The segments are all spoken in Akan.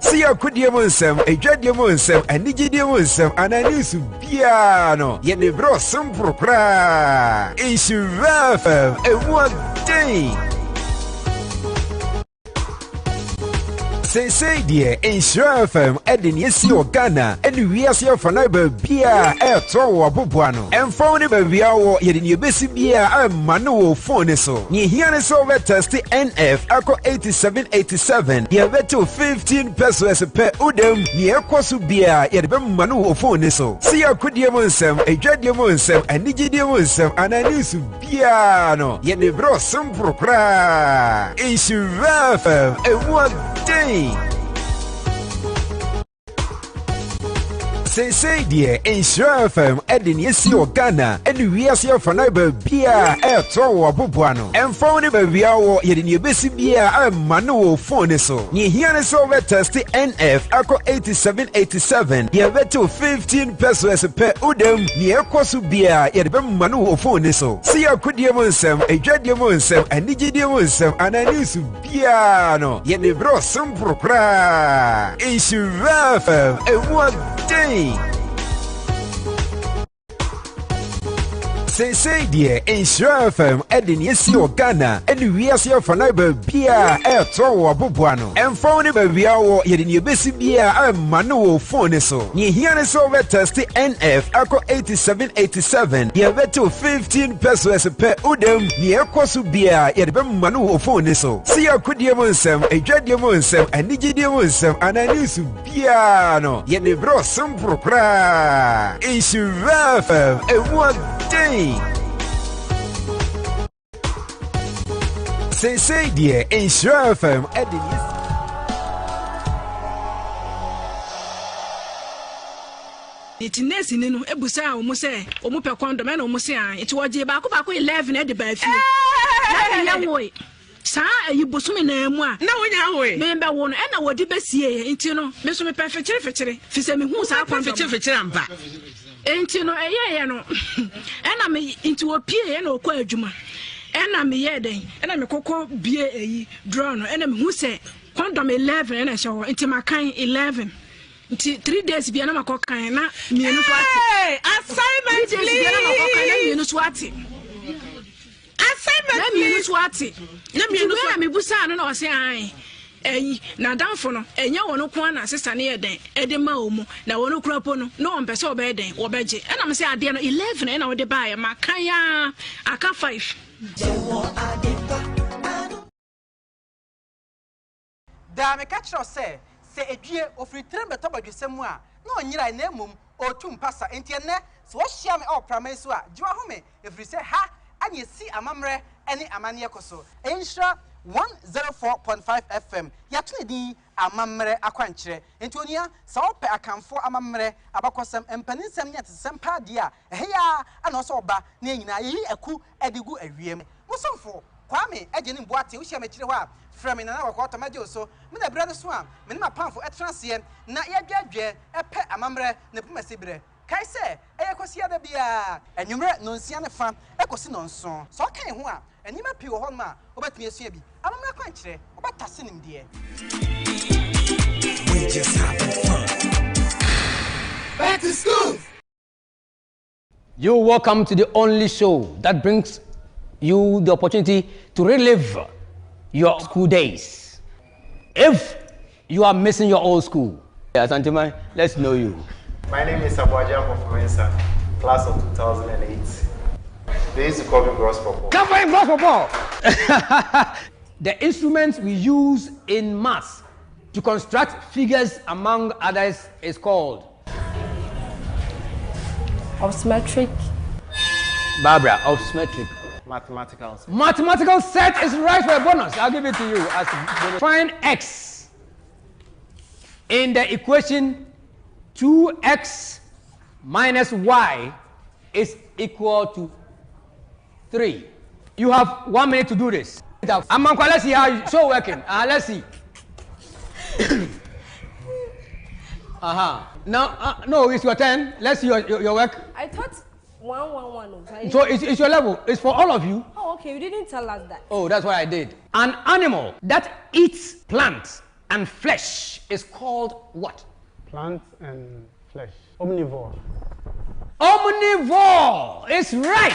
See a Ewiase Mu Nsem, a Ewiase Mu Nsem, a Nhyira Mu Nsem, and a news piano. Yet the bro some propra. Nhyira FM, a one day. Say dear, Nhyira FM, Ewiase Ghana, and Ewiase Fanaba Bia, Tower Bubuano, and found it by Viao, yet in your basic beer, I'm manual phone so. Nhyira over test NF, Ako 8787, you have to 15 pesos per udem, near Kwasu beer, yet manual phone so. See a Ewiase Mu Nsem, a Ewiase Mu Nsem, and Nhyira Mu Nsem, and a news piano, yet the bro some propra. Nhyira FM, a one day. Say dear, Nhyira FM, Ewiase Ghana, and Ewiase Fanaba Bia, Tower Bubuano, and found it by Viao, yet in your basic beer, I'm manual phone so. Nhyira over test NF, Ako 8787, you have to 15 pesos per udem, near Kwasu beer, yet manual phone so. See a Ewiase Mu Nsem, a Ewiase Mu Nsem, and Nhyira Mu Nsem, and a news piano, yet the bro some propra. Nhyira FM, a one day. Say dear, Nhyira FM, Ewiase Ghana, and Ewiase Fanaba Bia, Tower Bubuano, and found it by Viao, yet in your basic beer, I'm manual phone so. Nhyira over test NF, Ako 8787, you have to 15 pesos per udem, near Kwasu beer, yet manual phone so. See a Ewiase Mu Nsem, a Ewiase Mu Nsem, and Nhyira Mu Nsem, and a news piano, yet the bro some propra. Nhyira FM, a one day. Say dear, Nhyira FM, Ewiase. Itinesi ninu ebusa omo se omo pe kwando me na omo se an iti woje ba ko 11 e de ba fi na ya wo sa ayi bosumi na emu a na wonya wo me be wo no e na wodi besie enti no me so me pe fechire fi se me hu sa kwando fechire amba enti no eye no e na me enti wo pie e na okọ adwuma e na me ye den e na me kokọ bie eyi draw no e na me hu se kwando 11 e na hye ho enti makan 11 3 days bia na makokan na mienu so ati assignment please bia na makokan na mienu so ati assignment na mienu so ati na mienu so na mebusa no na o se an na danfo no enya wono ko na sister ne yeden e de ma omu na wono kurapo no no on pese obeden wo beje e na me se ade no 11 e na wo de bae makan ya aka 5 da me catch us say se edue ofri trembe to badwesemu a na onyira na emum otum pasa enti ene so wo hia me opramai so a jiwa home efri se ha anye si amamre ene amane ekoso Nhyira 104.5 FM yatune din amamre akwankyere enti onia sa ope akamfo amamre abakosem empaninsem nya tesem pa dia eheya ana so oba na nyina yi aku edigu awiem musomfo kwame agye ne mboate wo hia me kire ho a from in another quarter majo so me na brother swam me na pamfo etranse na yadwadwe epe amamre na pumasibire kai se eyekosia da bia enwumre no nsia ne fa ekosi no nso so kan ho a enima pi wo ho ma obetumi asua bi amamre kwankyere obetase nim de we just having fun back to school. You're welcome to the only show that brings you the opportunity to relive your school days. If you are missing your old school, Santima, let's know you. My name is Abuaja Mofluensa, class of 2008. They used to call me Gross Purple. The instruments we use in maths to construct figures, among others, is called Obsmetric. Barbara, obsmetric. Mathematical set. Mathematical set is right for a bonus. I'll give it to you as a bonus. Find x in the equation 2x minus y is equal to 3. You have 1 minute to do this. Let's see how you show working. Let's see. Now, no, it's your turn. Let's see your work. I thought 111. So it's your level. It's for all of you. Oh, okay. You didn't tell us that. Oh, that's what I did. An animal that eats plants and flesh is called what? Plant and flesh. Omnivore. Omnivore is right.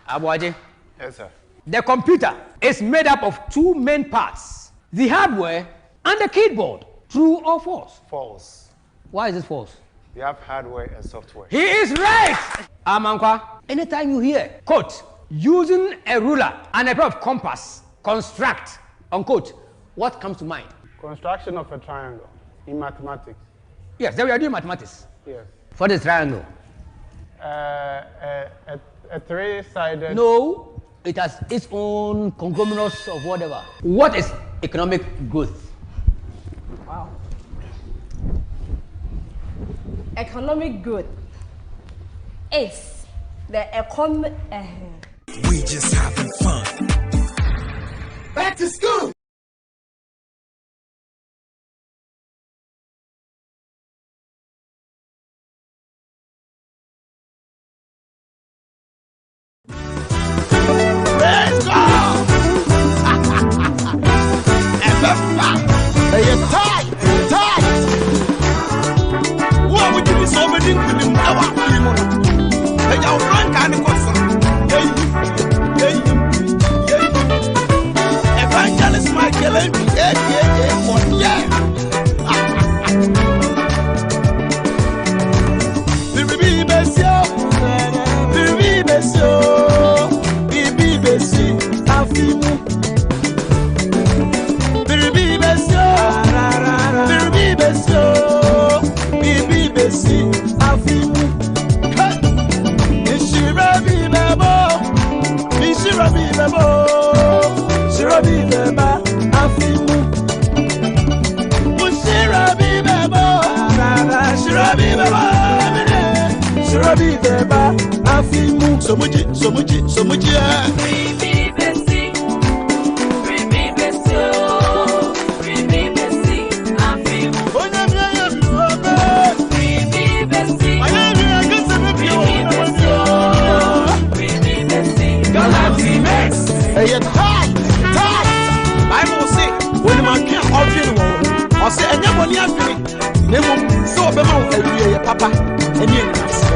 Abuaje. Yes, sir. The computer is made up of two main parts, the hardware and the keyboard. True or false? False. Why is it false? We have hardware and software. He is right. Amankwa, anytime you hear, quote, using a ruler and a pair of compass, construct, unquote, what comes to mind? Construction of a triangle in mathematics. Yes, then we are doing mathematics. Yes. For this triangle. A three-sided. No, it has its own conglomerates of whatever. What is economic growth? Wow. Economic growth is the economic. We just having fun. Back to school. Let's go! Hey, tight! What would you be so many with him? I want him. Hey, your friend can't go. Hey. Evangelist Michael, yeah. Bibi Bessie, Afimu. Bibi Bessie, Afimu. Nhyira beba, Afimu. Nhyira beba, Afimu. Somuji. Hey, tight. Bible say when man can origin wo, or say anyone ya feel. Nemo so obema wo awie papa, eni enase.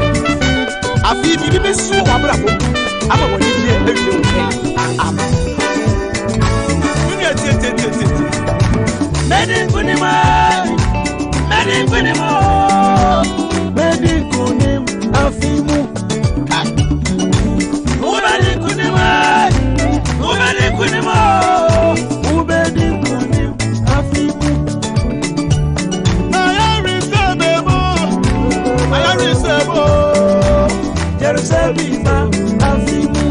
Afi bibi so wabrafo. Ama woni die awie wo. Amen. Dunia tete. Medi kunima. Medi kunim afimu. Jerusalem, Afimu.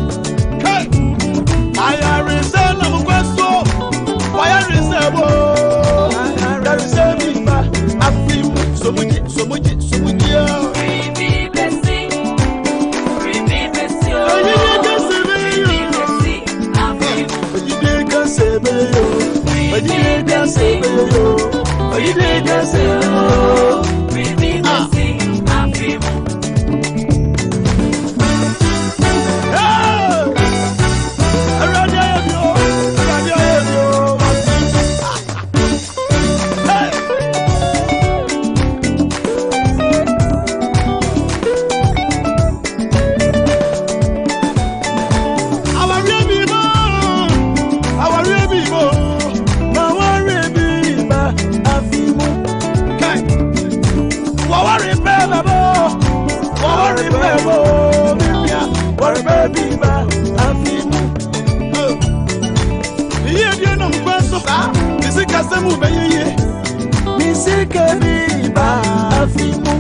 I resell a question. Why I resell? Jerusalem, Afimu. So much.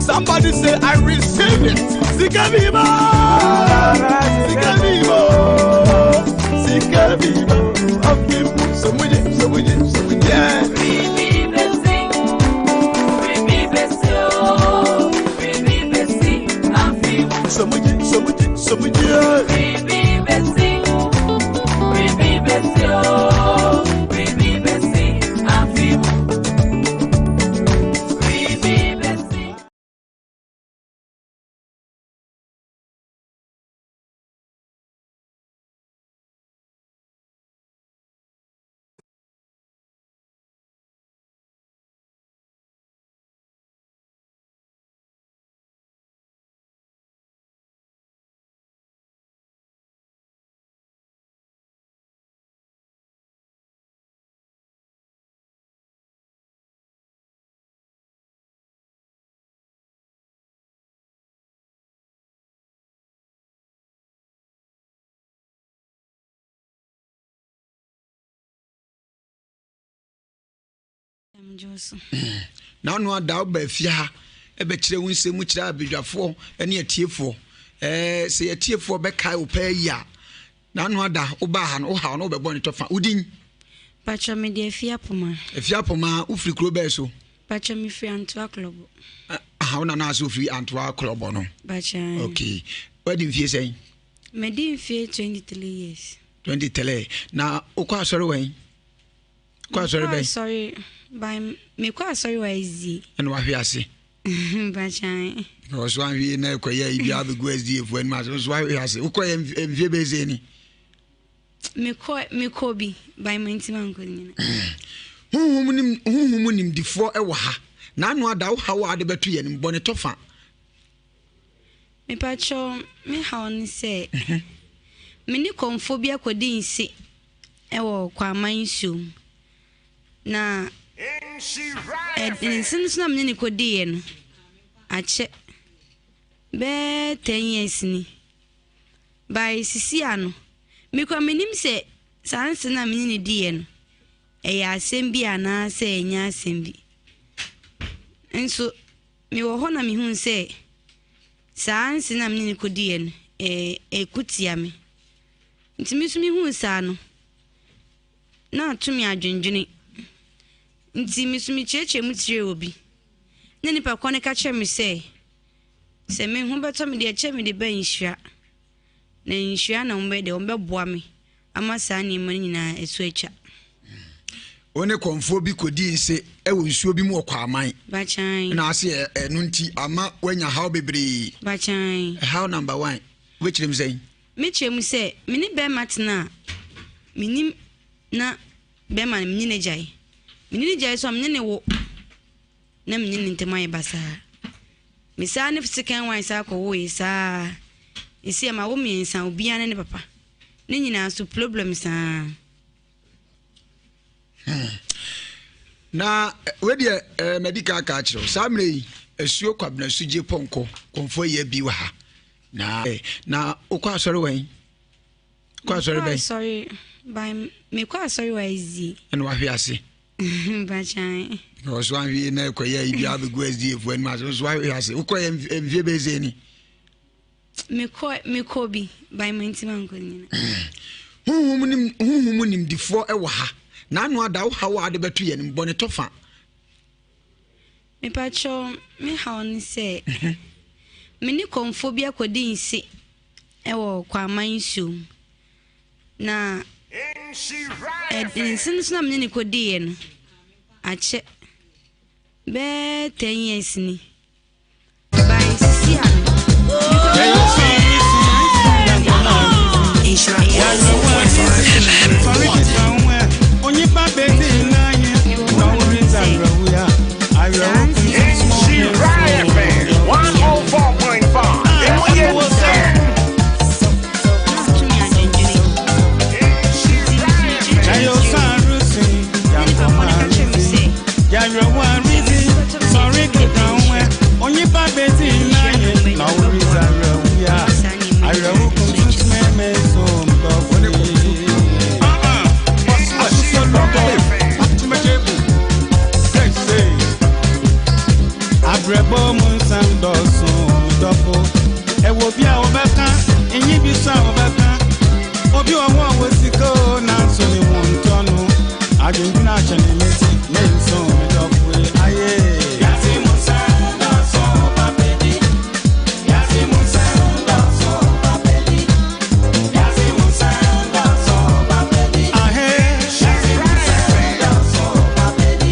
Somebody say I receive it. Sika viva. Now no doubt by fear. Ebe kire wo nsem kire abedwafo ene atiefo se atiefo be kai wo pa ya na no ada wo ba ha no wo ha no be bɔ ne tofa udin pacha me de afiapoma wo firi kro be so pacha me firi Antwa club aha wo na so firi Antwa club no pacha okay what do you feel saying me din feel 23 years 23 na wo kwa sorry wen kwa sorry be sorry by me kwa sorry wa ezi and wa hwe ase Bachan. Because one we na koya ibi abegu SDF when ma so why we ase ukoya mfie beze ni me ko bi by my intima nko nyina huhum nim difo e wo ha na anu ada wo ha wo ade beto ye nim bone tofa me pacho me ha on say me ni konfobia kodi nsi e wo kwa mansu na since na mne kodi ye no ache be 10 years ni by sisi ano me kwa menim se sanse na mne di ye no e ya asembi ana se enya asembi enso me wo ho na me hu se sanse na mne kodi ye no kutia me ntimi so me hu sa no na atumi adwendwene nti misumi cheche mutire obi na nipa kwane ka che me se me hu beto me de che me de ban hwia na nhwia na mbe de ombe boa me ama sa ni mani nyina esu echa one konfo bi kodi nse e wo nsuo bi mu okwa aman bachan na ase enu nti ama wanya how bebre bachan how number 1 which them say me chemu se me ni be matna minim na be man me ni jai Mini jai so amne ne wo na mni ntema basa misa ne fisikan wan sa ko wo isa isi ma wo miensa obi ane ne papa ne nyina so problem sa na we de medical ka chiro samre esuo kwabna suje ponko konfo ye bi wa ha na okwa sorry wen kwa sorry bai sorry by me kwa sorry wa izi and wa hwe ase bachan because one we na koya ibi abegu SDF when ma so why we ase ukoya mvie beze ni me ko bi by my intima nko nyina huhum nim difo e wo ha na anu ada wo ha wo ade beto ye nim bone tofa me pacho me ha on say me ni konfobia kodi nsi e wo kwa mansu na since na mne kodi ye no ache be 10 years ni by sisi ano Ewiase Mu Nsem doso midofo ewo bia obeka enyi bi so obeka obi owo awosiko na so ni wontono adwenduna achane meti menso midofo aye Ewiase Mu Nsem doso papedi Ewiase Mu Nsem doso papedi Ewiase Mu Nsem doso papedi ahe Ewiase Mu Nsem doso papedi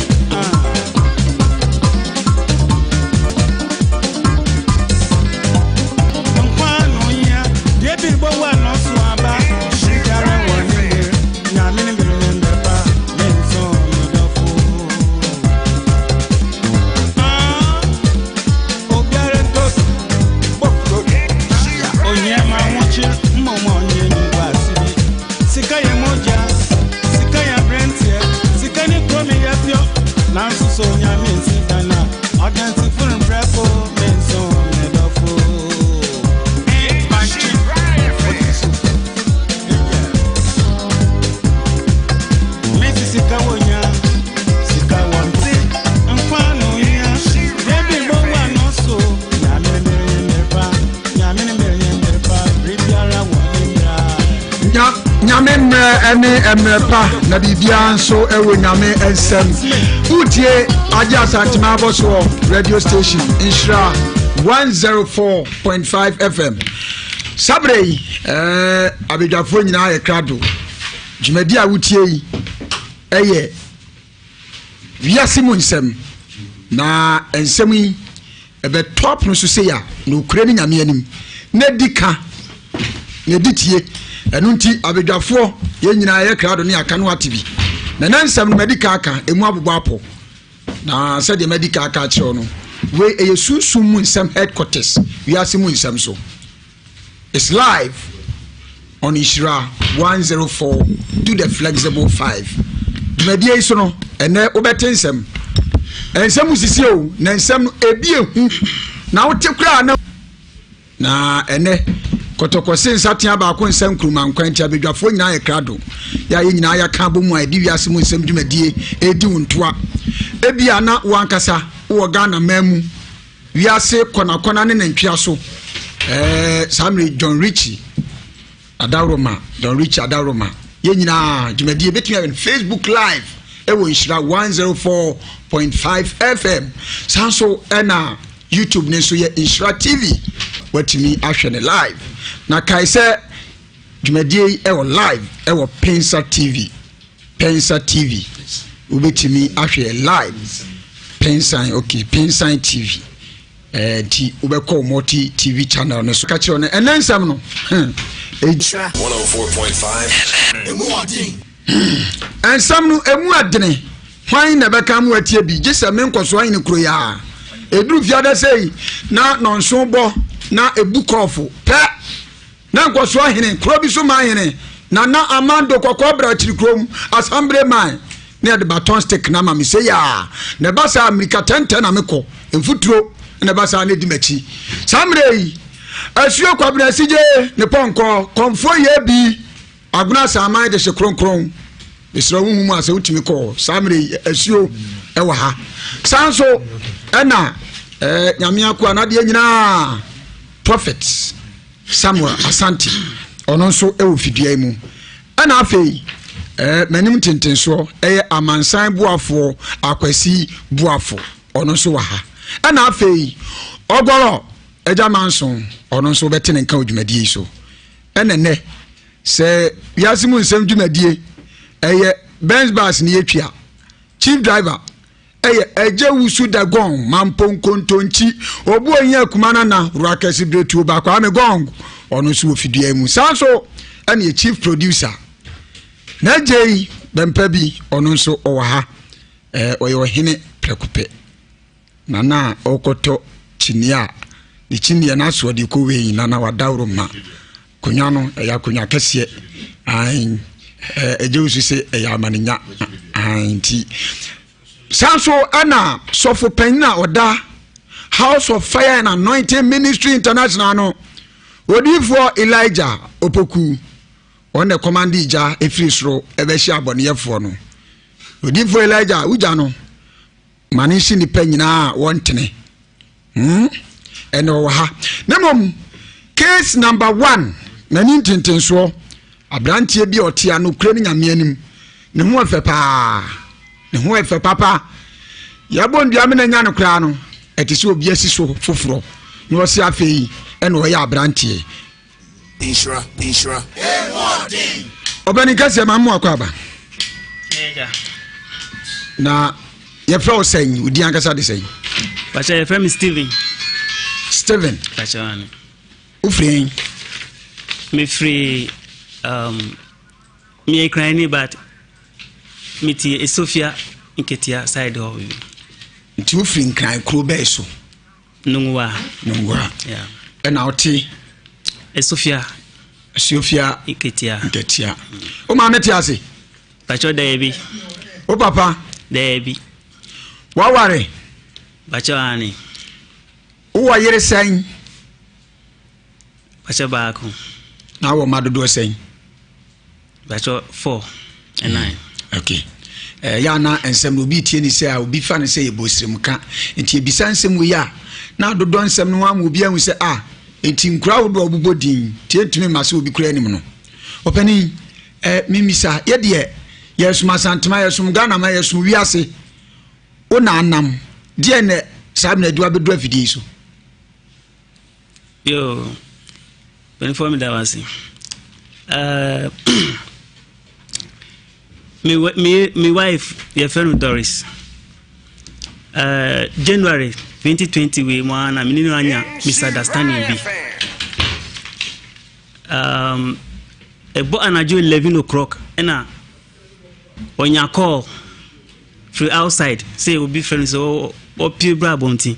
ene emrepa na bibia nso ewo nyame ensem utie aja santima boso radio station Nhyira 104.5 FM sabrei abedwafo nyina ye krado jumadi a wutie yi eye Ewiase Mu Nsem na ensem yi ebe top no so se ya na okure ni nyame anim na dika na ditie enu nti abedwafo ye nyina ye krado ne aka no atibi na nansem no medika aka emu abobɔ apo na se de medika aka kire no we eye sunsun mu nsem headquarters Ewiase Mu Nsem so it's live on Nhyira 104 to the flexible 5 media iso no ene obetensem ensem sisi o na ensem no ebie hu na wote kura na ene kotokose nsatia ba ko nsem kuruma nkwantia bedwafo nyina ye krado ya ye nyina ya ka bomu a Ewiase Mu Nsem dwumadie edi wontoa ebia na wankasa wo Ghana mamu wiase kona ne ntwia so Samri John Richie Adaroma ye nyina dwumadie betumi on Facebook live ewo Nhyira 104.5 FM sanso ena YouTube ne so ye Nhyira TV watimi ahwe ne live na kai se dwumadie ewo live ewo Pensa TV ubetimi ahwe live Pensa TV ti ubeko multi TV channel no so ka kire no enensam no Nhyira 104.5 ensam no emu adene hwan na beka mu atie bi gese me nkoso an ne kro ya eduru fiada sei na nonso bo na ebukofo pe na nkoso ahene kro bi so ma ahene na amando kokko bra tiri krom assembly man na de baton stick na ma me say ya na basa America 10 na meko enfuturo na basa na di machi samre asuo kwabra sije ne ponko konfo ye bi aguna saman de hye kronkron esra huhu mu asa utimi ko samre asuo ewa ha sanso ena nyame akwa anade nyina prophet Samuel Asante ono nso ewo fidua mu ena afei manim tentenso amansan buafo akwasi buafo ono nso wa ha ena afei ogoro eja manson ono nso bete ne nka odwumadie so ena ne se Ewiase Mu Nsem dwumadie Benz bus ni etwa chief driver eje wusu da gong mampon kontonchi obu oyin akumana na ruakasi bretu ba kwa me gong ono so ofidua mu sanso ene chief producer na jei bempa bi ono nso owa ha oyo hene prekupe na okoto chinia ni chinia na so de ko we na wadawro ma konya no ya konya kese ai ejewusu se ya maninya anti sanso ana sofo penna oda House of Fire and Anointing Ministry International no odifo Elijah Opoku on the command ija efrisro ebeshi aboneyefo no odifo Elijah uja no manishi ni penyina wontene eno ha nemom case number 1 na nintentenso abrantie bi otia no kure nyame anim ne ho efe papa ya bondua me na nya no kura no etisi obi asiso foforo no osi afei ene o ya abrantie Nhyira obani kase mamu akwaba na ye fro sen udi ankasa de sen pacha ye from Steven pacha ani ufrin me free me crying but miti Sofia Nketia side of you nti ufrin cry kro be so nungwa yeah and outi Sofia Nketia o ma meti ase pacha debi o papa debi waware pacha ani o wa yere sen pacha baako na wo madodo sen pacha 4 and 9 okay ya na ensem no bi tie ni se a obi fa ne se yebosrem ka enti ebisa ensem we ya na dodo ensem no am obi ahu se enti nkura wo do obubodin tie tumi ma se obi kura anim no opani mimisa ye de yesum asantuma yesum Ghana ma yesum wiase ona anam de ne sabna duwa bedu afidi so yo uniform da wasi me wife your friend Doris January 2020 we mwana minino anya misunderstanding bi ebo anajo 11 o'clock na onya call through outside say we be friends or pure brabonti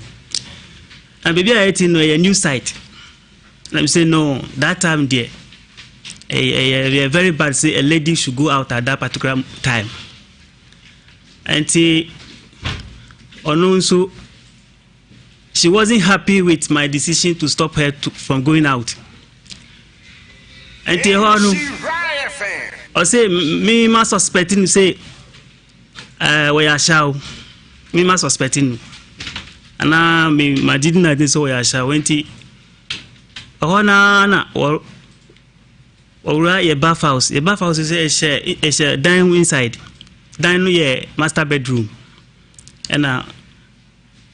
and baby I know a new site. Let me say no that time there a very bad say a lady should go out at that particular time and so she wasn't happy with my decision to stop her from going out. And I say me must suspecting say we are show me must suspecting and now me my didn't I so we are show went na or your bath house is a dining inside dining your master bedroom and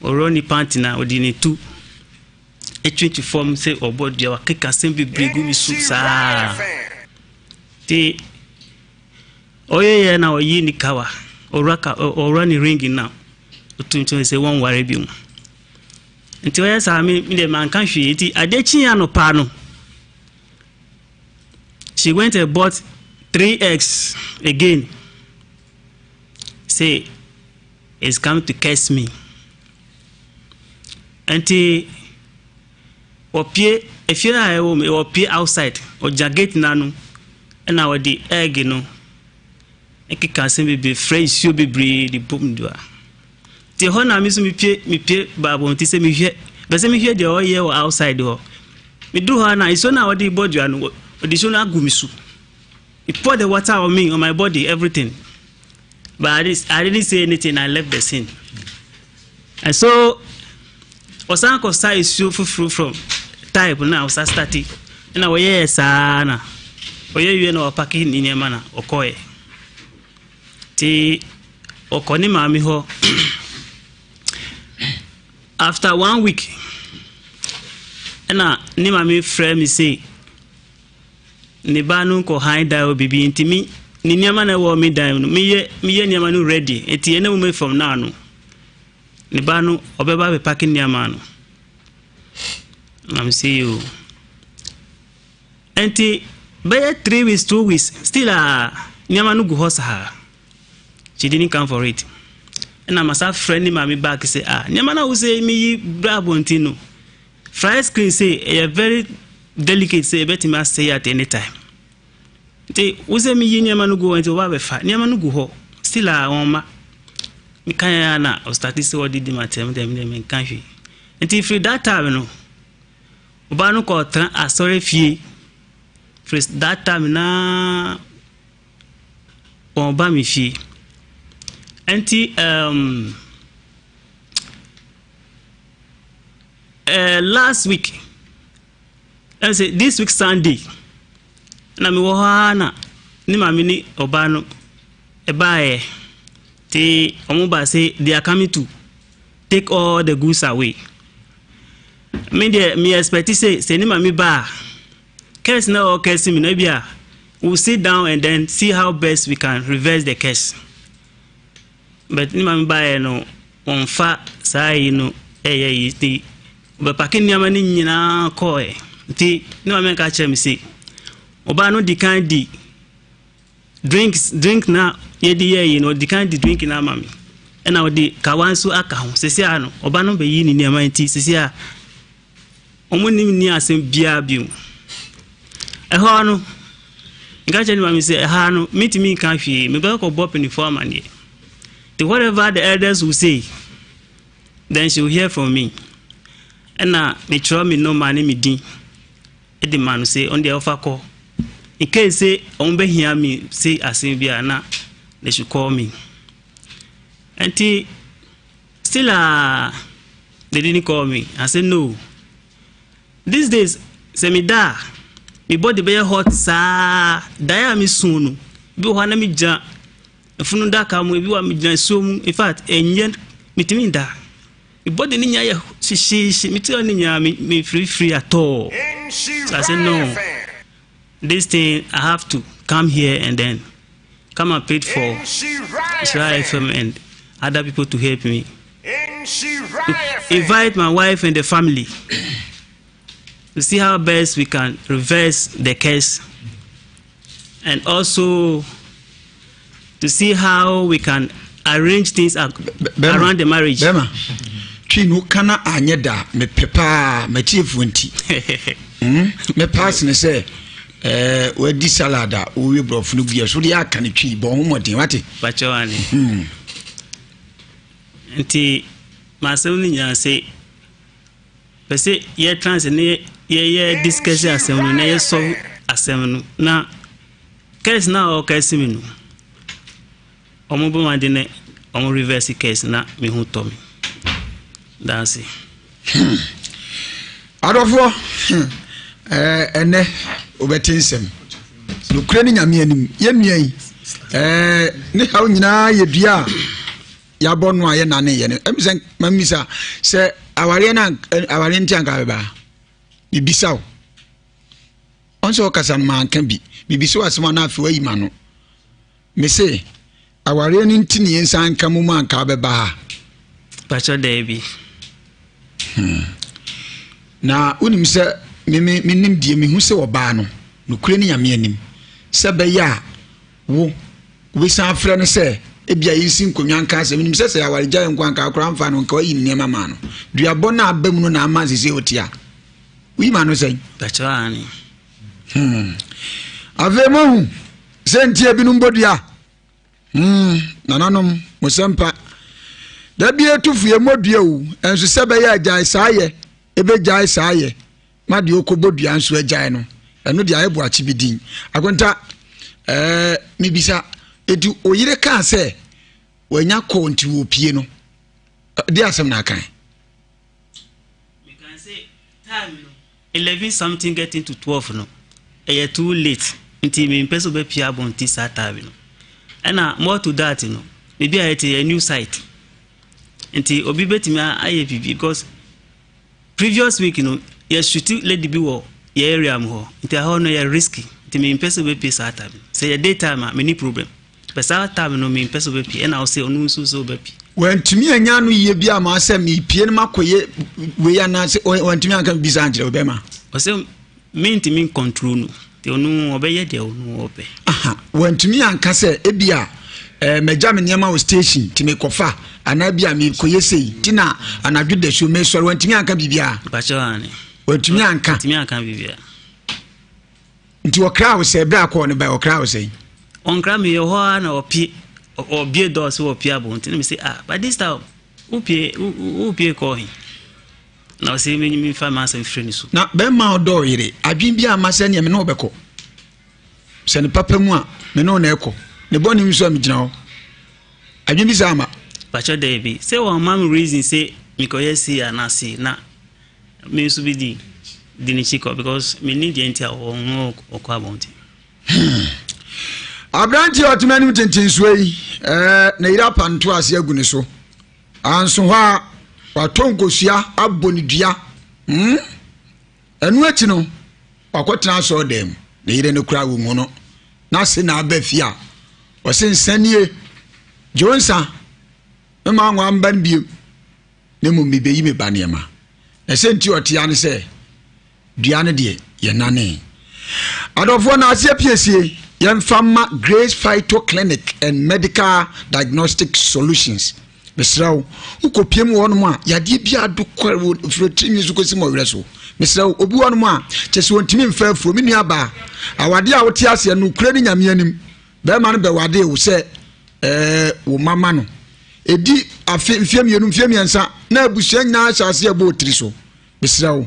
or only panty now or dinner two a 24 say or board your cake and be bring me soup the oh yeah now ye ni kawa or raka or running ringing now to say one worry beam until yes I mean the man can't she it a dechiano pano she went and bought 3 eggs again say it's come to curse me until or pay if you are home or pay outside or jacket nano and now the egg you know and can say be fresh you be breed the boom do the honor miss me pay babon to say me here but say me here the all year or outside or me do her now so now the body and the so now gumisu it pour the water on me on my body everything but I didn't say anything I left the scene and so Osanko style is so from type now starting and now yes na you know packing in your manner okoye ti okoni mami ho after 1 week na ni mami friend me say ni banu ko high dial bibi intimi ni nyama na wo me dial no me ye nyama no ready eti ene mo from now no ni banu obeba be packing nyama no I'm see you enti by 3 weeks 2 weeks still nyama no go hosa she didn't come for it and I must have friendly mommy back say nyama na wo say me brabontino fry screen say a very delicate say bet me say at any time they wo say me nyama no go into wa fa nyama no go ho still on ma me kan na o start say what did my them kan hwe until free that time no oba no ko tran asore fie free that time na on ba mi fie until last week let's say this week Sunday na me wo na ni mami ni oba no e bae ti omo ba say they are coming to take all the goods away me expect say ni mami ba case na o case me no bia we'll sit down and then see how best we can reverse the case but ni mami ba no on fa sai no ti ba pakin nyama ni nyina ko ti ni mami ka che me say oba no di kan di drink na ye di ye no di kan di drink na mami e na odi kawansu aka ho sesi ano oba no be yi ni nyama nti sesi a omoni ni asem bia biu e ho no ngaje ni mami say e ha no meet me kan hwe me be ko bop ni form and ye the whatever the elders will say then she will hear from me and na me try me no man me din e the man say on the offer call in case say on be hear me say asem bia na they should call me and still they didn't call me. I said no. These days say me me body be hot sa dia me sunu bi ho na me gya funu da ka mo bi wa me gya so mu in fact enye mitimi da me body ni nya ya shishi mitio ni nya me free at all. So I said no, this thing I have to come here and then come and pay for Nhyira FM and other people to help me. Invite my wife and the family to see how best we can reverse the case, and also to see how we can arrange things around the marriage. Chinu kana anyeda me pepa me chiefunti. Me pass ne say we di salada we brof no bia so dia aka ne twi bo ho modin wate. Pacho ani. Nti masem ni nya say pese ye trans ne ye discuss asem no na ye so asem no na case na o case mi no. Omo bo ma de ne omo reverse case na me hu to me. That's it. Adofo ene obetinsem no kure ni nyame anim ye nuan ne hawo nyina ye dua ya bonu aye na ne ye ne emisen mamisa se aware na aware ntianka beba bibisa o onso kasa no man kan bi bibisa asema na afi wayi ma no me se aware ni ntini ensan kan mu man ka beba pacho debi na unim se nim die me hu se oba no kure ni nyame anim se be ya wo san frɛ no se ebia yisi nkonwan ka se nim se aware gya nkwan ka akora mfa no nka wayi ni nema ma no duabɔ na abam no na ama sese otia wi ma no sen pacho ani avemo sentie binum bodua nananom musempa da bia tufue modua wu enso se be ya agya saaye ebe gya saaye ma de okobodua nso agya no eno de ayebu achi bidin akonta mibisa edu oyire kan se wanya konti wo pie no de asem na kan we can say time no 11 something getting to 12 no e too late until me peso be pia bonti Saturday no and more to that no maybe I had a new site until obi betimi aye because previous week you know you shoot lady be wo your area am ho until how no you risky until me peso be pay Saturday say your daytime me any problem but Saturday no me peso be pay and I say onu so be pay when timi anya no ye bia ma say me pie no makoye we ya na say when timi aka bisa anjere obema o say me ntimi control no te onu obeye de onu obe aha when timi anka say ebia meja me niam o station timi kofa ana bia me koye sei tina anadwo de show me sori when timi anka bibia pacho ani when timi anka bibia nti o crowd say bra ko ne ba o crowd say on kra me ho na obie do so opia bonti me say but this time upie ko hin na say me fa ma say freni so na be ma do yire adwin bia ma say ne me no obeko se ne papa mu a me no na eko ne boni mi so am gina ho adwin bi sama pacho David say one man reason say me ko yesi na see na me so bi di ni chiko because me need the entire o ko abonti Abranti otumani tintin suei na ira panto ase agune so anso ha watonkosua abonidua enu achi no wakotena so dem na ire ne kura wo mu no na se na abafia o se nsanie jonsa mema anwa mban biem ne mu mebeyi me banema na se nti otia ne se dua ne de ye nane adofo na ase apiesie Yemfama Grace Phyto Clinic and Medical Diagnostic Solutions. Misrao, ukopiem wonu ma yade bia do kwaro frotimi zukosi mo wereso. Misrao obi wonu ma chese wontimi mfa afro mi nua ba. Awade a wote ase no kure ni nyame anim. Be ma no be wade wo se wo mama no. Edi afiem yenu mfiem yansa na abusua nya asase abo otiri so. Misrao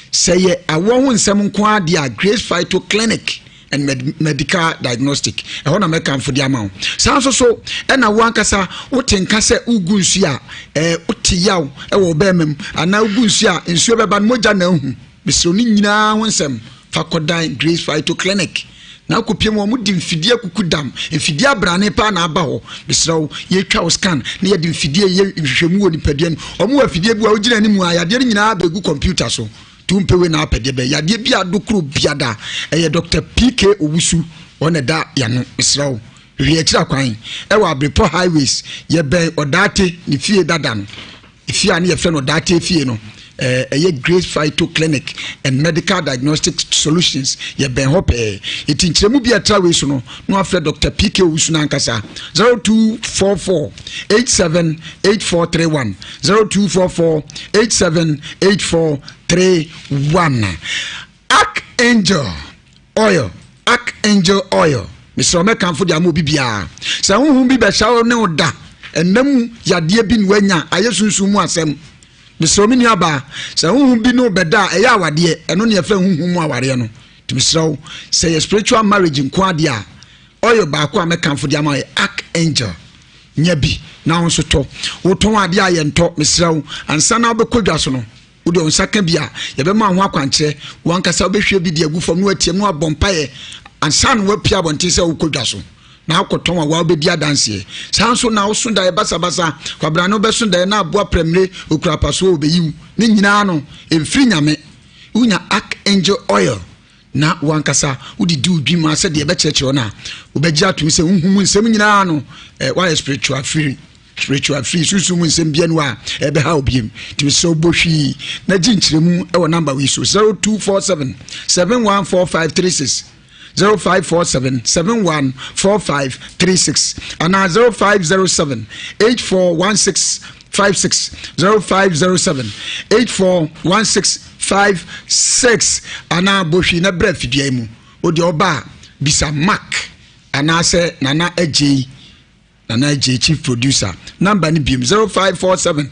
seye awo hu nsem nko ade a Grace Phyto Clinic and Medical Diagnostic. I want to make for the amount. Sounds so, and I want kasa utenka se ugunsia utiyaw e wo bemem ana ugunsia nsuo beba moja na hu. Bisro ni nyina wonsem fakodan Grace Phyto Clinic na kopie mo mu di mfidie kukudam mfidie abrane pa na aba ho besrawo ye twa scan na ye di mfidie ye hwehwemu woni padien omo afidie bi wa ogina ni mu ayade nyina begu computer so tumpewe na apede be yade bi adokro biada eye Dr. PK Owusu one da yano besrawo hwe akira kwan e wa Abrepo highways ye ben odate ni fie dada no ifie ani ye fe no odate fie no a Grace Phyto Clinic and Medical Diagnostic Solutions ye ben hope it inchemu bi atrawe so no afre Dr. PK Owusu na nkasa 0244 878431 0244 878431 Archangel oil Mr. Omekan for the amu bibia sa hu bi be shawo ne oda enam yade bi nwanya ayesunsu mu asem Mr. Omini aba sa hu bi no beda eya awade eno ne efa hu mu aware no to Mr. say spiritual marriage nko ade a oil ba ko Amekan for the amu Archangel nyabi na won so to woton ade a ye nto Mr. ansa na obekodwa so no wode on saka bia ye be ma ho akwanche wankasa obehwe bi de agufom no atiem no abompaye ansa no wapia bonte se wokodwa so na akoton wa obedi adanse sanso na woso da basa kwabra no beso da na aboa premre okura paso obeyiw ni nyina no emfiri nyame unya Archangel oil na wankasa wodi di udwima se de be cheche na obegia tumi se hunhum nsem nyina no why spiritual free susu mu nsem bia no a ebe ha obiem tumi se obohwi na ginchiremu e wo number we so 0247 714536 0547 714536 and 0507 841656 0507 841656 ana bohwi na brafidie mu odi oba bisa mark ana se nana AJ chief producer number ni bim 0547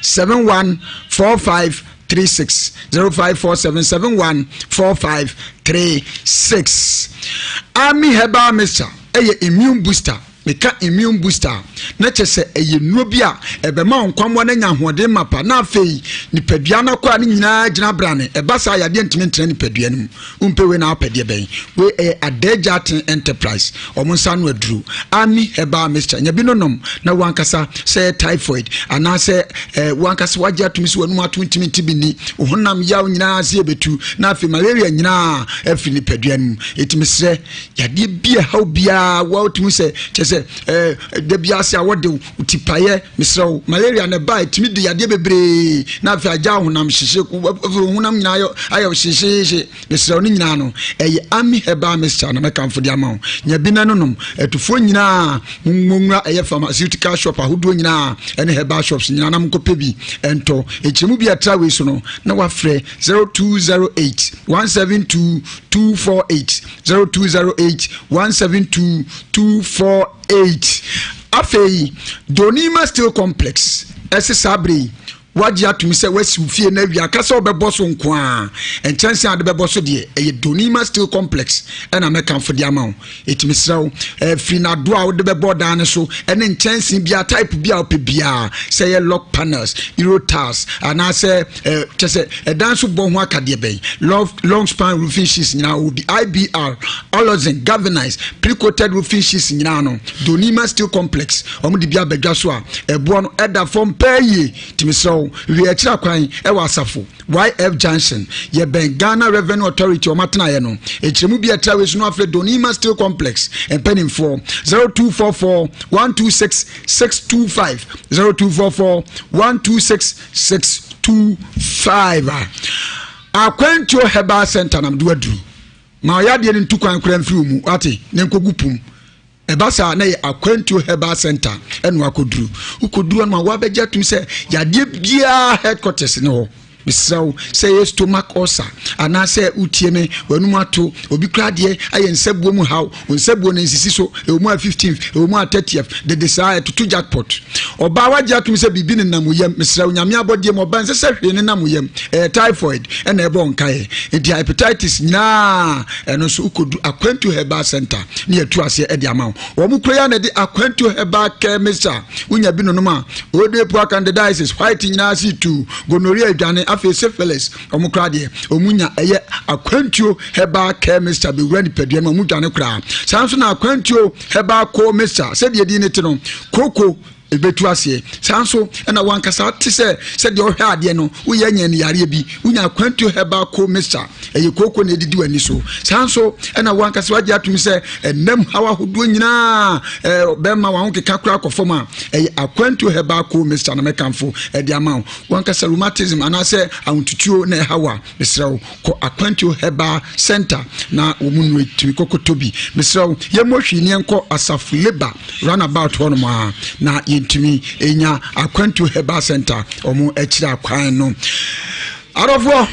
714536 0547714536 Army Herbal Mixture immune booster meka immune booster na chese nuo bi a ebema onkwamwo na nya hoɔden mapa na afei nipadua na kwa ne nyina gina brane ebasa yade ntime ntene nipadua nim umpewe na apede ben we Adajatin Enterprise omunsa no aduru Army Herbal Mixture nya bi nonom na wankasa say typhoid ana say wankasa wagya tumi so wanu ato ntime ntibini ohonam yaw nyina ase betu na afei malaria nyina afi nipadua nim etimi sre yade bia haw bia wa otumi se chese de biase awode utipaye misrawo malaria ne ba etimi de yade bebre na afi agya honam hyehye honam nyina ayo hyehye misrawo ni nyina no Army Herbal Mixture na Amekan for the amount nya bi nanom etufo nyina munwa pharmaceutical shop ahodo nyina ene herbal shops nyina nam kope bi ento echemu bi atrawe so no na wafre 0208 172 248 0208 172 248 afei Donima Steel Complex sabre wagya tumi se wasifie na wi akasa obeboso nko a enchanse ade beboso de Donima Steel Complex na Amekan for the amount etimi sraw free na do a wode bebo dan so ene enchanse bia type bia opebia say lock panels euro tiles ana say chese dan so bo ho akade ben long span roofing sheets nyina wo bi IBR Olozen galvanized pre-coated roofing sheets nyina no Donima Steel Complex omo de bia badwa so a ebo no eda form pay timi sraw we akira kwan e wasafo YF Junction ye ben Ghana Revenue Authority o matena ye no echiremu bi atrawe so no afre Donima Steel Complex en penin for 0244 126 625 0244 126 625 Aquantio Herbal Center nam do adu ma yade ni ntukwan kura mfiri mu ate ne nkogupum ebasa na Aquantio Herbal Center enu akoduru ukoduru ma wa begya tum se yade bia headquarters ne ho misraw say stomach ulcer ana say utieme wanu ato obi krade aye nsabuo mu haw nsabuo na nsisi so emu 15th emu 30th the desire to jackpot oba wagya tum se bibi ne namoyam misraw nyame abode mo ban se hwe ne namoyam typhoid ena ebo nkae hepatitis na eno so ukodu Aquantio Herbal Center ne atu ase e de amaw wo mu kroya na de Aquantio Herbal Mixture unya bi no ma ode po candidiasis white nyina si tu gonorrhea adwane afi syphilis omokrade omunya eye akwantuo heba care Mr. be ready pedua no omudwane kra sanso na akwantuo heba ko Mr. said ye di ne no koko ebetu ase sanso na wankasa tese said your hwe ade no wo ye nya ne yare bi unya kwantu heba ko Mr. eye koko na edidi wani so sanso na wankasa waje atumi se enam hawa hodo nyina bema wa honkeka kura akofoma eye akwantu heba ko Mr. na mekamfo ede ama wankasa rheumatism anase awututuo na hawa mesrawo ko akwantu heba center na omunwe tumi kokotobi mesrawo ye mohwi ne enko asafu labor runabout hono ma na yentumi enya akwantu heba center omu ekira akwan no arofo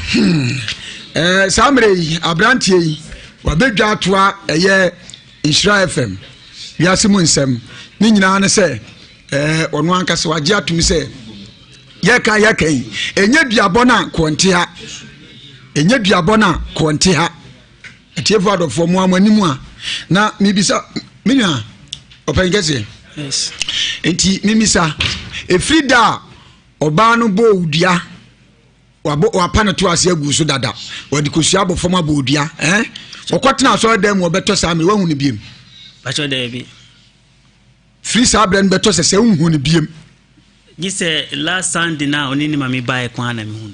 samre abrantie yi wabedwa atoa eye Nhyira FM Ewiase Mu Nsem ni nyina ne se ono ankase wage atumi se yeka enye duabona konte ha enye duabona konte ha etiefo adofo mu amanimu a na mibisa minua opengese yes enti mimisa efrida oba no bo udua wapana to ase agu so dada wadi kosua abofom abodua okotena so dem obeto sa me wahu ne biem bacho de bi free sa brand beto se unhu ne biem gise last Sunday na oni ni mami bae kwa na me hu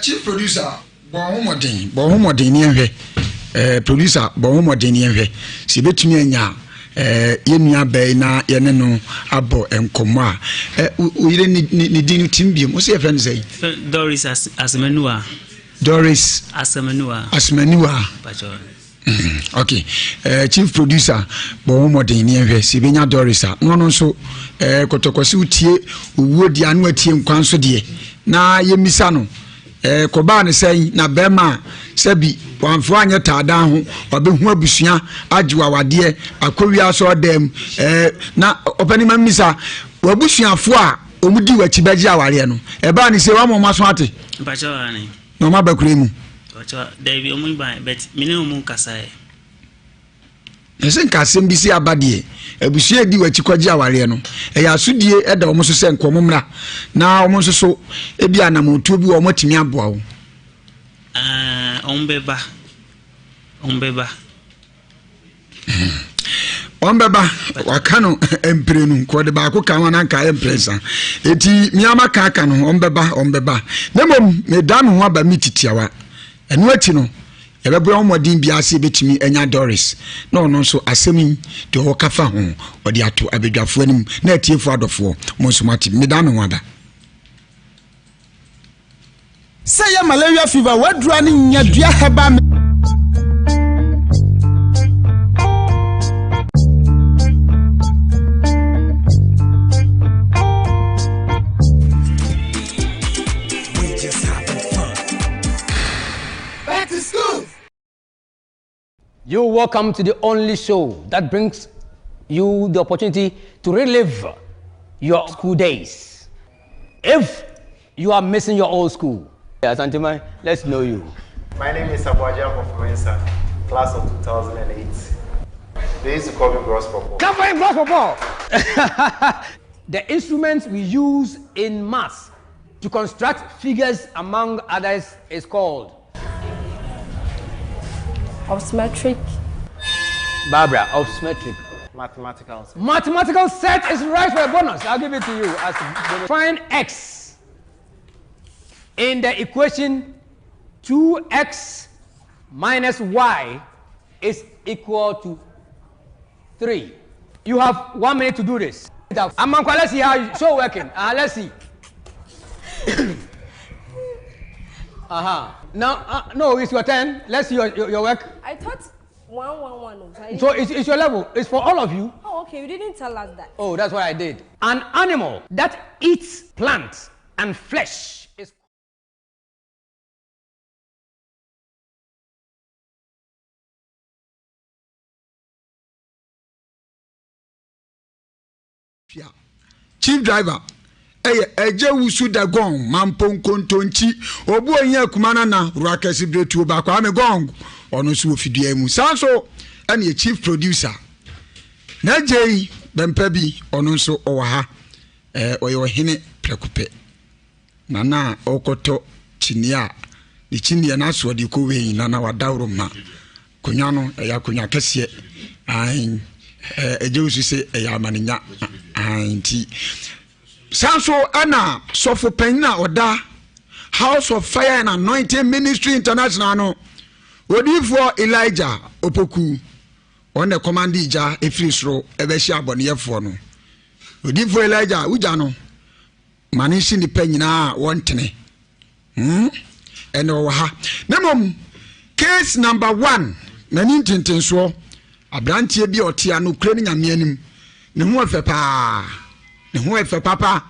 chief producer bo homodin ni ehwe producer bo homodin ni ehwe si betumi anya yenua bai na yene no abo enkomo a uyire ni dinu timbiem o se e friend say Doris Asmenua bacho okay chief producer bo homodin ni ehwe si benya Doris no so kotokosi utie owuo dia no atie nkwanso de na yemisa no koba ne sei na bema sabi wanfo anya tada ho obehu abusua ajiwa wade akowia so dem na opani mamisa wabusuafo a omudi wachi baji aware no eba ne sei wa mo maso ate bacho ani no ma bakure mu bacho David omu ba bet minimum kasa ese nkasem bi si abade abusua di wachi kwaji aware no eya asudie eda omo so se nkomomra na omo so ebi anamotuo bi omo timi aboa wo ombeba wakano emprenu ko de ba ko kan wana nka empresa eti miama kaka no ombeba nemom me dan ho aba mititiawa enu ati no ebebo omodin bia ase betimi enya Doris na ono so asemi de ho kafa ho odi ato abedwafo anim na atiefo adofo mo so mati me dan ho aba say ya malaria fever wadura ni nyadua heba You're welcome to the only show that brings you the opportunity to relive your school days. If you are missing your old school, Santima, let's know you. My name is Diagnostic class of 2008. They used to call me Gross Purple. The instruments we use in maths to construct figures, among others, is called Obstetric. Barbara, obstetric. Mathematical set is right for a bonus. I'll give it to you as bonus. Find x in the equation 2x minus y is equal to 3. You have 1 minute to do this. Amanko, let's see how you show working. Let's see. Now, no, it's your turn. Let's see your work. I thought 111. So it's your level. It's for all of you. Oh, okay. You didn't tell us that. Oh, that's what I did. An animal that eats plants and flesh is. Chief driver. Eje wusu da gong mampon kontonchi obu onye kumana na ruakesi bretu ba kwa me gong ono so ofidua mu sanso ene chief producer na jei bempa bi ono so owa ha oye ohene prekupe nana okoto chinia di chinia na so di ko we nana wadawro ma konya no ya konya kese ai ejewusu se ya amaninya anti sanso ana sofo penna oda House of Fire and Anointing Ministry International no odifo Elijah Opoku on the command ija efrisro ebeshi aboneyefo no odifo Elijah uja no manishi ni penyina wontene eno ha nemom case number 1 nani tintinso abrantie bi otia no kure ni nyame ne ho efe papa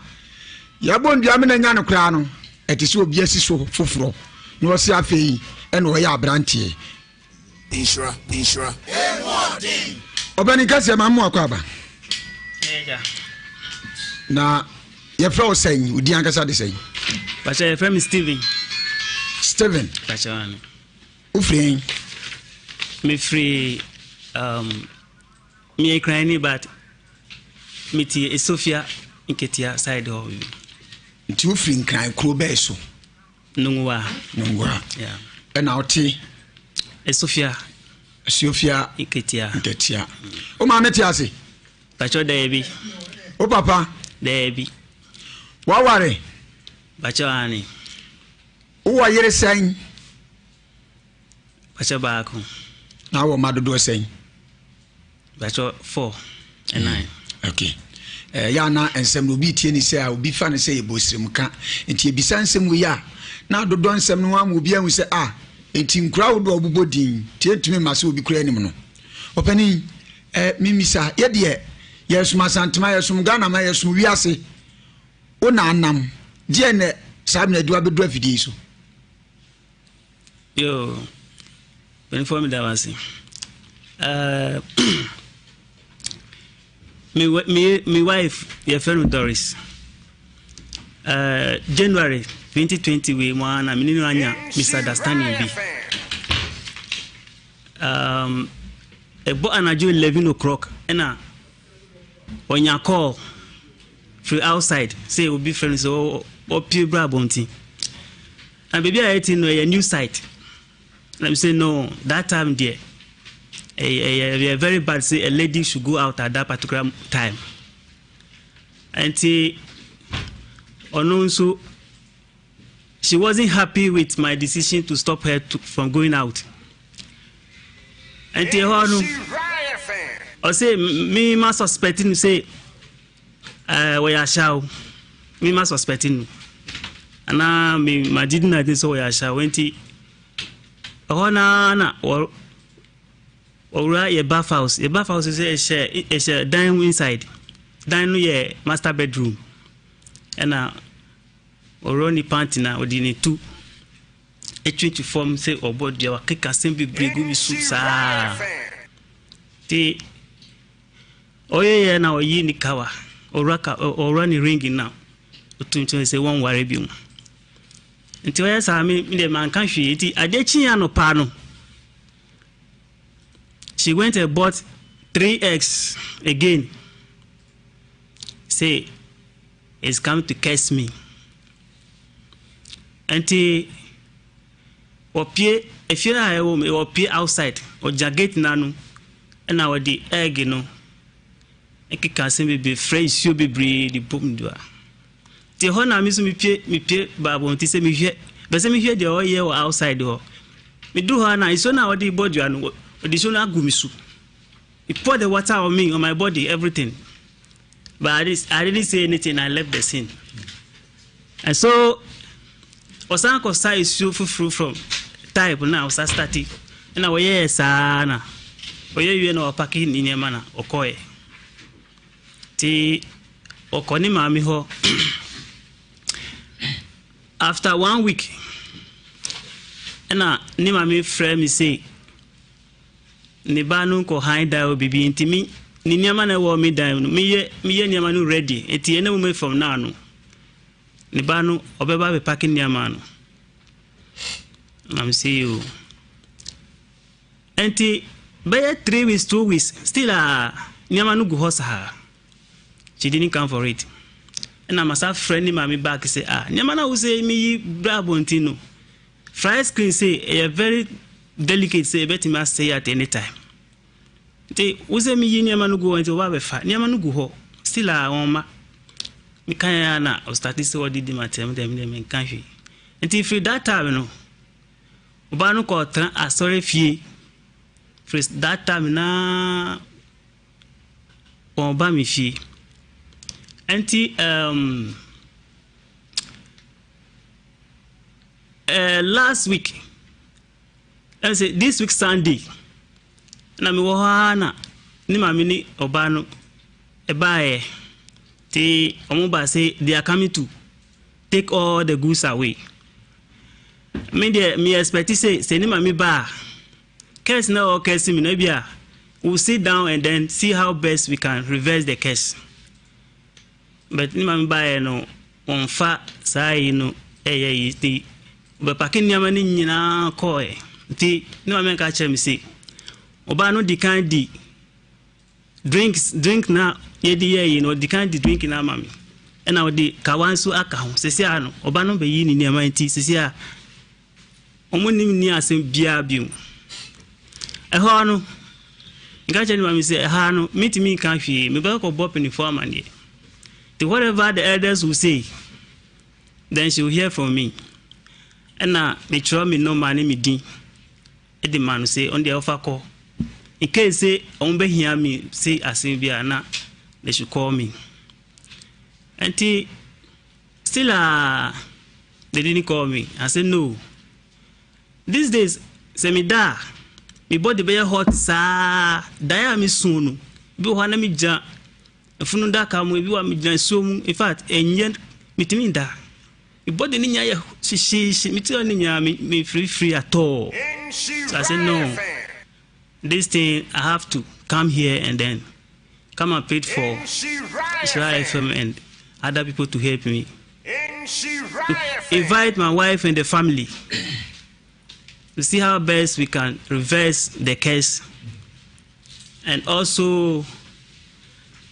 yabondua me na nya no kura no etisi obi asiso foforo no se afei eno ya abrantie Nhyira obani kase mamu akwaba na ye fra osan udi ankasa de sen Pacha ye fra me Steven Pacha wan ufrin me free me crying but me ti Sofia inketia side of nti ufrin cry kro be so nungwa yeah and outi Sofia inketia o ma meti ase Pacha debi o papa debi waware Pacha ani o wa yere sen Pacha baako na wo madodo sen Pacha 4 and 9 okay ya na ensem no bi tie ni se a obi fa ne se yebosrem ka enti ebisa nsem wo ya na dodo nsem no am obi ahu se enti nkura wo do obubodin tie tumi ma se obi kura anim no opani mimisa ye de yesuma santema yesum Ghana ma yesum wiase o na anam je ne sabe na duwa bedu afidi so yo when for me that was my wife your friend Doris January 2020 we wana mininu anya misunderstanding bi ebo anajo 11 o'clock ena onya call free outside say we be friends or pure bonti and baby I know a new site let me say no that time there a very bad say a lady should go out at that particular time and so she wasn't happy with my decision to stop her from going out and I say me must suspecting say we are show me must suspecting and me my didn't I so we are show went na or a bath house is a share dining inside dining yeah master bedroom and or only panty now within 2 a 24 say or board your cake can be big with soup the oh yeah now ye ni kawa or raka or running ringing now to say one worry beam until yes I mean the man can't she I did chiano pano. She went and bought 3 eggs again. Say, it's come to curse me. Auntie, if you're at home, or pay outside, or jagged nano, and our the egg, you know, I can't be fresh, you'll be breed, the boom do. The honor miss me pay, Babu, to say me here, but say me here the all year or outside door. Me do her now, it's on our day body and additional gumisu. He poured the water on me, on my body, everything. But I didn't say anything, I left the scene. And so, Osanko Sa is so free from type now, so starting. And I was yes, Anna. Or you know, packing in your manner, or coy. T. Or Conima Miho. After 1 week, and I name me friend me say, ni banu ko haida o bibi intimi ni nyama na wo me dan me ye nyama no ready eti ene mo from now no ni banu obeba be packing nyama no I'm see you enti by 3 weeks 2 weeks still nyama no go hosa she didn't come for it and I must have friendly mammy back say, Nyamana will say me Brabontino. Fry screen say a very delicate say betty must say at any time. They was a me Nyamanu go into Wabefa, Nyamanu go still a woman. Mikayana or started so what did my them in country. And if you that time, you know, Ubano called a sorry fee. First that time na Obami fee. Anti last week, I say this week Sunday, na mi wahana ni mamini Obano ebaye. Te omuba say they are coming to take all the goods away. Me expect say ni mami ba. Case now or case me no bia. We'll sit down and then see how best we can reverse the case. But ni mami ba no on fa say no ti be pakin nyama ni nyina ko e. Ti ni mami ka che me say oba no di kan di drink na yedi the kind of drink na mami and now the kawansu aka ho sesi ano oba no be yi ni niam anti sesi a omonim ni asem bia biu ho no nga chani mami say ha no mitimi kan hwie me be ko bop ni for man dey the whatever the elders will say then she will hear from me and na me try me no man me din e the man say on the offer call in case say on be hear me say asem bia na they should call me. And still they didn't call me. I said no. These days, say me da, me body be hot sa, da me soon. Be wana me ja. Funu da ka mo bi wa me jan so mu. In fact, enye mitimi da. Me body ni nya ye shi me tell ni nya me free at all. So I said no. This thing I have to come here and then come and paid for Nhyira FM and other people to help me. Invite my wife and the family to see how best we can reverse the case and also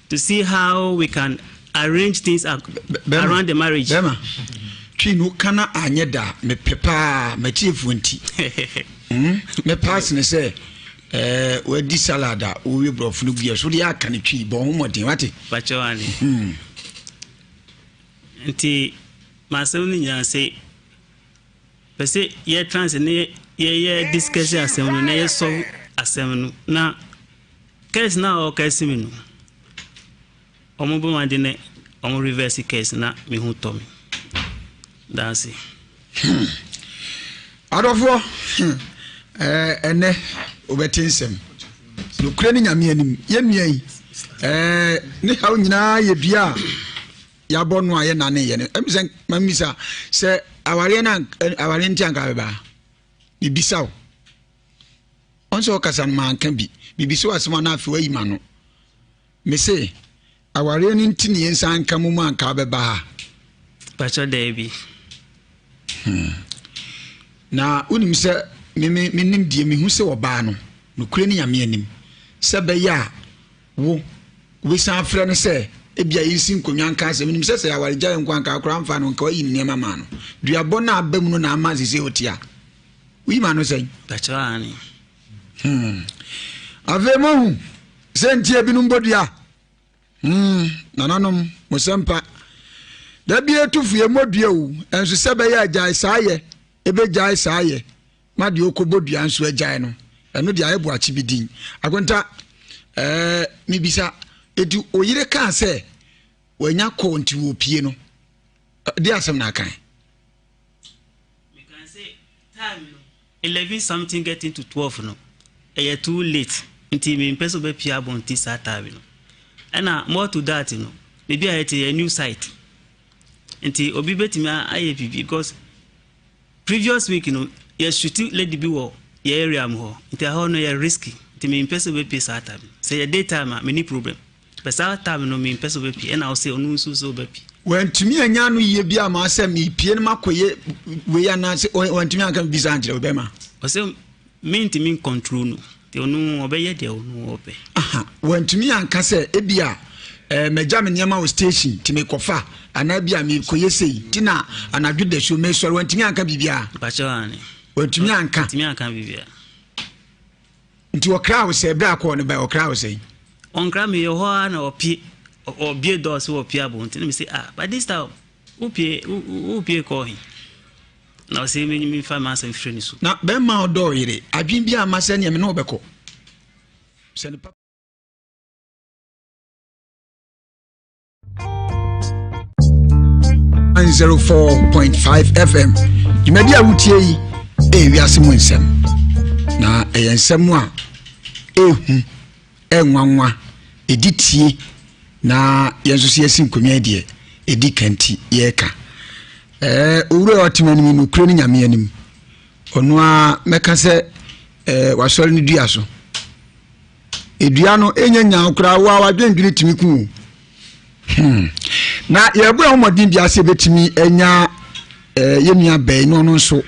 to see how we can arrange things around the marriage. Bema, Chino kana anyeda me pepa me chifunti. Me pass ne say we di salada we brof no bia so dia kan twi bon modin wate bachawani nti masem ni nya say pese ye trans ne ye discuss asem no na ye so asem no na case na o case mi no omo bo mande ne omo reverse case na me hu to me that's it adofo ene obetinsem no kure ni nyame anim ye miai ne haw nyina ye dua ya bonu aye na ne ye ne emisen mamisa se aware na aware nti anka beba bibisaw onso kasan man kan bi bibiso asema na afi wayi ma no me se aware ni nti ne yensan kan mu anka beba pacho debi na unim se me nim die me hu se oba no kure ni nyame anim se be ya wo we san frɛ no se e bia yinsin konwan kan se nim se ya warija nkwan ka akora mfa no nka wayi ne mama no duabɔ na abam no na ama sese otia wi ma no sei tachani ave mo se ntie binum bodua nananom mosempa da bi etufie modua wu enso se be ya agya saaye ebe gya saaye ma de okobodua nso agyae no eno de ayebo achi bidin akonta mi bisa edu oyire kan se wanya konti wo pie no de asem na kan we can say time 11 something getting to 12 no too late until me person be pia bonti Saturday no and more to that no maybe I a new site until obi betimi IAPP because previous week no you shooting lady be wo your area mo until how no you risky until me person be pay Saturday say your daytime me any problem but Saturday no me person be pay and I say onu so be pay when to me anya no ye bia ma say me pie no makoye we ya na say when to me aka bi san kire obema o say me to control no te onu obeye de onu obe aha when to me anka say e bia meja me niam wo station ti me kofa ana bia me koyesei ti na anadwo da show me sori wantimi anka bibia ba chani wantimi anka bibia nti okra wo se bra ko ne ba okra wo se onkra me yo ho na obie do se opie abonti me say but this time upie ko hi na o se me fa ma san freni so na be ma odo yire adwin bia ma se ne me no obeko se ne 104.5 FM. Jumadi a wutie yi Ewiase Mu Nsem. Na ensem a ehu enwanwa editie na yenso se yasin komia de edi kanti yeka. Owure otimani no kure ni nyame anim. Ono a meka se wasori ni dua so. Edua no enyanya okra wa wadwendwiri timiku. Na yebu omodin bia se betimi enya yemia bai no no so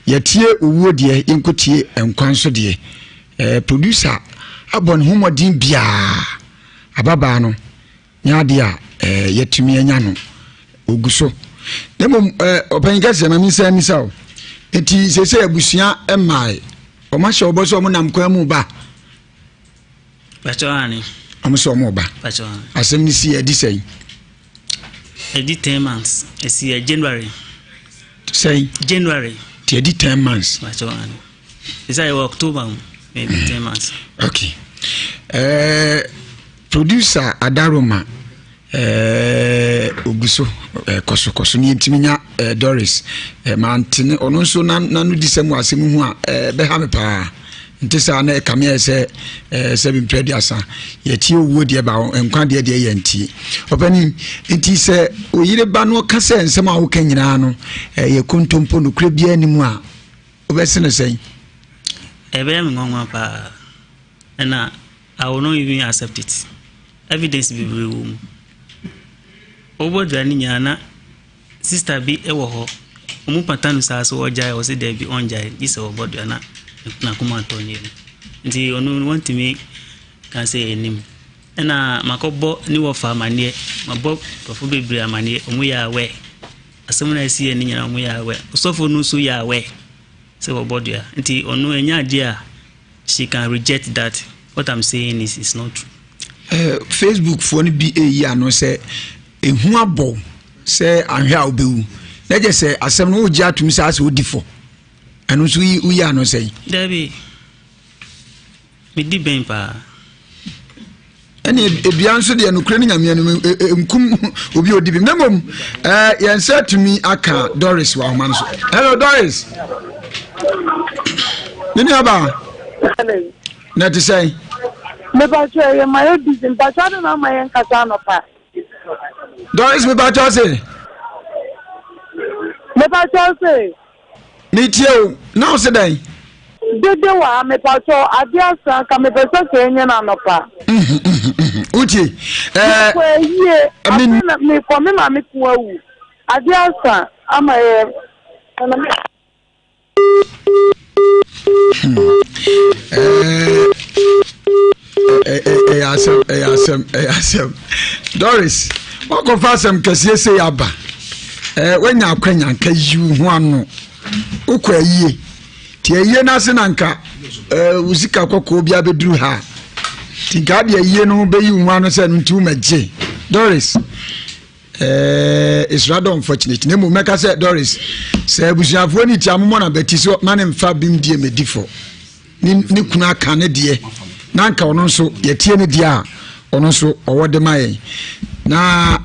yetie owuo de yenkotie enkwanso de producer abon homodin bia ababa no nya de a yetimi enya no oguso demo opanyika se na minsa misa o enti sese abusua emai o ma hye oboso mo nam kwa mu ba bachani amuso mo ba bachani asem ni si edi sei edi 10 months esi January say January ti edi 10 months bachani is October maybe 10 months okay producer Adaroma oguso koso ni ntiminya Doris mantene ono nso nanu disemu asemu hu a be ha me pa ntisa na kamia se sebi predi asa yeti owo de ba enkwa de yenti opani nti se oyire ba no ka se nsem a wo ka nyina no ye kontompo no kure bia animu a obese no sei ebe me ngwa pa na I will not even accept it evidence be real obo dwani nyana sister bi ewo ho omu patanu sa so ojai o se there be onjai this obo dwana na kuma tonye nti onu want me can say enim na makobo ni wo fa manie mabo profo bebre amanie omu ya we asem na si eni nyana omu ya we osofo nu so ya we se obo dwa nti onu enya dia she can reject that what I'm saying is not true. Facebook phone bi eyi ano se ehu abo se ahwa obewu na je se asem no oji atumi sa se odifo anu so yi uya no se Debbie me di ben pa ene ebia nso de no kure ni nyame no nkum obi odibi memom yen se tumi aka Doris wa man so hello Doris nini aba na to say me ba che my business ba cha na my nkasa no pa Doris me ba cha say me tie now say dai dede wa me pa cho adiasa ka me pese se enya na no pa uti ko yie me ko me ma me ku awu adiasa ama asem Doris what confirm kase say aba when ya kwanya nka yiwu ho ano ukwa yie ti yie na se nanka uzika kokko bia beduru ha ti ga de yie no be yi ho ano se ntu magye Doris it's rather unfortunate nemu meka say Doris se busuafo ni ti amomo na beti so na ne mfa bim die medifo ni kuna aka ne de nanka ono nso yetie ne de a ono nso owode maye na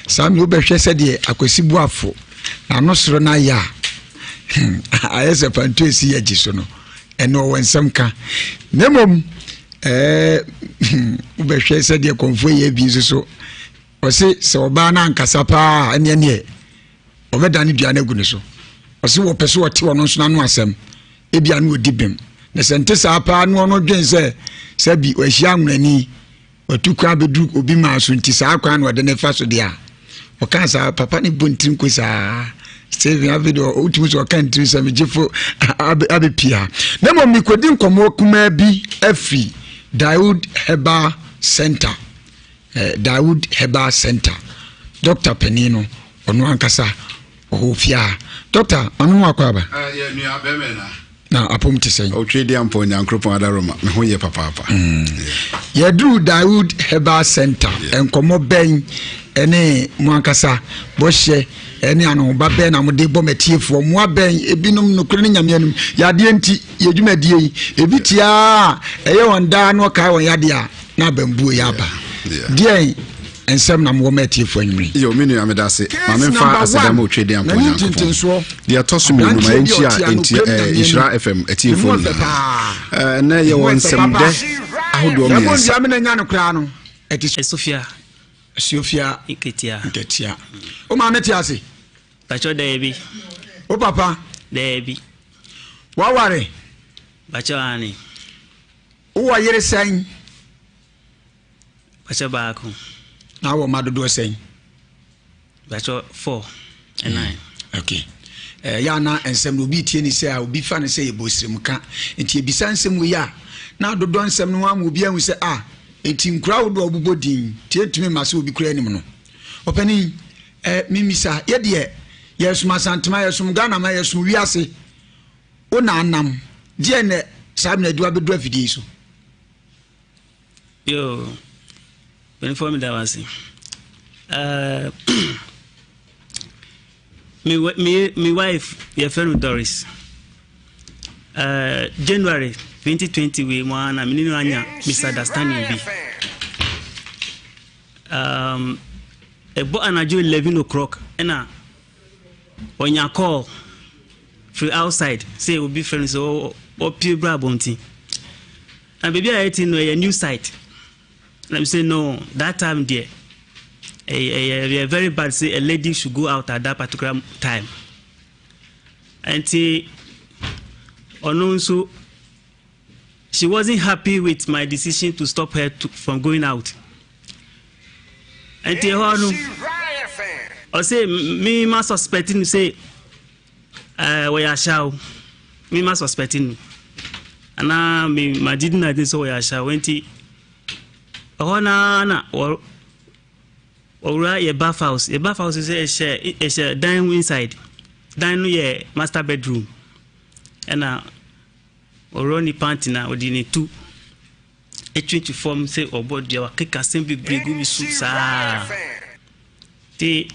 sami obehwe se de akwasibu afo na no soro na ya ayese panto esi yaji so no eno wensam ka nemom obehwe se de konfo ye bi so osi se oba na nkasa pa ene ne obeda ne dua na gu ne so osi wo pese wo te wono nso na no asem ebia na odibem na sente sa pa no no dwen se bi ohia nwani otukwa bedu obi ma so nti sa akwa na ode ne fa so dia o kan sa papa ni bontin ko sa Steven avido ultimus o kan tiri sa mejefo abepia na mo mi kodi nkomo kuma bi afi Daud Heba Center Dawood Herbal Center. Dr. Penino ono ankasa ohofia. Doctor anu akwaba. Yeah, nu abemena. Na apom te sen. O twedi ampo nyankropon adaroma. Me ho ye papa. Yeah, Drew Dawood Herbal Center. Enkomo ben ene mu ankasa bohye ene anu ba ben na mode bɔ matiefo mu aben ebinom nokure ne nyame yade enti yedwumadie yi ebitia eye wonda no kai won yade a na bambuo yaba die ensem na mo matiefo anwumre yo menu amedase ma memfa asedam o twede ampo nyankopon dia toso mi no ma enti a enti Nhyira FM atiefo na ye won nsem de ahodo mi ensa ya me na nya no kra no eti Sofia Iketia o ma meti ase Bacho Debi o papa Debi wa ware Bacho ani o wa yere sen Bacho baako na wo madodo sen Bacho 4 and 9 okay ya na ensem no bi tie ni se a obi fa ne se ye bosrem ka enti ebisa nsem wo ya na dodo nsem no amu obi ahu se a enti nkura wo do obubodin tie tumi ma se obi kura anim no opani mimisa ye de yesuma santama yesum Ghana ma yesum wiase o na anam die ne sabe na duwa bedu afidi so yo when for me that was me wife your friend Doris January 2020 we one I mean anya misunderstanding be ebo anajo 11 o'clock and when you call from outside say we'll be friends or pure brabonti and baby I think no a new site let me say no that time there a very bad say a lady should go out at that particular time and so she wasn't happy with my decision to stop her from going out. And I say me must suspecting say we are shall me must suspecting and now me my didn't I did so we are shall went na or a bath house is a dining inside dining yeah master bedroom and or only panty na or dini two a 24 say or body our cake assembly big me soup sa the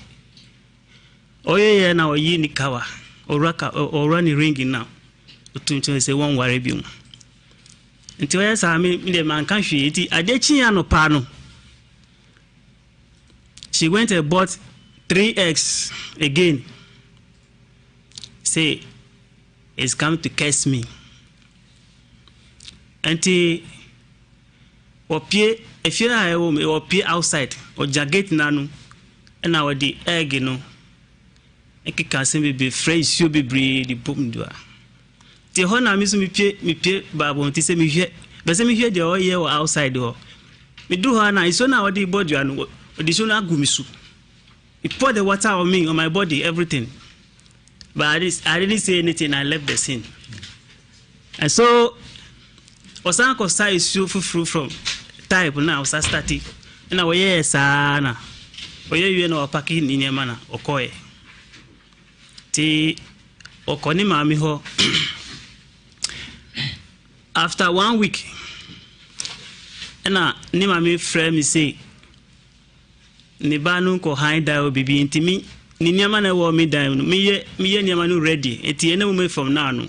oh yeah now ye ni kawa or raka or running ringing now to say one worry bill until yes I mean the man can't she it I did no pano she went and bought 3 eggs again say it's come to curse me auntie opie if you are home opie outside or jacket nanu and our the egg you know e can say be fresh you be breed the boom do the hona me so me pie babo ti say me hwe be say me hwe the all year outside ho me do her na so na the body and the so na gumisu it pour the water on me on my body everything but I didn't say anything I left the scene and so Osanko size so full from type now starting na we yes na we no packing in your mana okoye ti okoni mami ho after 1 week na ni mami friend me say ni banu ko high dial bibi intimi ni nyama na wo me dial me ye nyama no ready eti ene mo from now no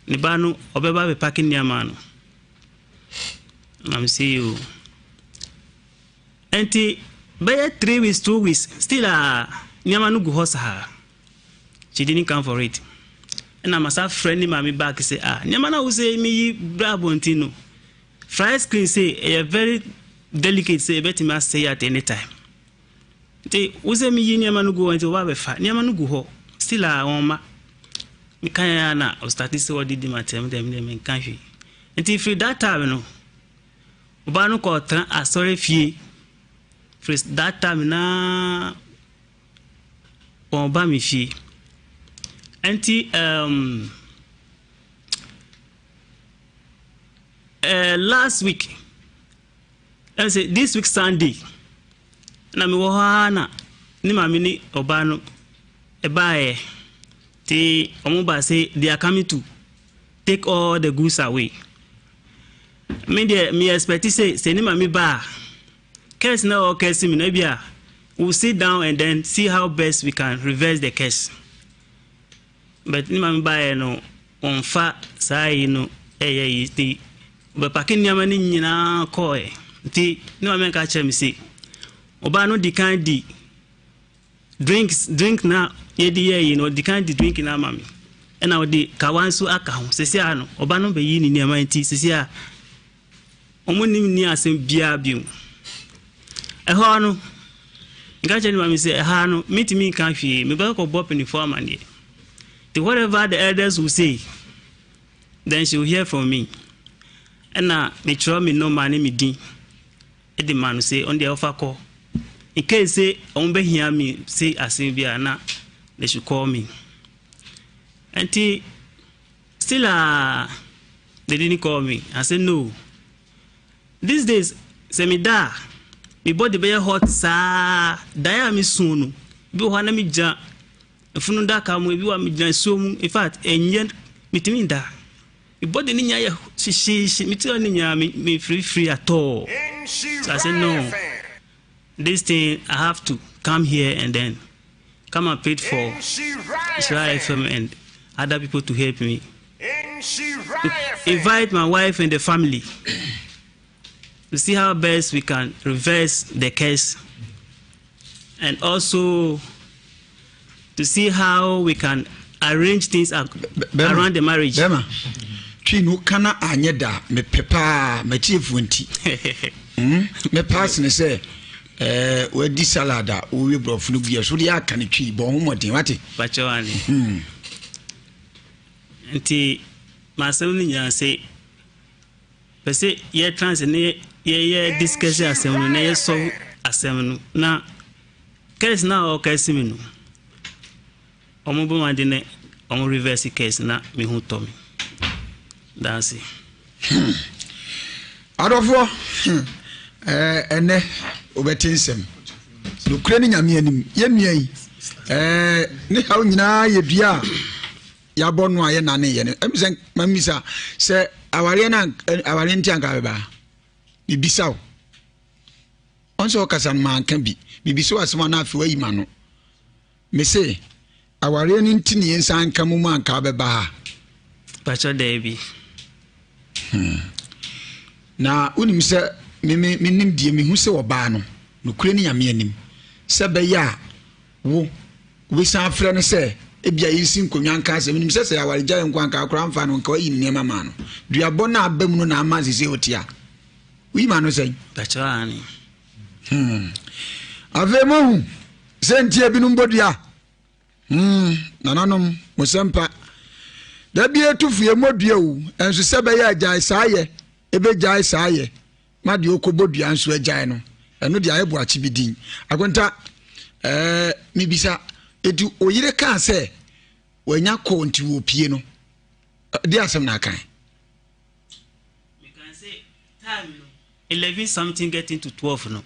ni banu obeba be packing nyama no I'm see you enti by 3 weeks 2 weeks still nyama no go hosa she didn't come for it and I'm a friend mami back say nyama na wo say me brabontino fry screen say a very delicate say bet me say at any time they wo say me nyama no go until wa be fa nyama no go ho still on ma me kan na o start say what did matem dem kan hwe until free that time no oba no ko tran asore fie free that time na on ba mi fie until last week I say this week Sunday na me wo ha na ni ma me ni oba no e bae ti omo say they are coming to take all the goods away. Me expect say ni ma me ba case na or case me na bia we'll sit down and then see how best we can reverse the case. But ni ma me ba no on fa say no ti but pakin nyama ni nyina ko ti ni ma me ka che me say oba no di kan di drink na ye no di kan di drink na mami e na odi kawansu aka ho sesi ano oba no be yi ni nyama nti sesi a omo ni asem bia biu e ho no nga che ni mami say e ha no me kan hwie me ba ko bop ni form and the whatever the elders will say then she will hear from me and na me try me no man me din e the man say on the offer call in case say on be hear me say asem bia na they should call me. And still they didn't call me. I said no. These days, say me da, me body be hot sa, da me soon. Be wana me ja. Ifunu da ka mo bi wa me ja so mu. In fact, enye me timi da. Me body ni nya ye shi me ti oni nya me free at all. So I said no. This thing I have to come here and then come and pay for Nhyira FM and other people to help me. To invite my wife and the family to see how best we can reverse the case and also to see how we can arrange things around the marriage. Bema, Chino kana anyeda me pepa me chifunti. Me pass ne say we di salada we brof no bia so dia kan twi bo ho modin wate bacho ani nti masem ni nya say pese ye trans ne ye discuss asem no na ye so asem no na case na o case mi no omo bo ma de ne omo reverse case na me hu to me that's it. Adofo ene obeti nsem no kure ni nyame anim ye nua yi ne hawo nyina ye dua ya bonu aye na ne ye ne emisen mamisa se aware na aware nti anka beba bibisaw onso kasan man kan bi bibiso asema na afi wayi ma no me se aware ni nti ne yensan kan mu anka beba pacho debi na unim se nim die me hu se oba no kure ni nyame anim se be ya wo san frɛ no se ebia yisi nkonwa nka se nim se ya waregya nkwa nka akora mfa no nka wayi ni mama no duabɔ na abam no na ama sese otia wi ma no sei tacho ani avemo sentie binum bodua nananom mosempa da bi etufue modua wu enso se be ya agya saaye ebe gya saaye ma de okobodua nso agyae no eno de ayebo achi bidin agonta mibisa edu oyire kan se wanya ko nti wo pie no de asem na kan we can say time no 11 something getting to 12 no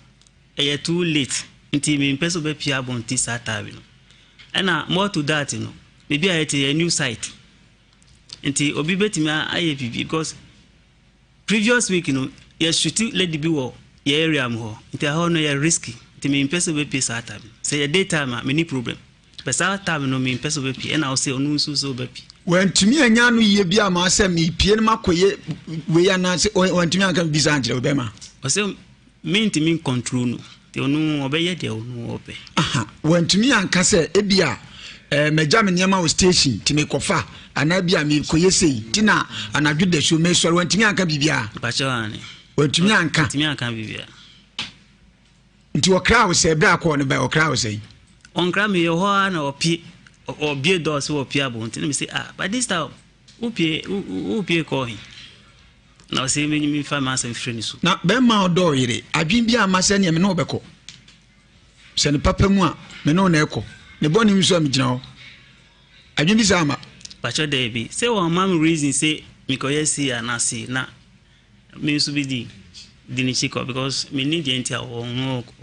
e too late nti me person be pia bonti Saturday no and more to that no maybe a new site nti obi betimi aye bibi because previous week no you should let the be wo your area am ho nti how no you risky nti me person be pay Saturday say your daytime me ni problem but Saturday no me person be pay and I say onu so be pay when timi anya no ye bia ma say me pie no makoye we ya na say when timi aka bi sanjire obema o say me ntimi control no te onu obeye de onu ope aha when timi anka say e bia meja me nyama o station timi kofa ana bia me koye sei tina anadwo da show me sori when timi anka bibia bachani when timi anka bibia nti o crowd say bra ko no ba o crowd say on gram me ho na obie do so opie abonti me say but this time opie ko hin na say me fa ma say freni so na be ma do yire adwin bia ma say ne me no obeko se ne papa mu a me no na eko ne boni mi so am gina ho adwin bi sama pacho dey bi say one man reason say me ko yes see na see na me so bi di dinichiko because me need the entire or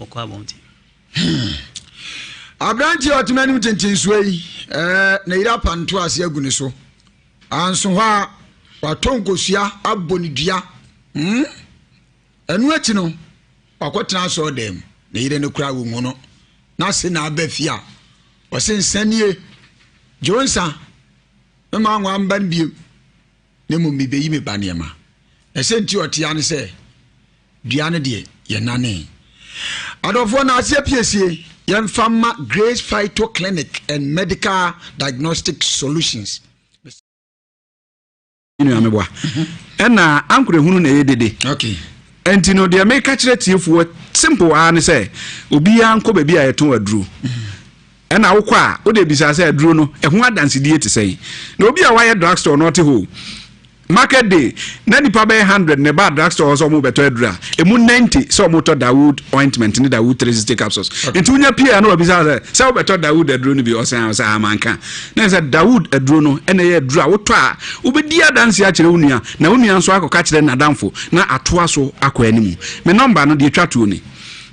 quabonti. Abranti otimani mtentin suei Nhyira panto ase aguni so anso ha watonkosua abonidua enu ati no wakotena so dem Nhyira ne kura wo mu no na se na abafia osensanie Jonsa mema anwa mban biem ne mu mibeyi me banema esenti otia ne se duane de ye nane adofo na ase piesie Yemfama Grace Phyto Clinic and Medical Diagnostic Solutions. Ameboa. Ena ankure hunu na yedede. Okay. Enti no de make kire tiefo simple an say obi anko ba bia yeton aduro. Ena wokọ a wo de bisa say aduro no ehun adanse die te say. Na obi a why drugstore not ho. Market day na nipa be 100 ne ba drugstore so mo beto adura emu 90 so mo to Dawood ointment ni Dawood 360 capsules enti unya pia na obi say wo beto Dawood aduro no bi o say amanka na say Dawood aduro no ene ye adura wo to a wo be dia dance a kire unua na unua nso akoka kire na damfo na atoa so akọ animu me number no de twa to ni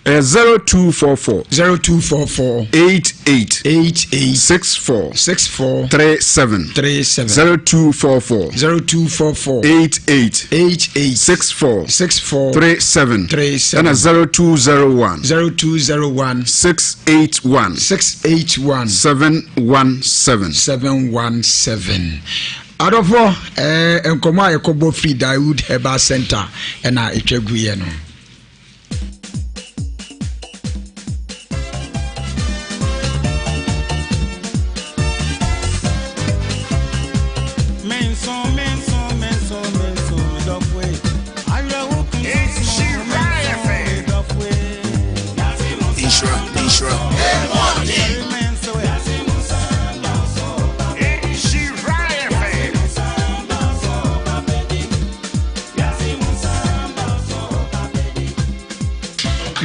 0244 88 64 37 0244 88 64 37 and 0201 681 717 Adofo enkomo ayekobo free Dawood Herbal Center na etwaguye no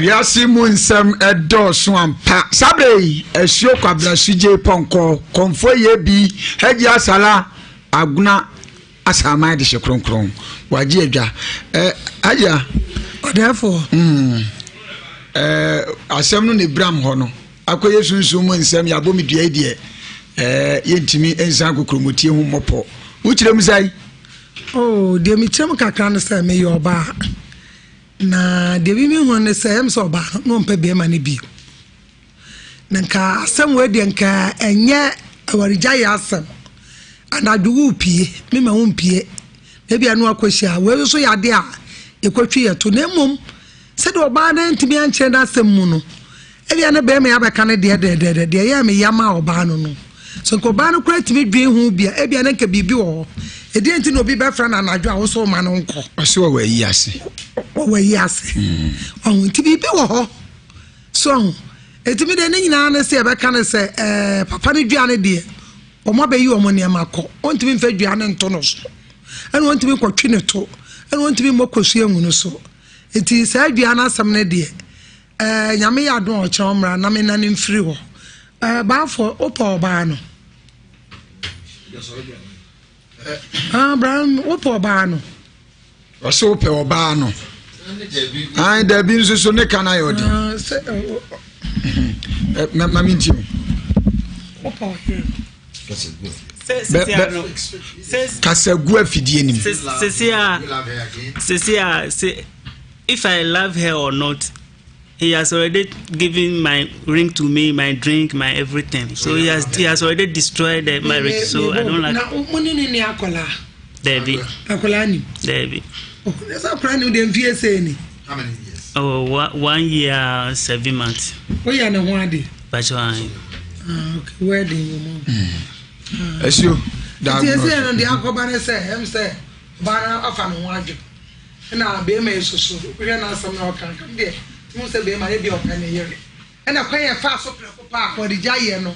Ewiase Mu Nsem edoso ampa sabre esio kwabla suje ponko konfo ye bi heji asala aguna asama de hekronkron waji adwa aja therefore asem no ne bram ho no akoye sunsun Mu Nsem ya bomi dua die yentimi ensan kokromotie hu mopo ukirem sai oh de mi chem kakra no sai me yoba na de bi mi hu ne sai em so ba no mpa be ma ne bi nka asem we de nka enye awarija ya asem anaduwu pie me ma hu pie e bia no akohia we so ya de a ekotwi yeto na mum se de oba na ntimi anche na asem mu no e bia ne be me abeka ne de ya me yama oba no no so ko ba no kura timi dwen hu bia e bia ne nka bibi wo e de enti no obi be fra na anadwo a wo so ma no nko ose wo Ewiase on tibi be wo so etimi de nyina na se be kan se papa ne duane de o mo be yi o mo ne makọ on tibi mfa duane nto no so ene on tibi kwatwe ne to ene on tibi mokosu enwu so eti sa duane asam ne de nyame ya don o chomra na me na ne mfiri ho ba fo opa oba no Abraham opa oba no Waso opa oba no ai da bi nso so ne kana yodi maminti opa here Kasagu afidie nim if I love her or not, he has already given my ring to me, my drink, my everything. So he has already destroyed the marriage. So I don't like. Debbie. Debbie. That's how crying with the MVSA. How many years? Oh, 1 year, 7 months. Oh, yeah, no one day. Okay, wedding. As you. That's the Alcobana say, Bana of an wage. And I'll be a so. We are not some more can come there. Most of them may be of any year. And I pay a fast papa for the Jayano,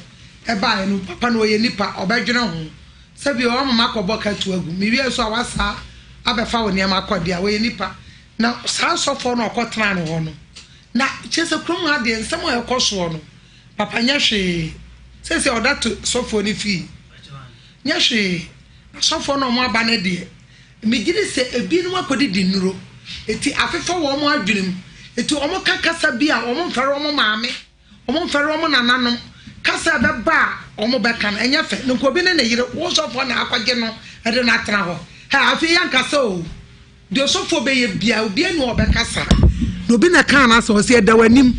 a buy no papa no nipa or Bergeron. Sabi o mako boka to agu. Mi wi so awasa abefa wo ne makodia we nipa. Na san so for no kwotena no ho no. Na chese krom ade nsem o ekoso no. Papa nya hwe. Sese oda to so for ni fi. Nya hwe. So for no mo aba ne de. Mi gire se ebi no akodi di nuro. eti afefa wo mo adwenem eti omo kakasa bia omo mfere omo maame omo mfere omo nananom kasa beba omo beka na enye fe nko bi ne ne yire wo sofo na akwaje no ede na tra ho ha afi yankasa o de sofo be ye bia obi enu obekasa no bi na kan na so se eda wanim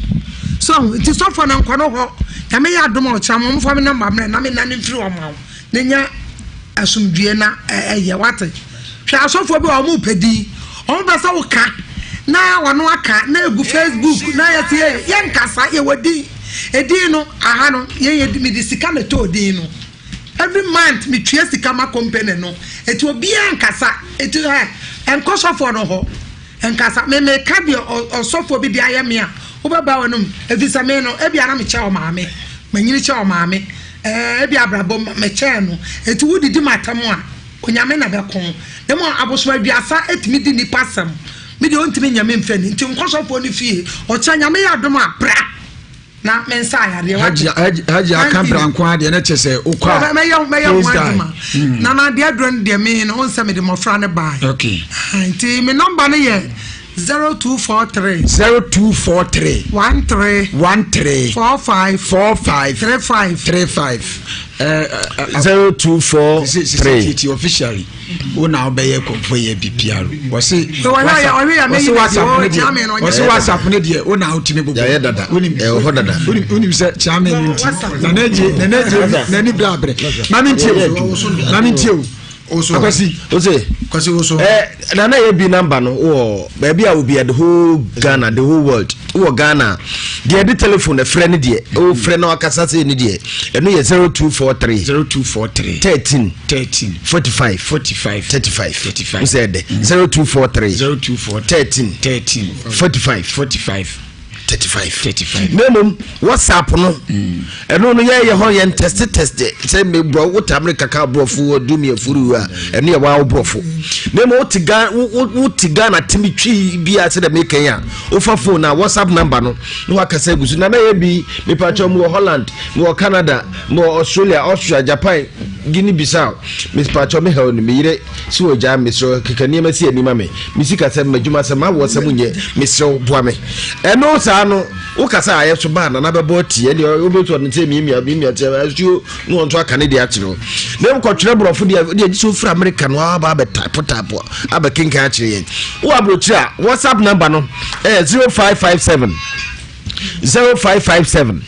so ti sofo na nkwa no ho ya me ya adom o cham mo fa me na mamre na me na ne mfiri o ma ne nya asumdue na eye wate hwa asofo bi o mu pedi o besa wo ka na wono aka na egu Facebook na ya tie yankasa ye wadi edi no aha no ye mi di sika na to di no every month me tue sika ma company no eti obi yankasa eti ha enkosofo no ho enkasa me ka bi osofo bi di ayeme a wo baba wonum evisa me no ebi ara me che o maame manyini che o maame ebi abrabo me che no eti wudi di matam a onyame na be kon demo aboso aduasa etimi di ni pasam me de ontimi nyame mfani nti nkosofo ni fie o cha nyame ya dom a bra na mensa ya de haji akambra nko ade na chese okwa me waduma na de adron de me no onse me de mofra ne bai okay nti me number ne ye 0243 0243 13 45 35 0243 officially una obeye konfoye BPR wose WhatsApp ne de una utime bobo ya dada ho dada unim se chairman nti na ni blabre mami ntie oso oso na ye bi number no wo baby a obi the whole Ghana the whole world wo Ghana the telephone friend de o friend no akasa se ni de eno ye 0243 13 45 35 said 0243 13 45 35 memum WhatsApp no eno no ye ho ye test say me bro what America ka bro fu do me afuru a eno ye wa brofo memum utiga na timitwi bia se de me kan ya ofa phone na WhatsApp number no wakasa gusu na ye bi me pacho mo Holland mo Canada mo Australia Austria Japan Guinea Bissau me pacho me he me yire si oja me so kekani ma si anima me misika se majuma se ma wo se munye me so boa me eno no ukasa ayeso ba na bebo tie ne obetu on te mi te asu no onto aka ne de akiro na em kwotwere brofo de so fra America no aba be tapo aba kinka akire yen wo abrochi a WhatsApp number no 0557 667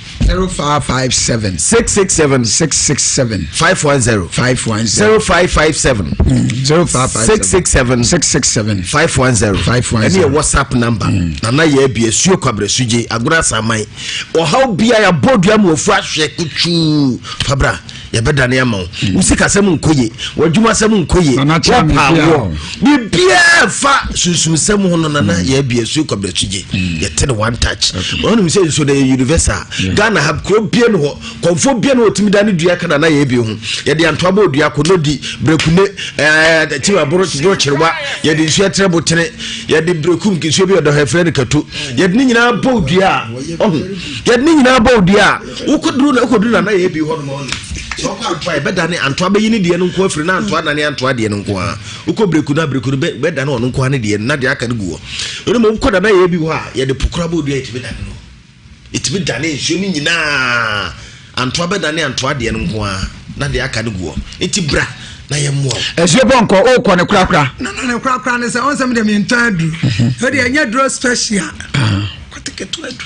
510 0557 667 510 any WhatsApp number na ye bia suo kwabre suje agura samai o how bia ya bodua mu ofu ahwe kutu fabra ya beda na yama usika sem nkoye wadwuma sem nkoye pawo bibia fa susu sem ho no na ye bia suo kwabre suje ye ten one touch onu mi say so the universal Ghana have kro bia no konfo bia no otimi da ne dua kana na ye bia hu ye de anto aba odua ko no di brekune tiwa bro chirwa ye de nsu etre botere ye de brekum kinsu bi odo hefre ne kato ye de nyina ba odua ye de nyina ba odua ukoduru na ye bia ho no so kwa pai beda ne anto aba yini de no nko afri na anto na ne anto de no nko a uko brekuna beda ne ono nko ne de na de aka ne guo no mo ukoda na ye bia ho a ye de pokura ba odua etimi da no itimi dane nsuo ni nyina anto abedane anto ade no nko a na de aka ne guo enti bra na ye mo esuo bonko o ko ne kura na ne kura ne se on se me de mentadu o de anya draw special kwatiketu adu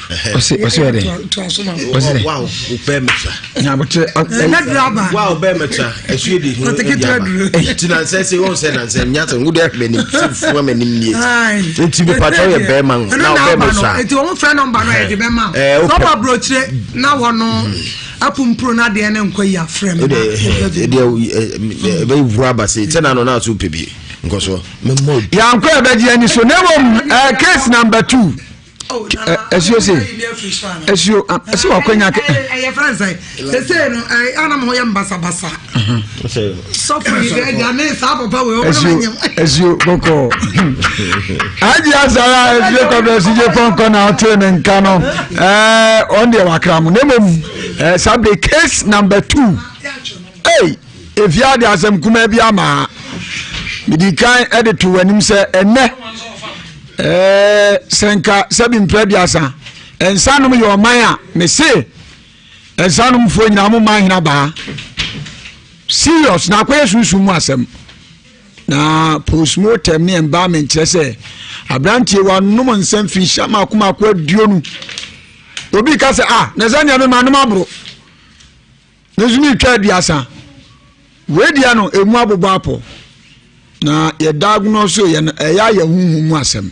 o de wow o pe metra na bote na draba wow be metra esuo de kwatiketu adu enti na se on se na se nyata ngude akbe ni fu amanim nie enti be pato ye be man na o be metra enti o friend number no e de be man so ba brochire na wono apumpro na de ne nkoyi afrem be wuraba se tena no na so pebi nkoso memmo ya nkoyi be je ni so newom case number 2 Esio akwenya ke friends say no ana mo yem basa so for you ga na sa papa we o esio boko aji azara esio ko be sije ponko na hotel nka no on the wakram nemom sabe case number 2 hey if you are asem kuma bia ma midikan editor wanim se enne senka sabi mprediasa ensanum yo man a me se ensanum fo nyina mo man hina ba serious na kwaye susu mu asem na postmortem ne environment kire abrantie wa num nsem fi shama kuma kwa duonu obi ka se na zania me manum abro nezumi twa diasa we dia no emu abobo apo na ye diagnose ye eya ye huhu mu asem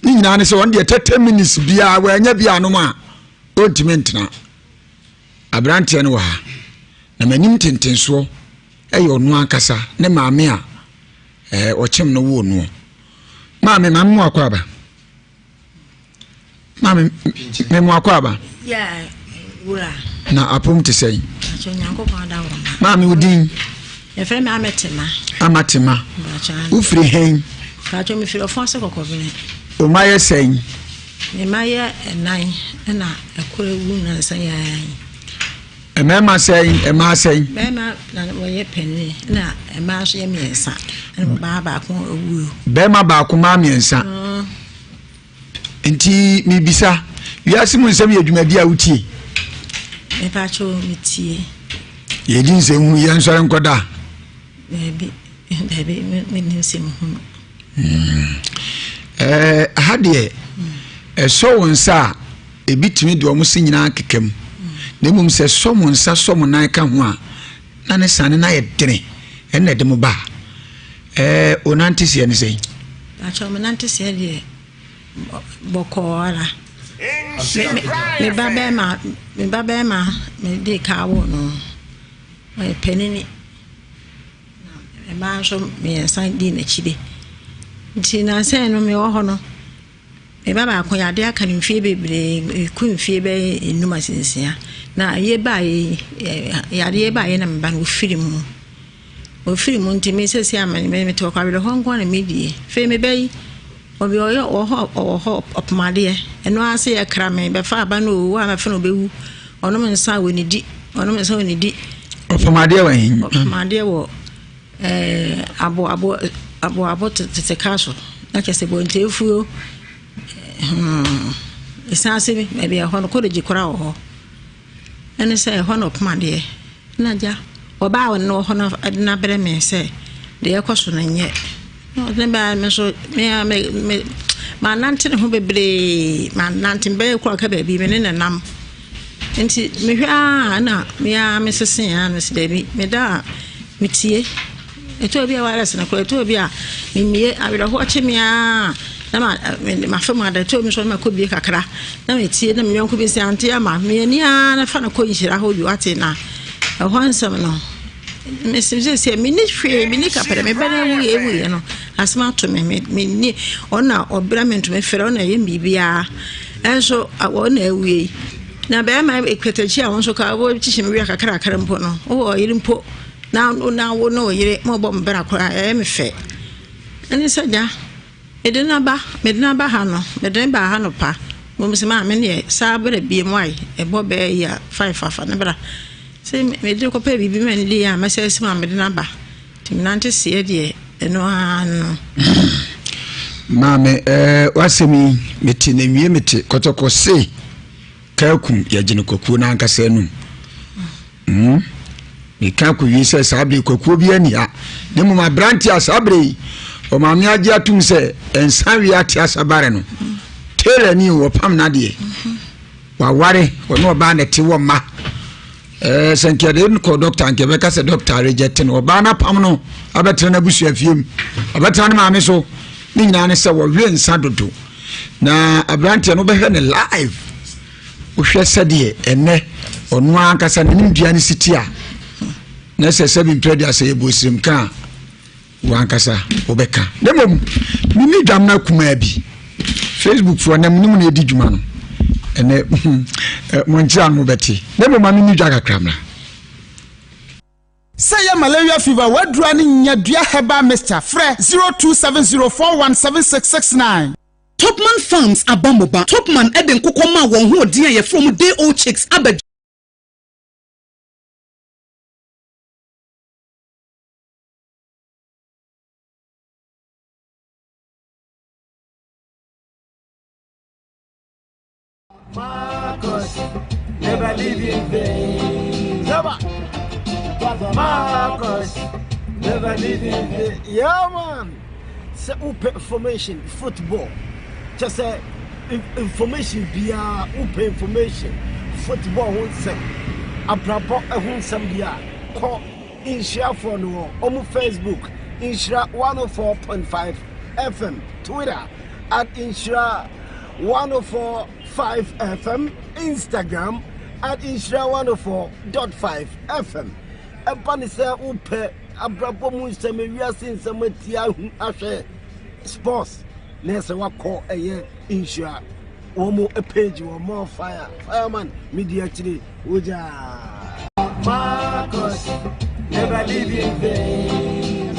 ni nyina ne se won de 30 minutes bia wa anya bia no ma ontiment abrantie no wa na manim tentenso eyo no ankasa ne maame a ochem no wo no maame mamu akwaba maame memu akwaba wura na apom te sei achonyanko kwa dawro maame udin e frɛ me amatema ufiri hen ka cho me firi ofonse kokobene o maye sei me maye enan na ekore wu na sei yan emema sei ema sei bema na woye penni na ema so ye miensa na ba ko owu bema ba ko ma miensa enti mi bisa Ewiase Mu Nsem ye dwumadi a wutie me pa cho mitie ye din se hu ye nso enkoda Baby, me nsem hu hade so wonsa ebitimi de omo se nyina kekam na mum se so monsa so monan ka ho a na ne sane na ye dene enne de mo ba onante se ne sei acho me nante se de bokora me baba ma me de ka wo no me penini ma so me san di na chide nti na se no me wo ho no me baba ko ya de aka ni fie bebre ku fie be enuma sinsia na ye ba ya de ba ye na me ba no firimu nti me se se amani me to kwa be ho nko na me die fe me be obi oyo oho opmade eno ase ye kra me be fa ba no wa ma fe no be wu ono me nsa woni di opmade wa hin opmade wo abo tete kaso na kese bo ntefuo esanse me be ho no ko de jikora ho ene se ho no opmade na ja oba won ho no na bere me se de yakoso na nye no de ba me so me ma nante ho bebre ma nante be ko ka ba bi me ne nam enti me hwa na me sese ya no se de bi me da mitie eto bia wala sena ko eto bia mimie awira ho chemia na ma fama da to mi so ma ko bi kakra na metie na me yonko bi se ante ama me ni na fa na ko Nhyira ho yu ate na ho nsam no me se me ni hwe me ni kapere me bana ewu no asma to me ni ona obra me to me fere ona ye bibia enso ona ewu na be ma ekwetachi a won so ka wo chichi me wi kakra kakra mpo no o yiri mpo na wo no yire mo bo mbera kwa me fe ani saja medina ba ha no pa mo se ma me ne sa bere bi mo ai e bo be ya 5 afa na bra se me de ko pe bi me ndi ya ma se ma medina ba timinante se de eno ano mame wasemi meti na wie meti kotoko se kakum ya jine kokuo na anka se num mi kan ku yi se sabre kokuo bi ani a ne mo ma branti asabre o ma mi age atum se ensan wi ati asabare no tele ni wo pam na de wa ware wo no ba na ti wo ma sankede ko doctor anke be ka se doctor reject no ba na pam no abetre na busu afiem abetre na ma me so ni nyina ne se wo wi nsa dodo na abranti no be hwe ne live wo hwe se de enne onu anka se ne ndua ne sitia na se 7 predia se ebosirim ka wankasa obeka demom mini dam na kuma bi Facebook fo na mini na edi djuma no ene monchia no beti demom ma mini dwa kakramra say ya malaria fever wadura ni nyadua heba mr fre 0270417669 Topman Farms Abamoba Topman Eden kokoma won ho odin ye from day old chicks abeg Marcus, never leave in vain. Never. Marcus, never leave in vain. Yeah, man. Say open information, football. Just say information via open information. Football won't say. Abrabo won't say via. Call Nhyira for no. On Facebook, Nhyira 104.5 FM. Twitter at Nhyira 104.5 FM. Instagram at Nhyira 104.5 FM. Epanisa upe Abrabo Mu Nsem Ewiase Nsem ahwe sports. Nese wako eye Nhyira. Omo a page or more fireman media today. Uja Marcus, never leave in vain.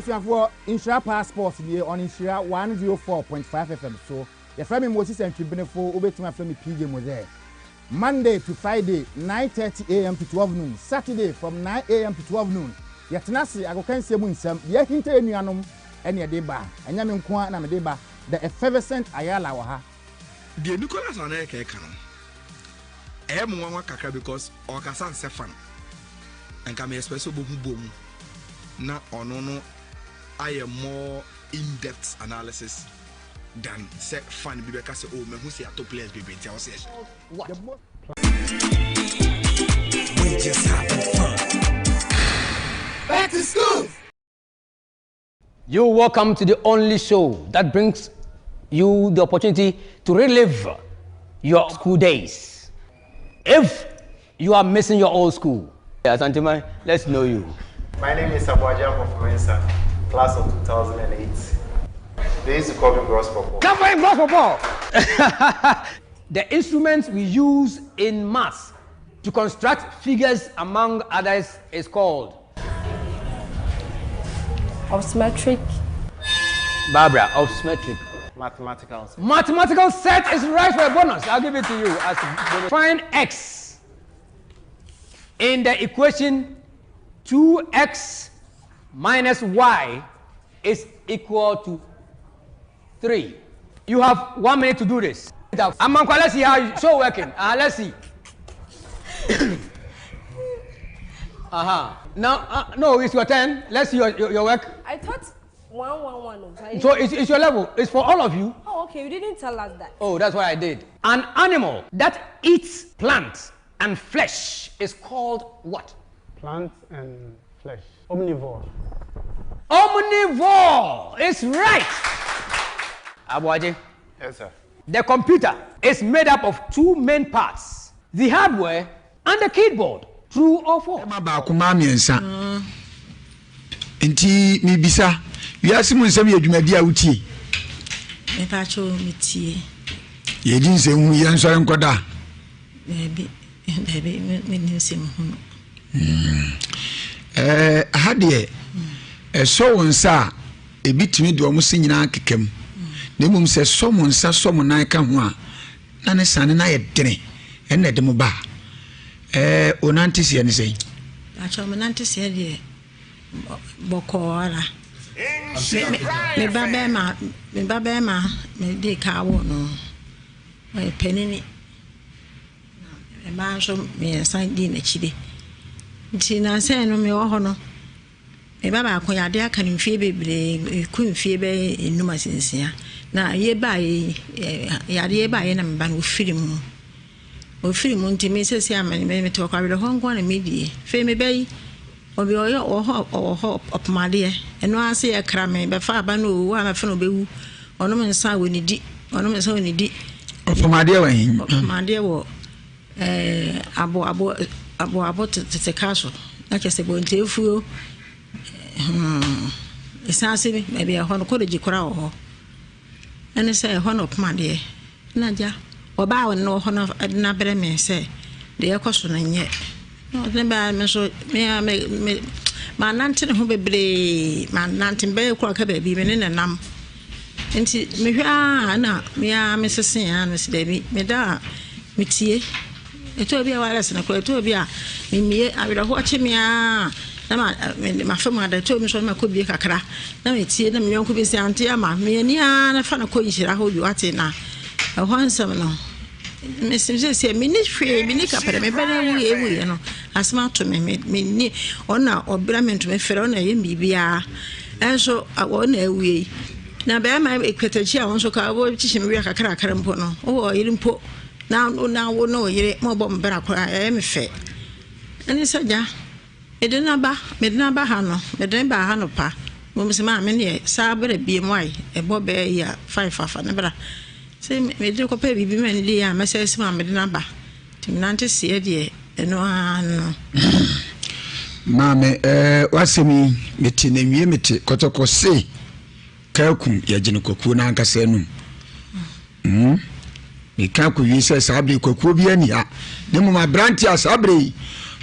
For Nhyira passport here on Nhyira 104.5 FM. So, your family Moses and Tribune for Ubetima Family PJ Mose. Monday to Friday, 9:30 a.m. to 12 noon. Saturday from 9 a.m. to 12 noon. Yatanasi, I go can say Munsem, Yakinta Nuanum, and your deba, and Yamin Kwan and Deba, the effervescent Ayala Waha. The Nicholas on air canon. I am one kaka because Okasan Sefan and come espresso boom. Now, no, I am more in-depth analysis than set fun because oh, me who say two players be tell us. What? We just having fun. Back to school. You're welcome to the only show that brings you the opportunity to relive your school days. If you are missing your old school, Santima, let's know you. My name is Diagnostic, class of 2008. They used to call me Gross Purple. The instruments we use in maths to construct figures, among others, is called Obstetric. Barbara, obstetric. Mathematical set. Mathematical set is right for a bonus. I'll give it to you as a bonus. Find x in the equation 2x minus y is equal to 3. You have 1 minute to do this. Amanko, let's see how you show working. Let's see. Now, no, it's your turn. Let's see your work. I thought 111. So it's your level. It's for all of you. Oh, okay. You didn't tell us that. Oh, that's what I did. An animal that eats plants and flesh is called what? Plants and flesh. Omnivore. Omnivore is right. Abuaji. Yes, sir. The computer is made up of two main parts: the hardware and the keyboard. True or false? Nti mi bisa Ewiase Mu Nsem yadwumadi a wutie. Me pa cho mitie. Ye din se hu ye nsore nkoda. Baby me ni se hu. Hade so wonsa ebitimi de omo sinyina kekam. Na mum se so mo nsa so mo nan ka ho a na ne sane na ye dene enne de mo ba. Onante se ne sei. Acho me nante se de bokoara. Me babema me de ka wo no. Me penini. Me ba so me san di na chide. Nti na se no me wo ho no. Me baba akon ya de aka ni mfie bebre ku mfie be enuma sinsia. Na ye ba ya de ba ye na me ba no firi mu. O firi mu nti me sese amani me to kwa be ho ngwa na medie. Fe me bai obi oyo oho opmade eno ase ye kra me be fa aba no wo ama fe no bewu ono me nsa woni di opmade wa hin opmade wo abo tete kaso na kese bo nti efuo esanse me be ho no college kora wo ene se ho no opmade na ja oba wo no ho na bere me se de ekoso na nye no then ba me so me nante ho bebre man nante be kura ka baby me ne nam enti me hwa na me sesen ya no se baby me da me tie eto bi a wala se na ko eto bi a me mie awira ho ache me a na ma fa mu ada to mi so ma ko bi kakra na me tie na me yonko bi se ante ama me ni a na fa na ko Nhyira ho bi wate na ho nsem no me se me ni hwe me ni kapere me bana wu ye no asma to me ni ona obra me to me fere ona ye bibia enso ona ewie na be ma ekwetachi a wonso ka wo chichi me wi kakra kakra mpo no wo yiri mpo na wo no yiri mo bo mbera kwa e me fe ani saja medina ba ha no medina ba ha no pa mo me se ma me ne sa bere bi mo ai e bo be ya 5 afa ne bra se medina ko pe bibi me ne ya me se se ma medina ba timinante se de eno ano mame wasemi meti na wie meti kotoko se kakum ya jini kokuo na ankasa anum me ka ko wi se sabre kokuo bi ani a ne mo ma branti asabre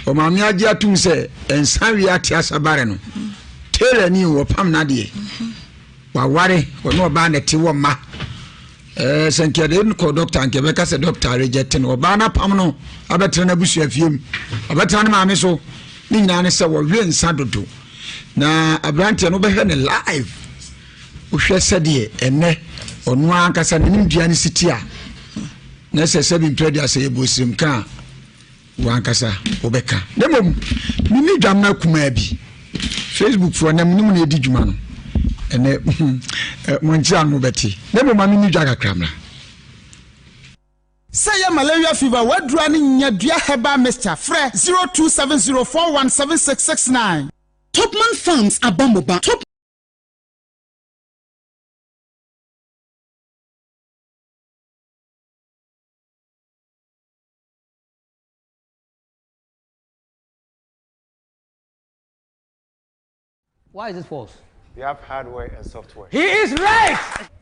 o ma me agi atum se ensan wi ati asabare no tele ni wo pam na de wa ware wo no ba na ti wo ma senkede ko doctor anke be ka se doctor reject no ba na pam no abetre na busu afiem abetre na ma me so ni nyina ne se wo wi ensan dodo na abranti no be hwe ne live uhwe sede enne onu ankasa ne nimdua ne sitia na se se bi predia se ebosim ka wankasa obeka demom mini dwam na kuma bi Facebook for na mini na edi dwuma no ene monjia no beti demom ma mini dwa kakramra say malaria fever wadura ni nyadua heba mixture frɛ 0270417669 Topman Farms Abamboba top. Why is this false? We have hardware and software. He is right!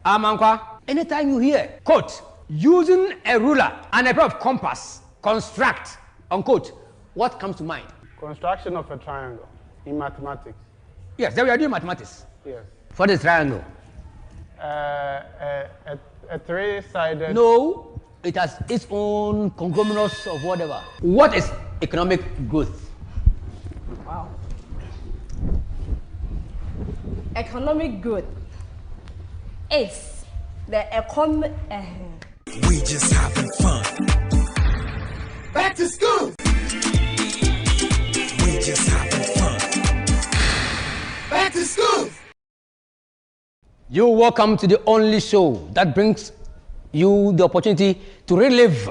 Amankwa, anytime you hear, quote, using a ruler and a pair of compass, construct, unquote, what comes to mind? Construction of a triangle in mathematics. Yes, then we are doing mathematics. Yes. For the triangle. A three-sided... No, it has its own conglomerate of whatever. What is economic growth? Wow. Economic growth is the economic. We just having fun. Back to school. We just having fun. Back to school. You're welcome to the only show that brings you the opportunity to relive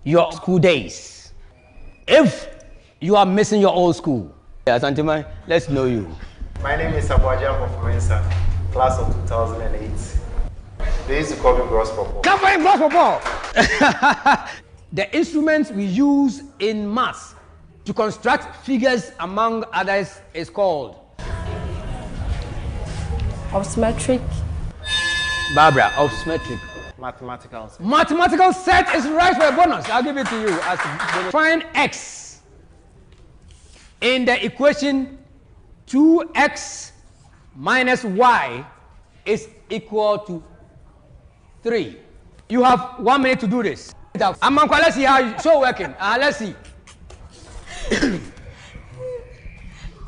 your school days. If you are missing your old school, Asantima, let's know you. My name is Diagnostic, class of 2008. They used to call me Gross Purple. Covering Gross Purple! The instruments we use in maths to construct figures, among others, is called Obsmetric. Barbara, obsmetric. Mathematical set. Mathematical set is right for a bonus. I'll give it to you as a bonus. Find x in the equation 2x minus y is equal to 3. You have 1 minute to do this. Amankwa, let's see how you show working. Let's see.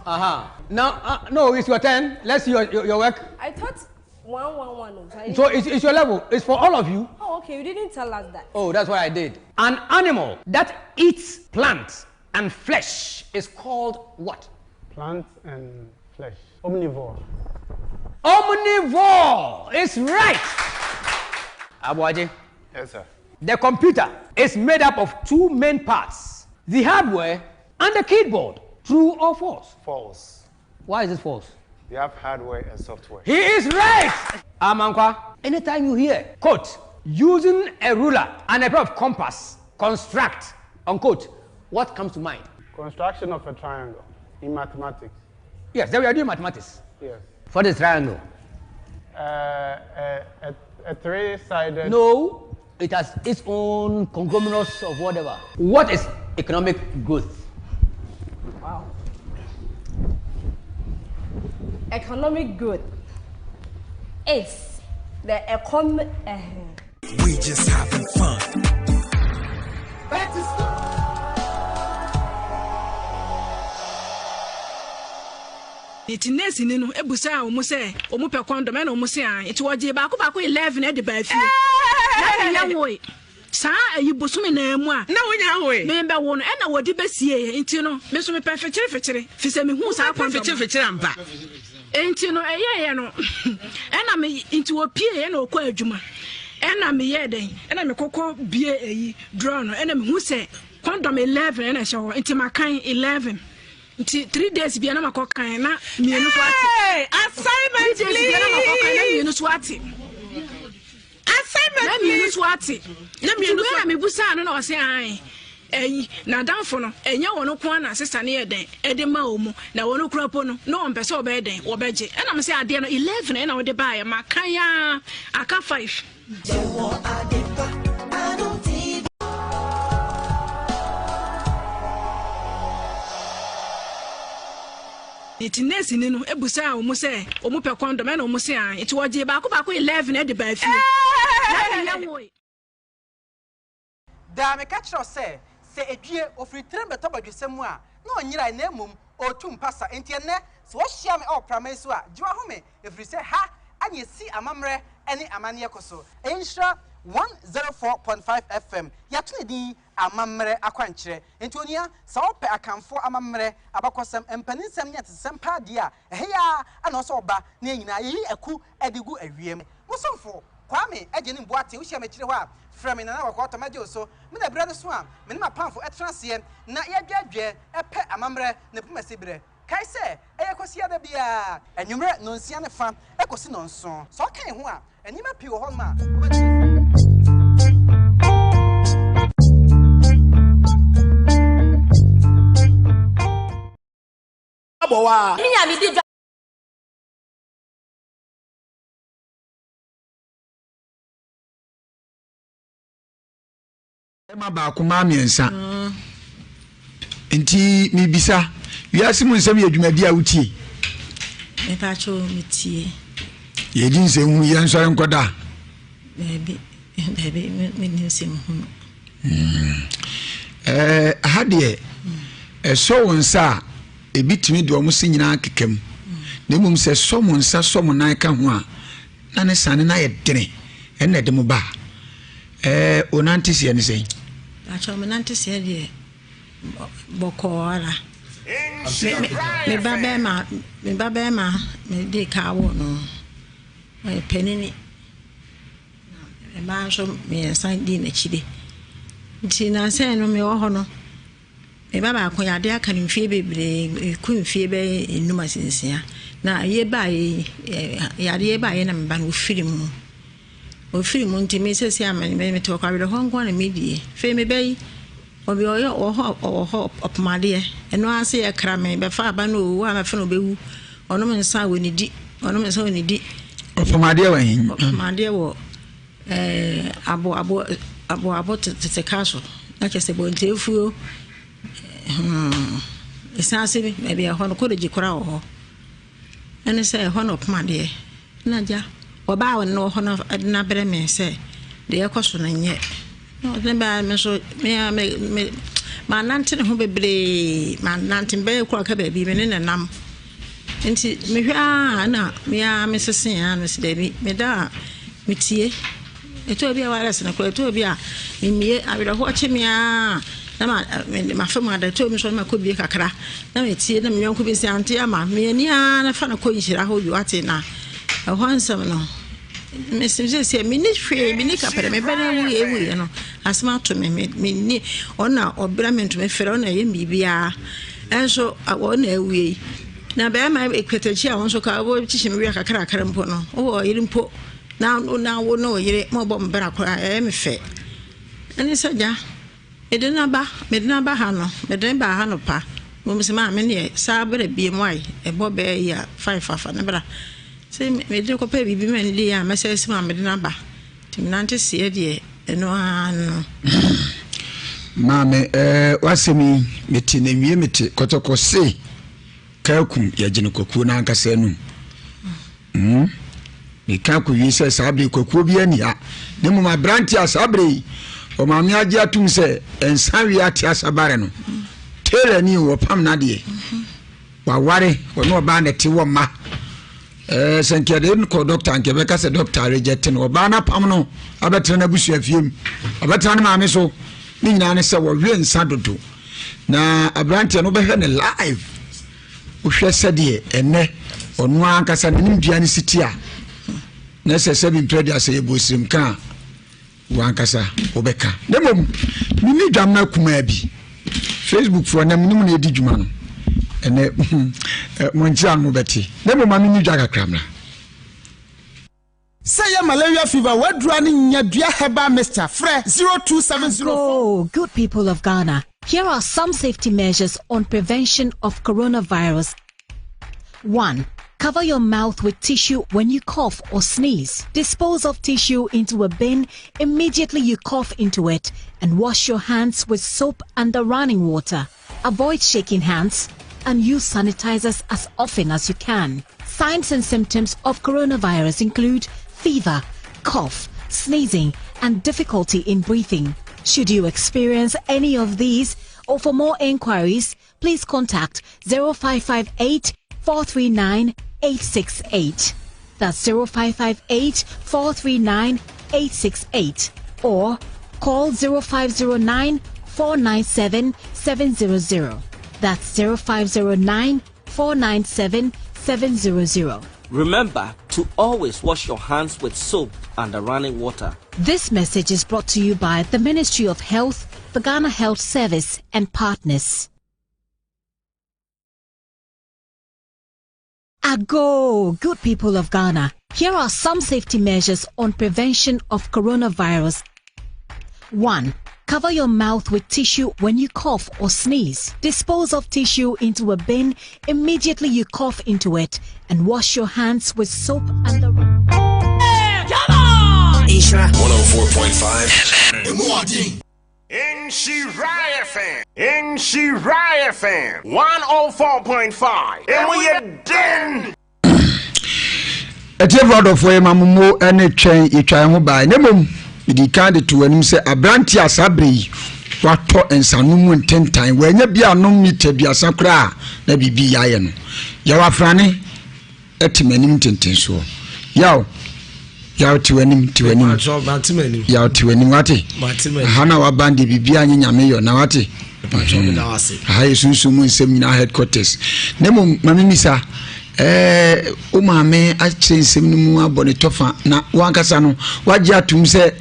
Now, no, it's your turn. Let's see your work. I thought 111. So it's your level. It's for all of you. Oh, okay. You didn't tell us that. Oh, that's what I did. An animal that eats plants and flesh is called what? Plant and flesh. Omnivore. Omnivore is right. Abuaji. Yes, sir. The computer is made up of two main parts: the hardware and the keyboard. True or false? False. Why is it false? We have hardware and software. He is right. Amankwa, anytime you hear, quote, using a ruler and a pair of compass, construct, unquote, what comes to mind? Construction of a triangle in mathematics. Yes, then we are doing mathematics. Yes. For this triangle. A three-sided... No, it has its own conglomerate of whatever. What is economic growth? Wow. Economic growth is the economic. We just having fun. Back to school. Iti nesi ninu ebusa omu se omu pe condom na omu se an iti woje ba ko 11 e de ba fi na ya wo sa ayi bosume na emu a na wonya wo me be wo no e na wodi besie enti no me so me pe fechire fi se me hu sa condom fechire amba enti no eye no e na me enti wo pie e na okọ adwuma e na me ye den e na me kokọ bie eyi draw no e na me hu se condom 11 e na hye ho enti makan 11 3 days bia na makokan na mienu so ati assignment please bia na makokan na mienu so ati assignment na mienu so ati na mienu so me busa no na o se an na danfo no enya wono ko na sister ne yeden e de ma omu na wono kurapo no no on pese obeden obeje e na me se ade no 11 e na wo de ba ya makan ya aka 5 Iti nesi ninu ebusa omu se omu pe condom na omu se an iti woje ba ko 11 e de ba fi na ya wo da me catch us se edue ofri trembe to badwesem a na onyira na emum otum pasa enti ene so wo hia me o prama so a jiwa home efri se ha anye si amamre ene amane ekoso Nhyira 104.5 FM yatune din amamre akwankyere enti onia sa wo pe akamfo amamre abakosem empaninsem nya tesem pa dia eheya ana so oba na nyina yi aku edigu awiem musomfo kwame agene mboate wo hia me kire ho a frame na wakọ tomaje so me na bra no so a me na pamfo etrase na yadwadwe epe amamre na pumase bre kai se eyekosia da bia enwumre no nsia ne fa ekosi no nso so kan ho a enima pi wo ho ma abowa minya mi di Ema ba kuma miensa. Enti mi bisa, Ewiase Mu Nsem yedwumadi a wutie. Me pa cho mitie. Ye di nsem hu ye nsore nkoda. Baby me ni nsem hu. Hade so wonsa ebitimi de omo sinyina kekam. Na mum se so mo nsa so mo nan ka ho a na ne sane na ye dene enne de mo ba. Onantis ye ne sei. Acho menantis ye de bokora. Me baba ma me de ka wo no. Penini. Me ba so me san di na chide. Nti na se no me wo ho no. Me baba ko ya de aka ni mfie bebre ku mfie be enuma sinsia. Na ye ba ya de ba ye na me ba no firimu. O film unti me se amani me to kwa ho nko na medie fe me bai obi oyo oho opmade eno ase ye kra me be fa aba no owu ama fe no bewu ono me nsa woni di opmade wa hin opmade wo abo tete kaso na chese bo ntefuo esanse me be ho no ko de jikora ho ene se ho no opmade na ja oba won no ho na bere me se de ekoso na nye no de ba me so me ma nante ho bebre ma nante be kwa ka ba bi me ne nam enti me hwa na me sesen ya no se de bi me da me tie eto bi a wala se na ko eto bi a me mie awira ho che me a na ma fa ma da to me so ma ko bi kakra na me tie na me yonko bi se ante ama me ni a na fa na ko Nhyira ho bi wate na ho ansam no Mr. say me ni hwe me ni kapere me bana wu no asma to me ni ona obramento me fere ona ye bibia enso ona awie na be ma ekwetachi a wonso ka bo chichi me wi kakra kakra mpo no wo yiri mpo na wo no yiri mo bo mbara ko me fe ani saja edena ba ha no medena ba ha no pa mo se ma me ne sa bere bi mo ai e bo be ya 5 afa na bra se me de ko pe bibi men li ya message ma me de namba timinante se de eno anu mame wasemi meti na wie meti kotoko se kakum ya jine kokuo na ankasa nu me ka ko wi se sabre kokuo bi ani a ne mo ma branti asabre o ma me agi atum se ensan wi ati asabare no tele ni wo pam na de waware ono oba na ti wo ma senkede nko doctor nke be ka se doctor reject no oba na pam no abetre na busu afiem abetre na maame so ni nyina ne se wo we nsa dodo na abrante no be hwe ne live wo hwe se de ene ono ankasa ne ndua ne sitia na se se bi predia se ebosim ka wankasa obeka demom mini dwam na kuma bi Facebook for na mini na edi dwuma no ene monjia no beti demom mini dwa kakramna Say malaria fever, what running your dear Heba Mr. Fre 02704. Oh, good people of Ghana. Here are some safety measures on prevention of coronavirus. 1. Cover your mouth with tissue when you cough or sneeze. Dispose of tissue into a bin immediately you cough into it and wash your hands with soap and the running water. Avoid shaking hands and use sanitizers as often as you can. Signs and symptoms of coronavirus include fever, cough, sneezing, and difficulty in breathing. Should you experience any of these, or for more inquiries, please contact 0558 439 868. That's 0558 439 868. Or call 0509 497 700. That's 0509 497 700. Remember to always wash your hands with soap and the running water. This message is brought to you by the Ministry of Health, the Ghana Health Service, and partners. Ago, good people of Ghana. Here are some safety measures on prevention of coronavirus. 1. Cover your mouth with tissue when you cough or sneeze. Dispose of tissue into a bin immediately you cough into it and wash your hands with soap and the... Nhyira 104.5 FM. Nhyira FM. Nhyira FM 104.5. And we are done. Ete brother for mamumo ene twen itwan ho ba nemom di kan to anim se abranti asabre wato ensanum ntentan wanya bia anom mita duasa kra na bibi yaye no ya wafrane etimanim tenten so yaw tiwanim yaw tiwanim wate hana wabande bibi anya nyame yo na wate haye sunsumu nsem na headquarters nemom mamimisa umame achensem mu abone tofa na wankasa no waje atum se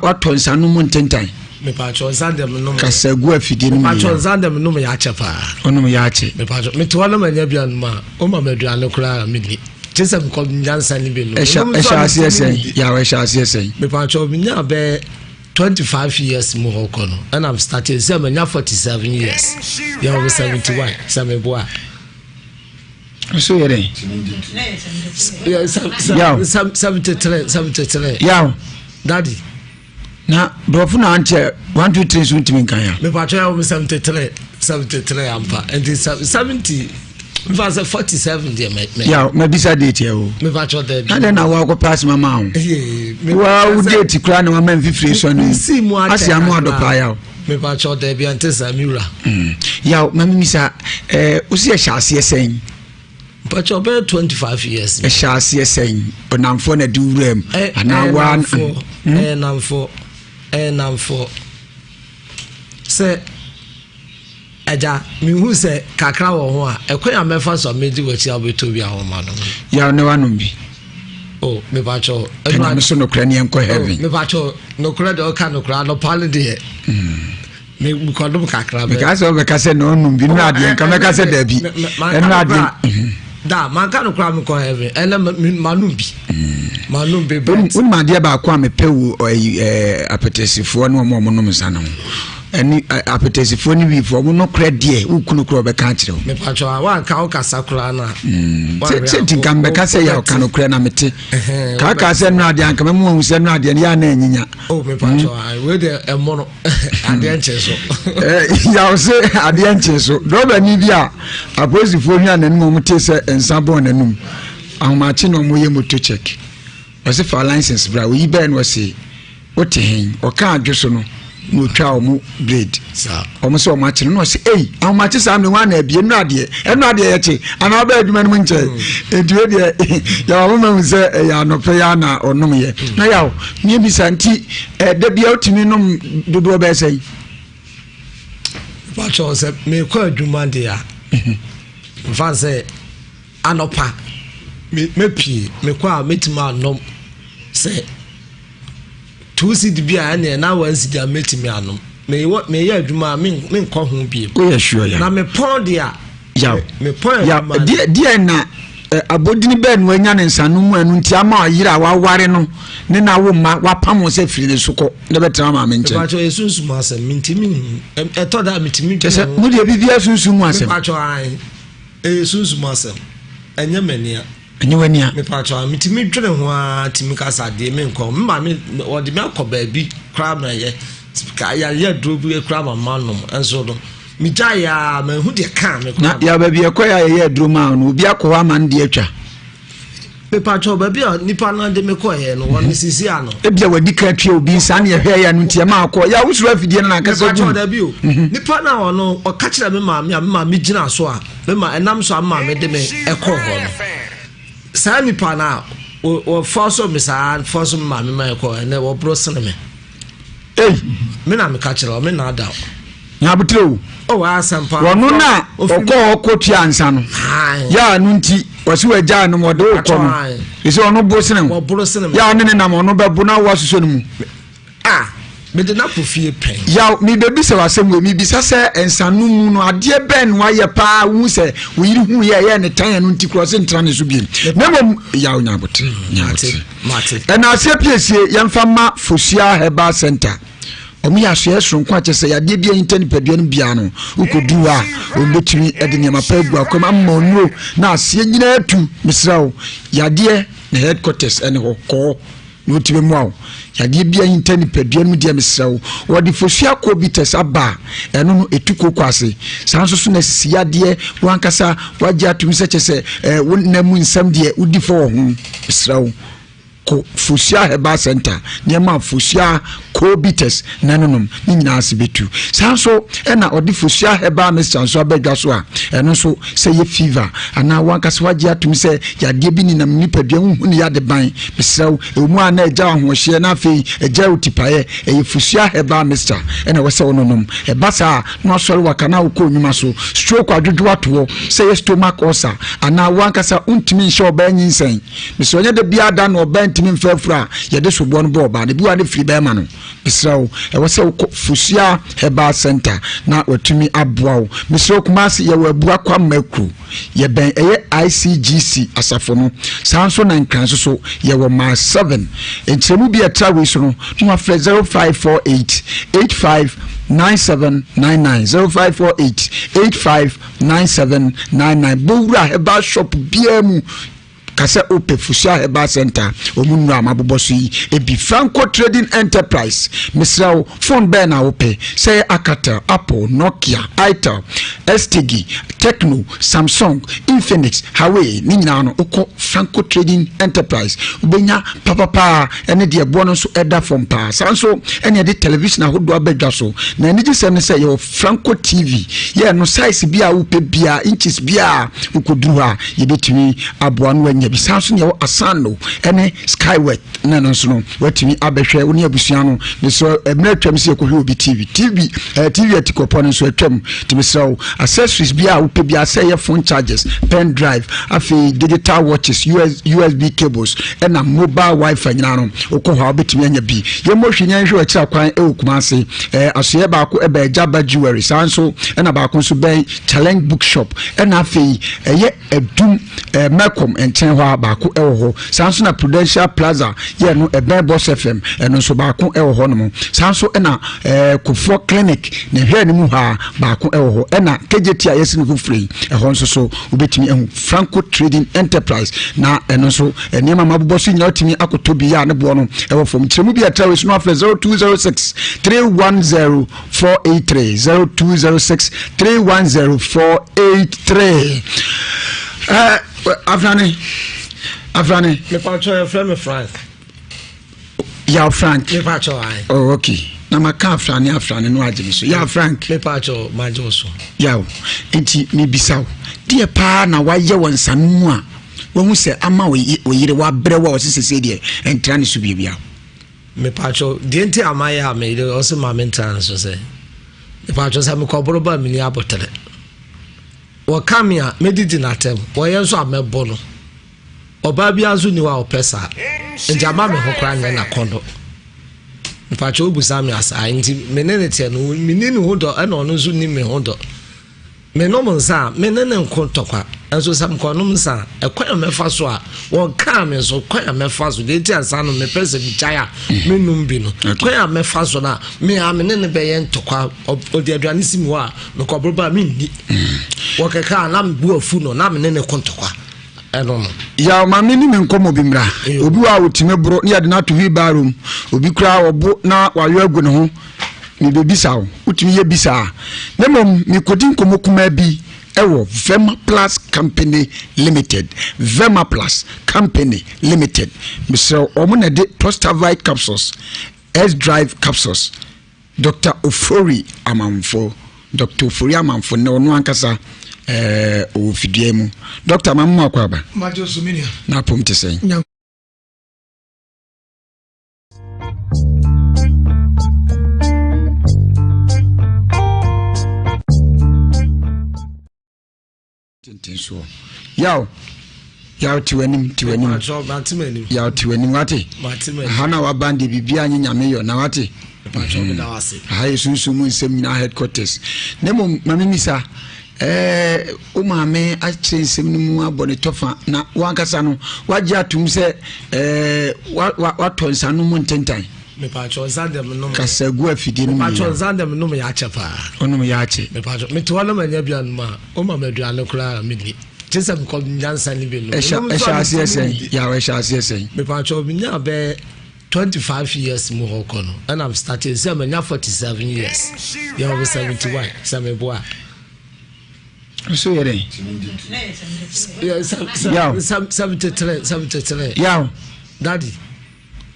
watonsa no mu ntentan me pacho zandem no kasagu afidi no me pacho zandem no me ya chepa ono ya che me pacho me to na manya bia no ma o ma maduane kura mini chese ko nyansa ni be no esha asiesen ya we esha asiesen me pacho me nya be 25 years more kono and I'm started say me nya 47 years ya over 71 say boa so yere yeah 73 yeah daddy na brofu na anche 1 2 3 so ntimi kan ya me pacho ya 73 ampa and 70 Mfasa 47 dia me. Yeah, me bisa date ya o. Me pacho there. Na na wa ko pass mama o. Wa u date kra na wa man fifiri so no. Asi amu adopa ya o. Me pacho there bi antesa Nhyira. Ya, mama misa usi ya shase esen. Pacho be 25 years. E shase esen. Onamfo na di wuram. Ana wa namfo. Se Eja mi hu se kakra wo ho a ekwan amefa so meji wachi abeto bi ahoma no ya ne wanum bi oh me pacho enu am so no kra ne enko heaven me pacho no kra de o ka no kra no pale de me ko dum kakra be because o be ka se no num bi no ade enka me ka se da bi enu ade da man ka no kra me ko heaven ena manum bi un ma de ba kwa me pewu apetesifo no mo no msana any appetizefo ni bi fo no kra die ukunu kra be ka kire me pacho wa ka o kasa kra na senti kan be ka se ya ka no kra na mete ka se no ade anka me mu se no ade ya na anyinya oh me pacho we de emono ade enche so ya o se ade enche so do ba ni bia appetizefo ni anan mu mute se ensa bon nanum ahoma no mo ye moto check o se for license bra we be no se o te hen o ka adwo so no no twa omo blade omo se omo akyere no se omo akyere sam ne wan na bie no ade ye che ana ba adwuma no nche edue de ya omo ma se ya no pe ya na onom ye na ya me bi santi da bia otimi nom dodo ba sei ba cho se me ko adwuma de ya mfa se anopa me pie me ko a metima anom se 2 seed bia na 1 seed a metimi anom me ya adwuma me nko ho bie o ya sure ya na me pon dia ya me pon ya dia na abodini be no anya ne nsanu mu anu nti ama ayira wa ware no ne na wo ma wa pam se firi ne soko ne betra ma me nche ba cho esunsu ma se mintimi etoda mitimi tese mu de bibia sunsu mu asem ba cho ai esunsu ma se enya mania wania me pa cho mitimi dwene ho a timi kasa de me nko mma me odi me akoba bi kra na ye ka ya drobu kra ma manom enso do mi jaya me hu de kan me na ya ba bi ekoya ye droma no obi akwa man de atwa me pa cho ba bi nipa na de me koye no won sisi ano e bia wadi ka twa obi sa na ye hwe ya no ntia ma akọ ya wusuru afidie na kasa ju da bi o nipa na ono o ka kira me ma me gina so a me ma enam so ama me de me ekọ ho no sa nipa na o forso me sa forso ma me ma ekọ ene wo bro sene me me na me ka kira me na da nya butrew asampa wono na okotua ansa no ya no nti wasi waja no mode okọ no ese ono bo sene ya ne na mo no bebu na wasoso no mu me de na profie pen ya mi bebi se wasem we mi bisa se ensanu mu no ade ben wa ye pa wu se we yiri hu ye ne tan no nti cross ntra ne so bien na mom ya onya bote mate na asie piesie yemfa ma Fosia Herbal Center omi ya so yeso kwa chese ya de bia intani padua no bia no ukodu a ombetumi ede nyama pa gu akoma amonu na asie nyina atu misrawo ya de na headquarters ene ho ko no tibe mu awo ya de bia intani padua no dia misrawo wodi Fosia Cobites aba eno no etuko kwase sanso so na sisia de wankasa wagya atumi se chese wonamu nsam de udi fo ho misrawo ko Fosia Herbal Center niema Fosia Cobites nanonom ni nyina asibetu sanso ena odi Fosia Herbal Mixture so abedwa so a eno so se ye fever ana wankasa wagye atumi se yade bi ni nam nipadua hu ni yade ban besraw emu ana eja ahohye na afei eja utipaye eye Fosia Herbal Mixture ena wese ononom ebasa no sori wakana ukọ nyuma so stroke adwodwo ato se ye stomach ulcer ana wankasa untimi nche oba nyinsen beso onye de bia da no oba ntimi mfafura yede sobo no bo ba de biwa de free be ma no besraw wese Fosia Herbal Center na watumi aboawo besraw kumasi ye wabua kwa makru ye ben eye ICGC asafo no sanso na nkranso so ye wo ma 7 entremu bi etrawe so no no afre 0548 859799 0548 859799 bowura Herbal shop biamu kase ope Fosia Herbal Center omunu amabobo so yi ebi Franco Trading Enterprise misrawo phone be na ope say Akata, Apple, Nokia, Itel, STG, Tecno, Samsung, Infinix, Huawei ni nyina no okọ Franco Trading Enterprise ubenya papa ene de ebo no so eda from pa sanso ene de television ahodo abedwa so na ene gisem ne say yo Franco TV ye no size bia upe bia inches bia ukoduru ha ye betumi aboa no bisanso ne asano ene Skywet na no so no watimi abehwe woni abusua no ne so emre twam se ko obi TV atikopo no so atwam timisaw accessories bia upe bia say your phone chargers, pen drive, afi digital watches, USB cables and a mobile Wi-Fi nyano okọ ha obetimi anya bi ye mo hwenya hwe akira kwan Kumase asoye ba ko ebe Jaba Jewelry sanso na ba ko so ben Challenge Bookshop na afi eye edum Malcolm enten ho ba ko ho sanso na Prudential Plaza ye no ebe Boss FM no so ba ko ho no sanso na Kofo Clinic ne hwe ne mu ha ba ko ho na KJT ayesi no free ho nso so obetimi ehu Franco Trading Enterprise na eno so eniema mabobo so nya otimi akoto bi ya ne bo no ewo fom tiremu bi atrawes no afre 0206 310 483 0206 310 483 Afrani me pa cho your friend Frank ya Frank me pa cho ai oh okay na maka afrane no agye so ya Frank me pacho majo so ya enti me bisaw de pa na waye wonsanu a wo se ama oyire wa brɛ wa osese de entra ne so bibia me pacho de enti amaya me de oso ma mentan so se me pacho sa me koboro ba me ni abotere wo kamia medidi na tem wo ye so amebo no oba bia so ni wa opesa njama me hokra nya na kondo pacho obusa me asa nti menene tie no menene hodo na ono so ni me hodo menom nsa menene nkontokwa enso sam konom nsa ekwan mefa so a won ka me so kwan mefa so de ti ansa no me pese bi chaya menum bi no kwan mefa so na me a menene be ye ntokwa odi aduane simi wa me kobroba me ni wo keka na me bu afu no na menene kontokwa ya ma mini me nkomo bi mra obi wa otime bro ne yade na to wi barum obi kura obo na wayo agu ne ho ni be bisa wo utimi ye bisa ne mom mi kodi nkomo kuma bi ewo Vema Plus Company Limited Vema Plus Company Limited Mr. Omuna de Prostavite capsules S-Drive capsules Dr. Ofori Amanfo ne onu ankasa o fidiemu Dr. Mamu akwaba majo suminia na pomte sen tinso yaw tiwanim yaw tiwanim wate hana wa bandi bibia nyame yo na wate ha Sunsu Mu Nsem na headquarters nemo mamimisa o maame a nsem no mu abone tofa na wankasa no wagye atum se wa tonsa no mu ntentan me pacho zandem no kasagu afidi no me pacho zandem no ya chepa ono ya che me pacho me to na manya bia no ma o ma maduane kura me ni tisem ko nyansa ni bi no esha asiesen ya we esha asiesen me pacho binya be 25 years mu hokono and I'm starting say manya 47 years ya over 71 some boy so yere yeah 73 yeah daddy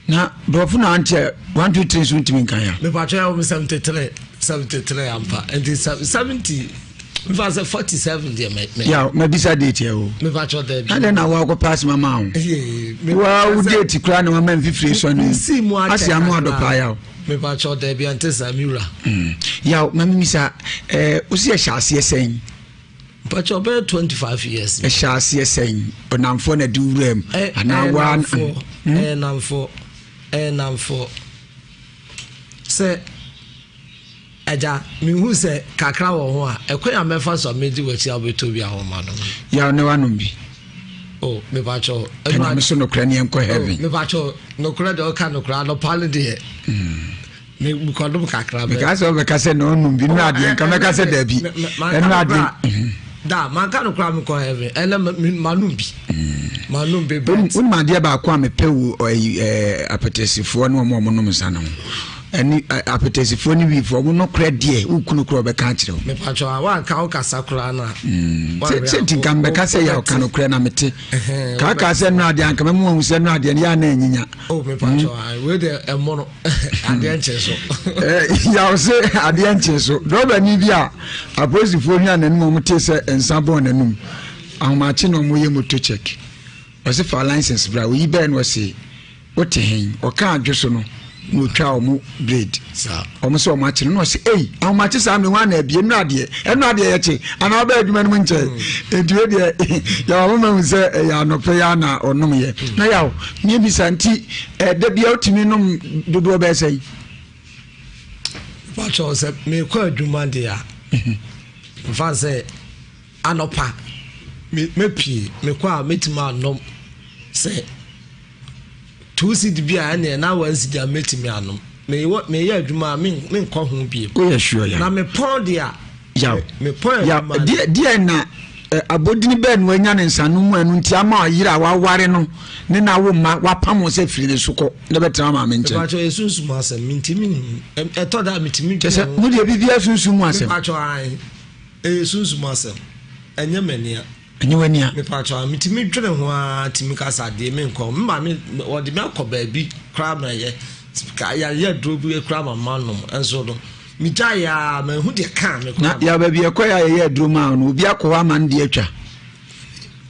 na brofo na ante 1 2 3 so ntimi kan ya me pacho ya 73 ampa and 70 me say 47 there me yeah me bisa date ya o me pacho there and na wa ko pass mama o wa u date kra na mama mfifire so ni asi amu adopa ya o me pacho there bi antesa miura ya mama misa usi ya shase sen pacho be 25 years e shase sen onamfo na duwrem ana wa namfo se aja mi hu se kakra wo ho a ekwa mefa so meji wachi abeto bi ahoma no ya ne wanom bi oh me pacho ena me so no kra ne enko heaven me pacho no kra de o ka no kra no pale de me bukodo kakra be because o be ka se no onum bi no ade enka me ka se da bi enu ade da man ka no kra me ko heaven ele manum bi un ma dia ba kwa me pewu apetesifo no mo no msana ani apetesifo ni wi fo mo no kra die ukunu kra be ka kire me pacho wa ka o kasa kra na senti kan be ka se ya o kan kra na mete ka se no ade anka me mo hu se no ade ya na anyinya oh me pacho we de emono ade anche so ya o se ade anche so do ba ni bia apetesifo ni ananum mo te se ensabo nanum ahmachi no mo ye moto check wase for license bra we ben wase wote hen o ka adwoso no no twa omo blade omo so omo achi no wase ahmachi sa me wan na bie no ade ye che ana ba adwuma no nche edue de ya omo ma se ya no pe ya na onom ye na ya me bi santi da bia otimi nom dodo be sei pacho se me kwa adwuma de ya fa se anopa me pie me kwa metima anom se 2 cd bia na 1 cd metima anom me ya adwuma me nkɔ ho bie o ya sure ya na me pon dia ya me pon ya dia na abodini be no anya ne nsanu mu anu nti ama ayira wa ware no ne na wo ma wa pam se firi ne sukɔ ne betra ma me nche pacho esunsu mu asem mintimi eto da mitimi kese mu de bibia sunsu mu asem pacho ai esunsu mu asem enya mania anyiwania me pacho mitimi dwene ho a timi kasa de me nko mma me wode me akɔ baabi kra na ye ya duro bi ekura mama no enso no mi gya ya ma hu de kan me na ya ba bi ekoya ya duro ma no obi akọ ama ndi atwa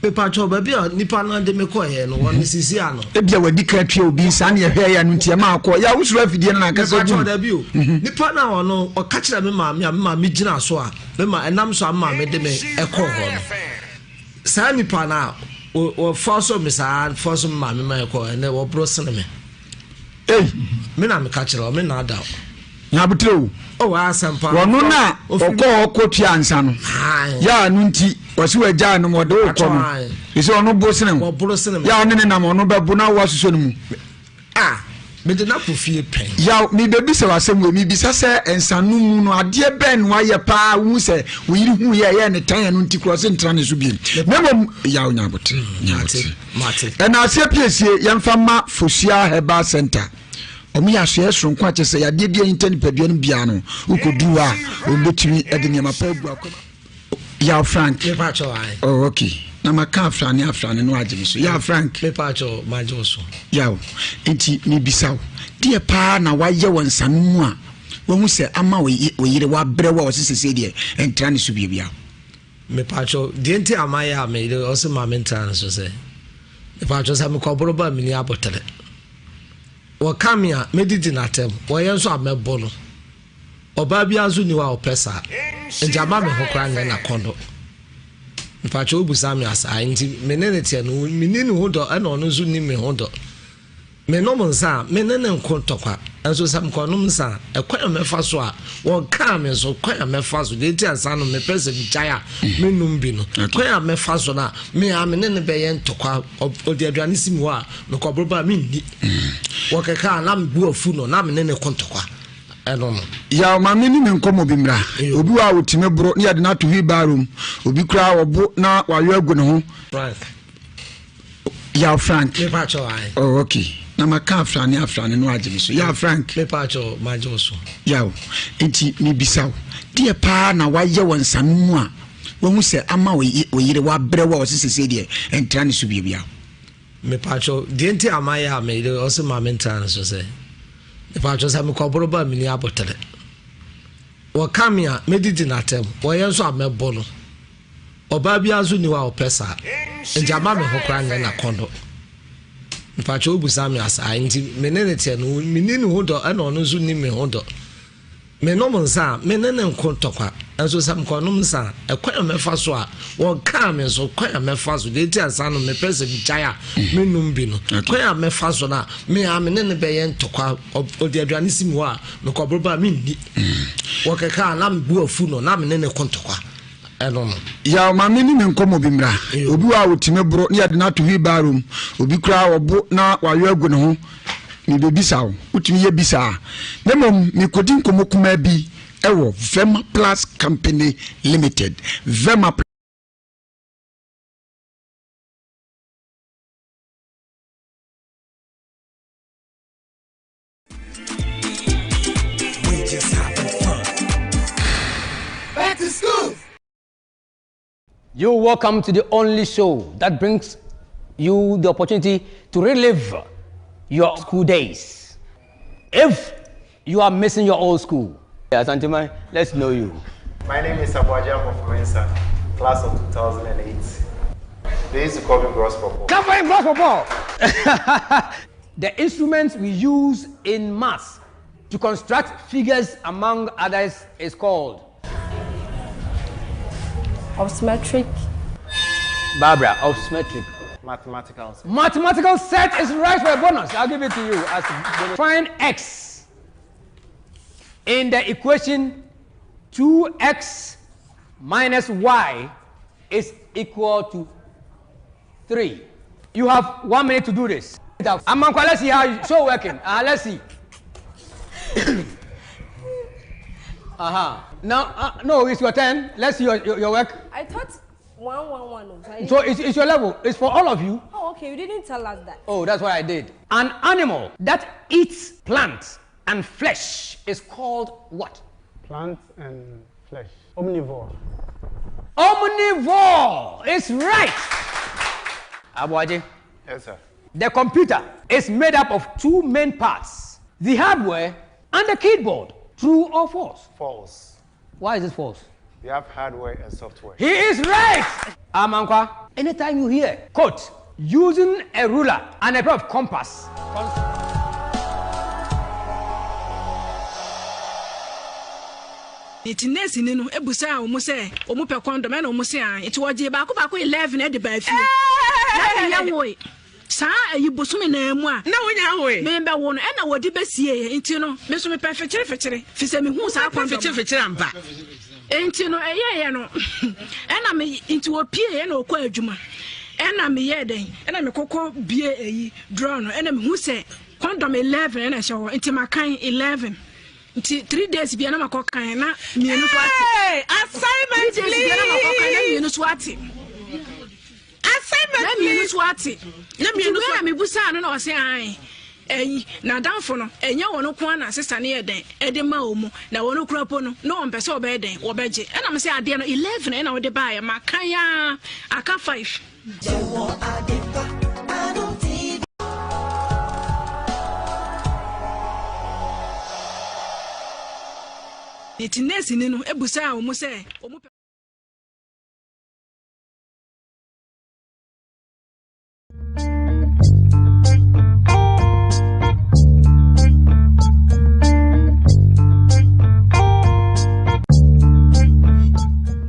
pepa cho ba bia nipa na de me koye no won sisi ano e bia wadi ka twa obi sa na hwe ya no ntia ma akọ ya wusuro afidie na ka so pepa da bio nipa na wono o ka kira me ma me gina so a me ma enam so ama me de me ekọ ho no sa nipa na o force me sa force ma me ma ekọ ene wo bro sene me me na me ka kira o me na da nya butro o asampa wono na okọ ansa no ya no nti wasi waja no mo de okọ no ise ono bo sene mo ya ono ne na mo no bebo na wo asoso no mu me de na profie pen ya mi bebi se wasem we mi bisa se ensanu mu no ade ben no aye pa wu se wo yiri hu ye ne tan no nti cross ntra ne so bi memo ya onya bote mate na ase piesie yemfa ma Fosia Herbal Center omi ahwe so nko ache se ya de bia intani padua no bia no ukodu a obetumi ede ne ma pa gu akoma ya Frank me pa cho ai oh okay na maka afrane no agye so ya Frank me pa cho ma jo so ya enti me bisaw de pa na waye wonsanu mu a wo hu se ama oyire wa brɛ wa osisese de entra ne so bia me pa cho de enti ama ya me de o se ma me entra ne so se me pa cho sa me koboro ba me ni abotere wo kamia medidi na tem wo yenso amebo no oba bia azu ni wa opesa njama me hokra na kondo mpacho obusa me asa nti menene tie no menene hodo ana ono zu ni me hodo me no monsa menene nkontokwa enso sam konum sa ekwa mefa so a wo ka me so kwa mefa so de ti ansa no me pese bi jaya menum bi no kwa mefa so na me amenene be ye ntokwa odi aduane simu a no kobroba me ndi wo keka na mbu afu no na menene kontokwa eno no ya ma me ni nkomo bi mra obi wa otime bro ne yade na to wi barum obi kra obo na wayo agu ne ho Frank ya Frank me pa cho ai oh okay na maka afrane no agye so ya Frank me pa cho ma jo so ya enti me bisaw de pa na waye wonsanu mu a wo hu se ama oyire wa brɛ wa osisese de entra ne so bia me pa cho de enti ama ya me de o se ma me entra ne so se me pa cho sa me koboro ba me ni abotere wo kamia medidi na tem wo yenso amebo no oba bia azu ni wa opesa njama me hokra na kondo mpacho obusa me asa nti menene tie no menene hodo ana ono zu ni me hodo me no monsa menene nkontokwa enso sam konom sa ekwa mefa so a wo ka me so kwa mefa so de ti ansa no me pese bi jaya menum bi no kwa mefa so na me amenene be ye ntokwa odi aduane simu a no kobroba me ndi wo keka na mbu afu no na menene kontokwa ya ma me ni nkomo bi mra obi wa otime bro ne yade na to wi barum obi kra obo na wayo agu ne ho ni be bisaw utimi ye bisa na mom mi kodi nkomo kuma bi ewo Vema Plus Company Limited Vema Back to school. You're welcome to the only show that brings you the opportunity to relive your school days. If you are missing your old school, Santima, let's know you. My name is Diagnostic class of 2008. They used to call me Gross Purple. Covering Gross Purple! The instruments we use in maths to construct figures, among others, is called Obstetric. Barbara, obstetric. Mathematical set. Mathematical set is right for a bonus. I'll give it to you as a bonus. Find x in the equation 2x minus y is equal to 3. You have 1 minute to do this. Amanko, let's see how you show working. Let's see. Now, no, it's your turn. Let's see your work. I thought 111. So it's your level. It's for all of you. Oh, okay. You didn't tell us that. Oh, that's what I did. An animal that eats plants and flesh is called what? Plants and flesh. Omnivore. Omnivore is right. Abuaji. Yes, sir. The computer is made up of 2 main parts. the hardware and the keyboard. True or false? False. Why is it false? We have hardware and software. He is right! Amankwa, anytime you hear, quote, using a ruler and a pair of compass. It's nesi nino ebusa omuse omupe condom na omuse an it woje ba ko 11 e de ba fi na ya wo sa ayibosumi na emu a na wonya wo me be wo no e na wodi besie enti no me so me perfectere fi se me hu sa condom perfectere ampa enti no eye no e na me enti wo pie e na okọ adwuma e na me ye den e na me kokọ bie eyi draw no e na me hu se condom 11 e na hye wo enti makan 11 3 days bi na makokan na mienu swati. Hey, assignment please. 3 days bi na makokan na mienu swati. Assignment na mienu swati. Na mienu swati me busa no na o se an. Na danfo no enye wono ko na sister ne eden ede ma omu na wono kurapo no no on pese obeden wo beje e na me se ade no 11 e na wo de ba ya makan ya aka 5. It's nesi nino ebusa omu se omu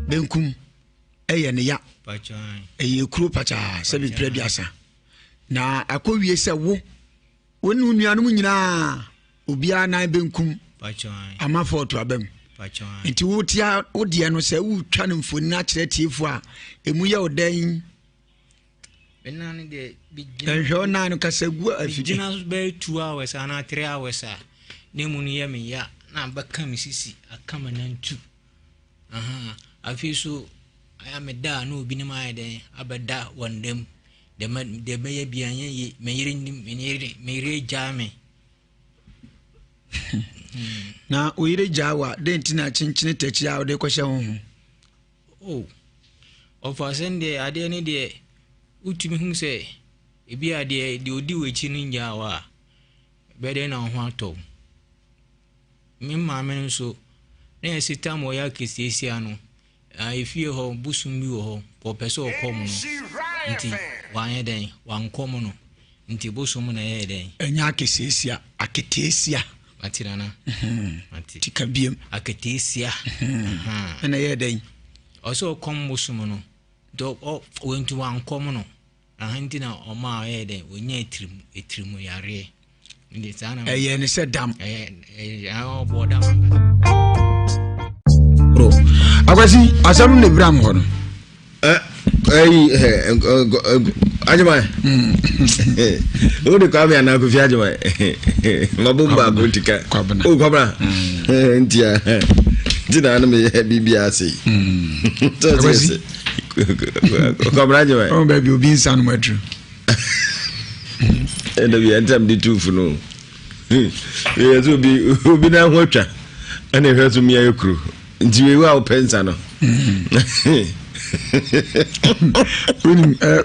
benkum eye ne ya eye kuro pacha se bi prebiasa na akowie se wo wonu nuanu nyina obia na benkum ama foto abem nti wotia wodie no se wutwa no mfoni na kire tiefo a emu ye odan benani de enjo na no kasegu afidi na be 2 hours ana 3 hours a nemu ni ye me ya na baka misisi akama na ntu afi so aya me da na obi ni ma den abeda wandem de be ye bianye ye me yire jame na oyire jawa denti na chinchine techi a ode kwhye ho oh of asende ade ne de utumi hu se ebi ade de odi wechi ninja wa bede na ho ato mi ma me nso na esita mo ya kesiesie ano efie ho busumi wo ho po pese okom no nti wanye den wankom no nti busum na ye den enya kesiesia aketesia Matirana. Tikabiem. Aketesia. And I had also come Musumono. Dog went to one commono. A hunting on my head when ye trim yare. In the town, I said, damn. I board. I was as I'm the Bramhorn. Ajima. O de kwa me anakufi ajima. Mabumba gotika. O kwabra. Ntia. Dina na me bibia sei. Kwabra ajima. Oh baby obi nsan matru. Enda bi entam di tufu no. Yezo obi na hwatwa. Ana hwezo mi ayekru. Nti we wa opensa no.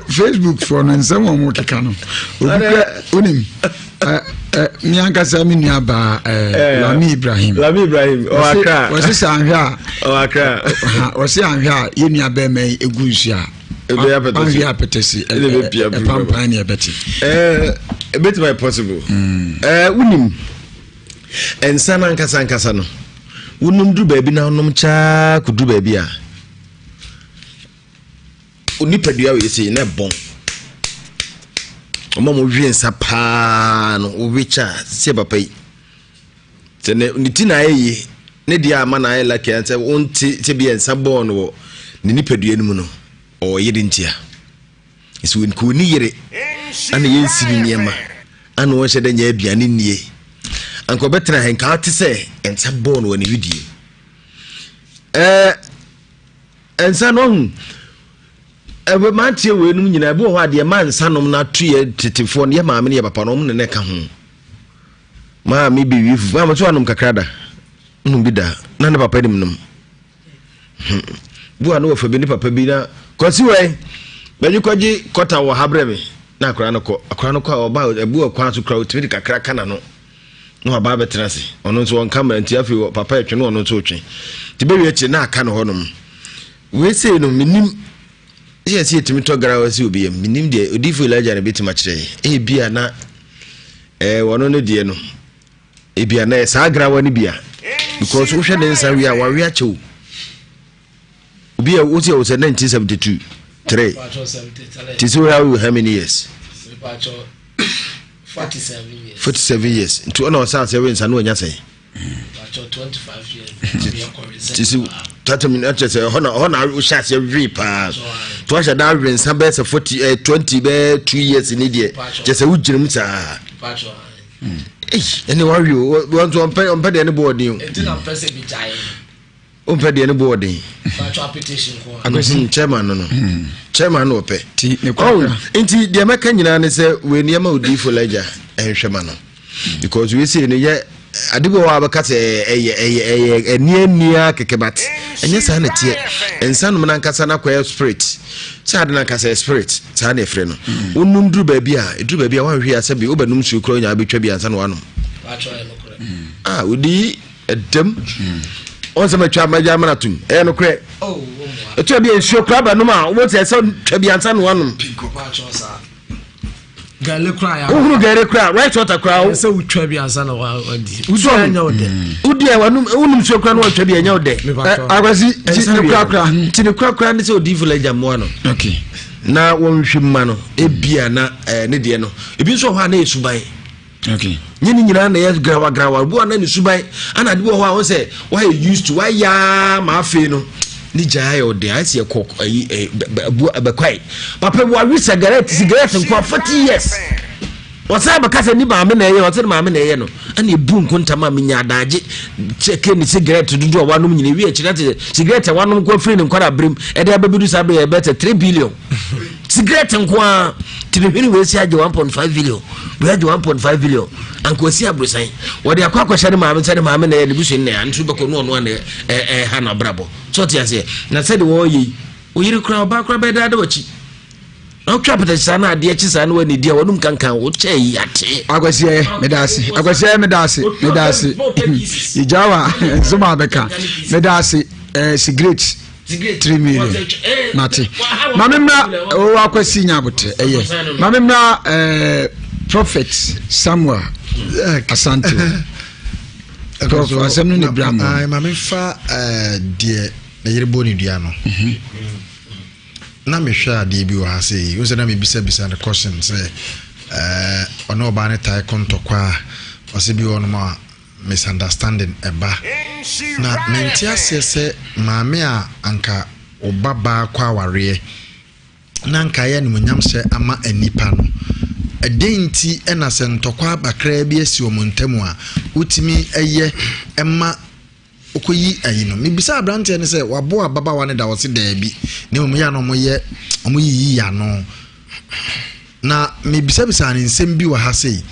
Facebook for Nsem omo kekano unim mi ankasa mi nua ba Lami Ibrahim o Accra o se sanhwa o Accra o se anhwa ye nua ba mai egunsia ebe ya petesi ya petesi pampan ne beti bit my possible unim ensana ankasa no unum du ba bi na unum cha kudu ba bi a onipadua we say na bon o mamo hwe nsa pa no o wicha se papa yi tene niti na ayi ne dia ama na ayi like ante onti te bi nsa bon no ne nipadua no no o yede ntia isu en ko ni yere ana yensi ni niema ana wo hye da nya aduane nie anko betra hen ka te se nsa bon no ne widie ensa no ebe mantie we num nyina ebe ho ade man sanom na tuye titifo ne maame ne papa no ne ka ho ma me bi wi fu ma to anom kakrada num bi da na ne papa nim num bu anu ofa bi ne papa bi na kosi we banyu kwaji kota wo habre me na akra no ko oba ebu akwa so kra otimi kakra kana no no aba betrase ono nso on camera nti afi papa etwe no ono nso otwe ti be wi echi na aka no honom we say no minim yes yetimi to garawa si obi yam minim de odifo Elijah na betima kire bia na wono no de no bia na sa garawa ni bia because wo hwe den sa wi a wa wi achew obi a wo say 1972 3 this is how many years 47 years to ono sa se wensa no nya say 25 years this is tata min ache say hona wo sha se wi pa to sha da wensa be se 20 be 2 years ni de je se wo girim sa any worry want to on de ne boarding on pay de ne boarding agresin chairman no chairman no pay inti de meka nyina ne se we niam odifo Elijah enhwema no because we say ne ye adibo wa baka se enia kekebat enye sa na tie ensanu na nkasa na kwa spirit sa de na nkasa spirit sa na efre no onum duru ba bia wan hwe ase bi obanum su kro nya betwa bia ansa no wanom odi edem on se matwa maja manatum no kre etwa bia nsuo kra ba no ma wo se se twa bia ansa no wanom gale kra ya uhuru gale kra right water kra se utwa bi ansa na wadi uso anya ode udi e wanum unum so kra no watwa bi anya ode agwasi tini kra ne se odi village mo no okay na won hwimma no ebia na ne de no ebi so ho na esuban okay nyini nyina na yes grawa bu na ne suban ana de bo ho a won se why used to why ya ma afi no ni jaya ode asi ekok bekwai papa wa wi cigarette nko 40 years wasa bakasa ni ba me na ye wasa ma me na ye no ana ebu nkonta ma me nya adaje cheke ni cigarette dudu wanum nyina wi akirate cigarette wanum ko free ni nkwara brim e de ababidu sabe e better 3 billion cigarette nko a tibihiri we si age 1.5 billion we age 1.5 billion anko si abrosan wode akwa hyade ma me sade ma me na ye busu ne antu beko no no na ha na brabo so ti ase na sade wo yi oyiri kra ba kra be da wachi o kapita sana ade achi sana wani dia wonum kankan wo chei ate agwase medase ijawa zuma beka medase cigarette 3 million mate mamemna o akwasi nyabote mamemna prophet Samuel asante prophet asemu ne bramo mamemfa die na yerebo ni dua no na mehwa de bi wa sei wo se na me bisa the question say ono ba ne tai kontokwa o se bi ono ma misunderstanding eba na mentia se maame a anka obaba kwa ware na anka ye ne munyam se ama anipa no edenti ena se ntokwa bakra bi esi omontamu a utimi eye ema okoyi ayino mebisa abrante ne se wabo ababa wane da wose da bi ne mo ya no mo yi ya no na mebisa bisa ne nsem bi wa ha sei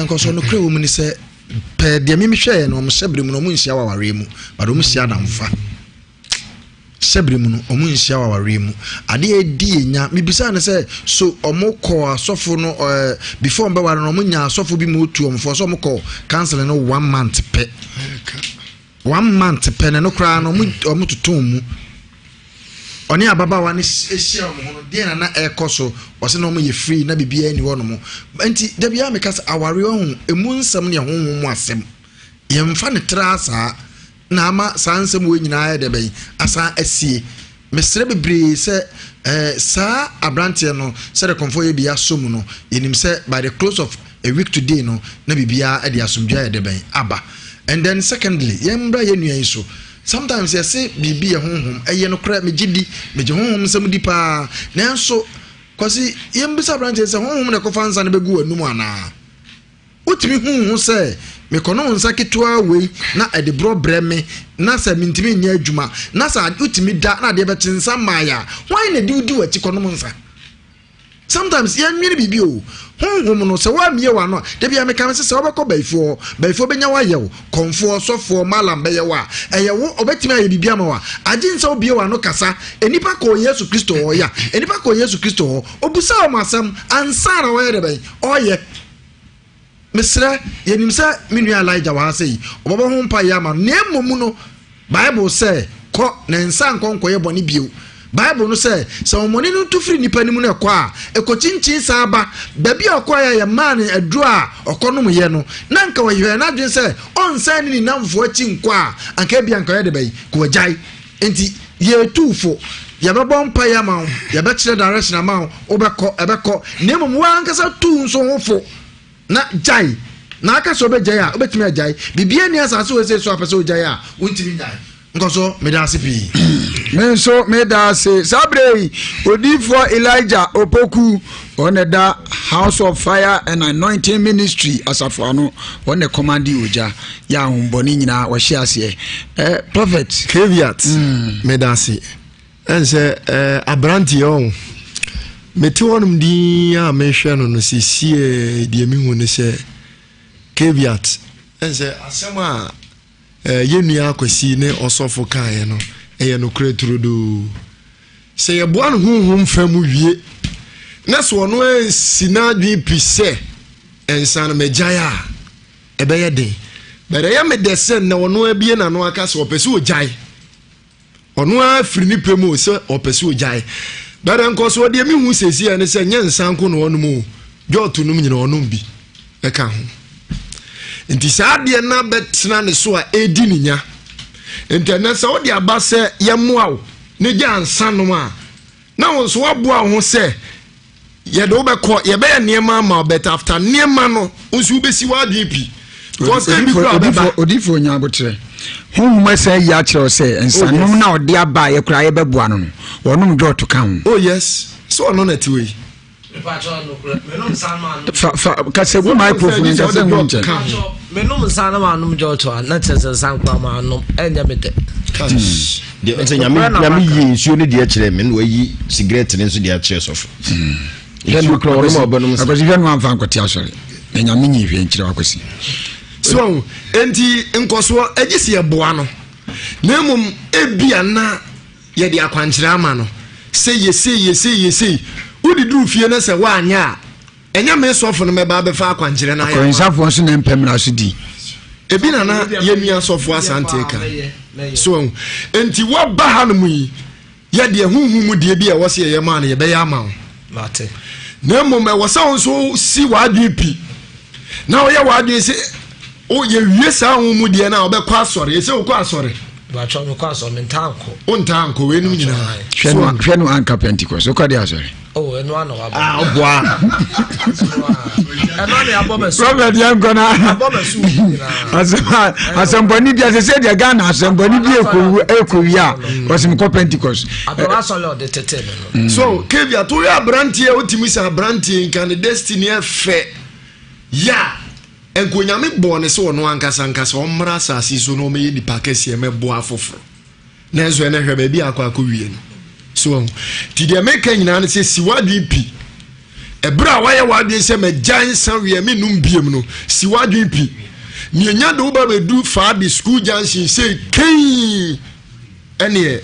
nkoso no kra wo mu ni se pe de mi hwe no mo hyebere mu no mo nhia wa ware mu ba do mo hia na mfa hyebere mu no mo nhia wa ware mu ade edi enya mebisa ne se so omo ko asofo no before mbe ware no mo nya asofo bi mo tu omfo so mo ko cancel no 1 month pe 1 month pe no kra no mo tutum mu oni ababa wa ne ehia mo no de na ekoso wose no mo ye free na bibia ni wo no mo enti da bia me kasa aware ohun emu nsam ne honhom mu asem ye mfa ne trasa na ama sansem wo nyina ya de bai asa asie mesre bebre se sa abrante no se de konfo ye bia som no yenim se by the close of a week today no na bibia e de asomdwa ya de bai aba and then secondly ye mbra ye nuan so sometimes you say bibi ye honhom eye no kra me gidi me je honhom sam di pa nanso kwasi ye mbisa branch say honhom ne ko fansa ne begu anum ana utimi honhom say me kono nsa ketwa wei na ede bro breme na sa mintimi nya adwuma na sa utimi da na de betinsa maya why na di udi wachi kono nsa sometimes ye nwene bibi o honhom no se wa mie wa no de bia me kan se obekọ baifo benya wa yew konfo sofo malam be yewa eyewo obetimi aye bibia ma wa agin se obie wa no kasa enipa ko Yesu Kristo o ya enipa ko Yesu Kristo o obusa o masam ansara wa ye de be oye mesra yenim sa menu Elijah wa say obobo ho mpa ya ma na emom no Bible say ko na nsa nkonkoye boni bio Bible no say so money no to free nipa nimu na kwa ekochinchin sa aba da bia okwa ya man aduru a okonom ye no na nka wa hwe na dwen say onsan ni namfo achi nkwa anka bia nka ye de bai ko jai enti ye tufo ya bebo mpa ya ma ya be kire direction ama obekọ ebekọ na emom wa ankasa tu nso hofo na jai na aka so be jai a obetimi ajai bibia ni asase we say so apese o jai a untimi jai ngoso medase pi menso medase sabre odifo Elijah Opoku on the House of Fire and Anointing Ministry asafano on the commandi oja ya humboni nyina wo hye ase prophet caveat medase ense abranti on meti wonum di a mehwe no no sisie die mihu ne se caveat ense asema yenua akwasi ne osofo kan no eye no kreturudo se ye boa no hunhum fam wie na so no sinadwi pise ensan megaya ebe ye den bere ya medesen na wono abie na no aka so opese ojai ono afiri ni pemu se opese ojai bere nkoso de mi hu sesi ene se nyensan ko no wono mu jotu num nyina wono bi eka ho nti saade na betena ne so a edi ninya internet sa odi abase yemoa ne gya ansa no a na wonso aboa ho se ye do be ko ye be niema ma bet after niema no unsu besi wa dp because odifo nya abotre huma say ya kire say ensanum na odi aba ye kura ye beboa no wonum do to kan oh yes so no net way kasebu microphone nja nje menum sana manum joto na chese sankwa manum enya mede de nyame yi nsuo ne de akire me no yi cigarette ne nso de akire sofo yenu kro no obanum akosi yenu amfa nkwati asori nyame nyi hwe nkire akosi so enti nkoso agisi eboa no na mum ebia na ye de akwankire ama no say udi duru fie na se wa anya enya me sofo no meba be fa akwankire na ya ko insafo nso na mpem na so di ebi na yemia sofo asante ka so enti wo ba ha no mu yi ye de huhumu de bi e wo se ye ma na ye be ya ma mate na mo me wo sa nso si wa adwi na wo ye wa adwi se o ye wie sa humu de na obekọ asore ye se o kọ asore ba cho me kọ asore mentanko o ntanko we num nyina hwenu anka Pentecost o kọ de asore oh eno ano abo oboa eno ne abo besu prophet yam gona abo besu asemboni dia se dia Ghana asemboni dia ekowia wasim ko Pentecost abo asole de tete no so kevia to ya brantie otimi sa brantie kan destiny efe ya enkonyame bone se wono ankasa omra asasi so no me di pakese emebo afoforo na enzo ene hwe ba bi akwa wie no so ti de meka nyina ne se siwadwi pi ebra waye wadwe se magyan sanwe me num biem no siwadwi pi nyanya do ba bedu fa di school junction say kei ene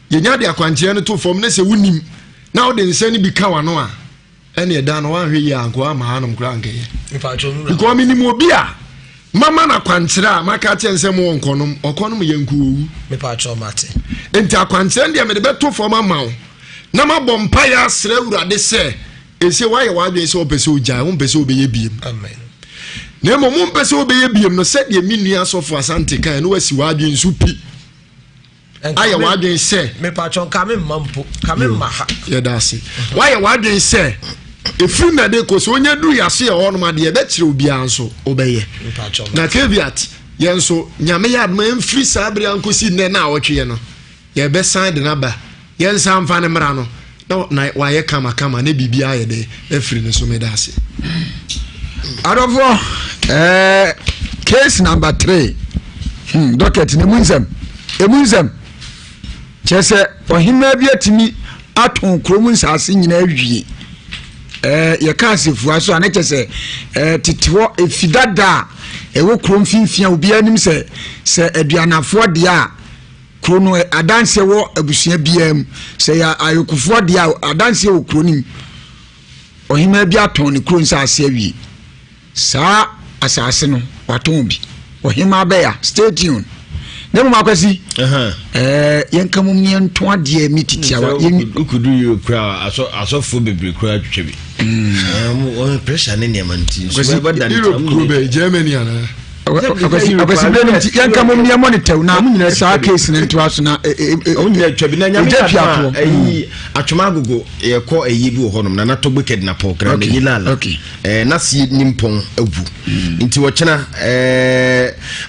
yenya de akwanche no to fom ne se wunim na wo de nsani bi ka wano a ene da no wanhwe yi anko ama hanom kra nkeye ko minimo obi a mama na kwanchira maka chense mo okonom yenku me pa cho mate enti akwanchira ndie me de beto fo mama na mabompa ya sra urade se ese waye wadwe se opese oja wo mpese obeye biem amen na mo mpese obeye biem no se de minua sofo asante kan no wasi wadwe nsu pi aye wadwe se me pa cho kame mampo kame maha ye dase waye wadwe se efiri na de ko so onya du yase e hono ma de be kire obi anso obeye na caveat yenso nyame ya adma emfiri sabre ankosi ne na awotwe no ye be san de na ba yensa amfa ne mra no na waye kama ne bibia ye de efiri ne so me dase adofo case number 3 docket ne Mu Nsem chese ohima bi atimi aton kromu nsase nyina awie ye ka asefu aso ane chese titiwo efidada ewo krom finfia obi anim se aduanafo de a krono adanse wo abusua biam se ya ayokufo de a adanse wo kronim ohima bi aton ne kron nsase awie sa asase no waton bi ohima beya stay tuned dem makwasi yenka mum ne nto ade mi titiawa ukudu you kra asofo bebre kra twetwe bi pressure ne ne manti so be dan Europe Germany ana yanka mum ne monitor na sa case ne to aso na onya twa bi na nya atwoma agogo ye ko eyi bi wo honom na natogbe kidnap kra ne yilala na si nimpon avu nti wo chena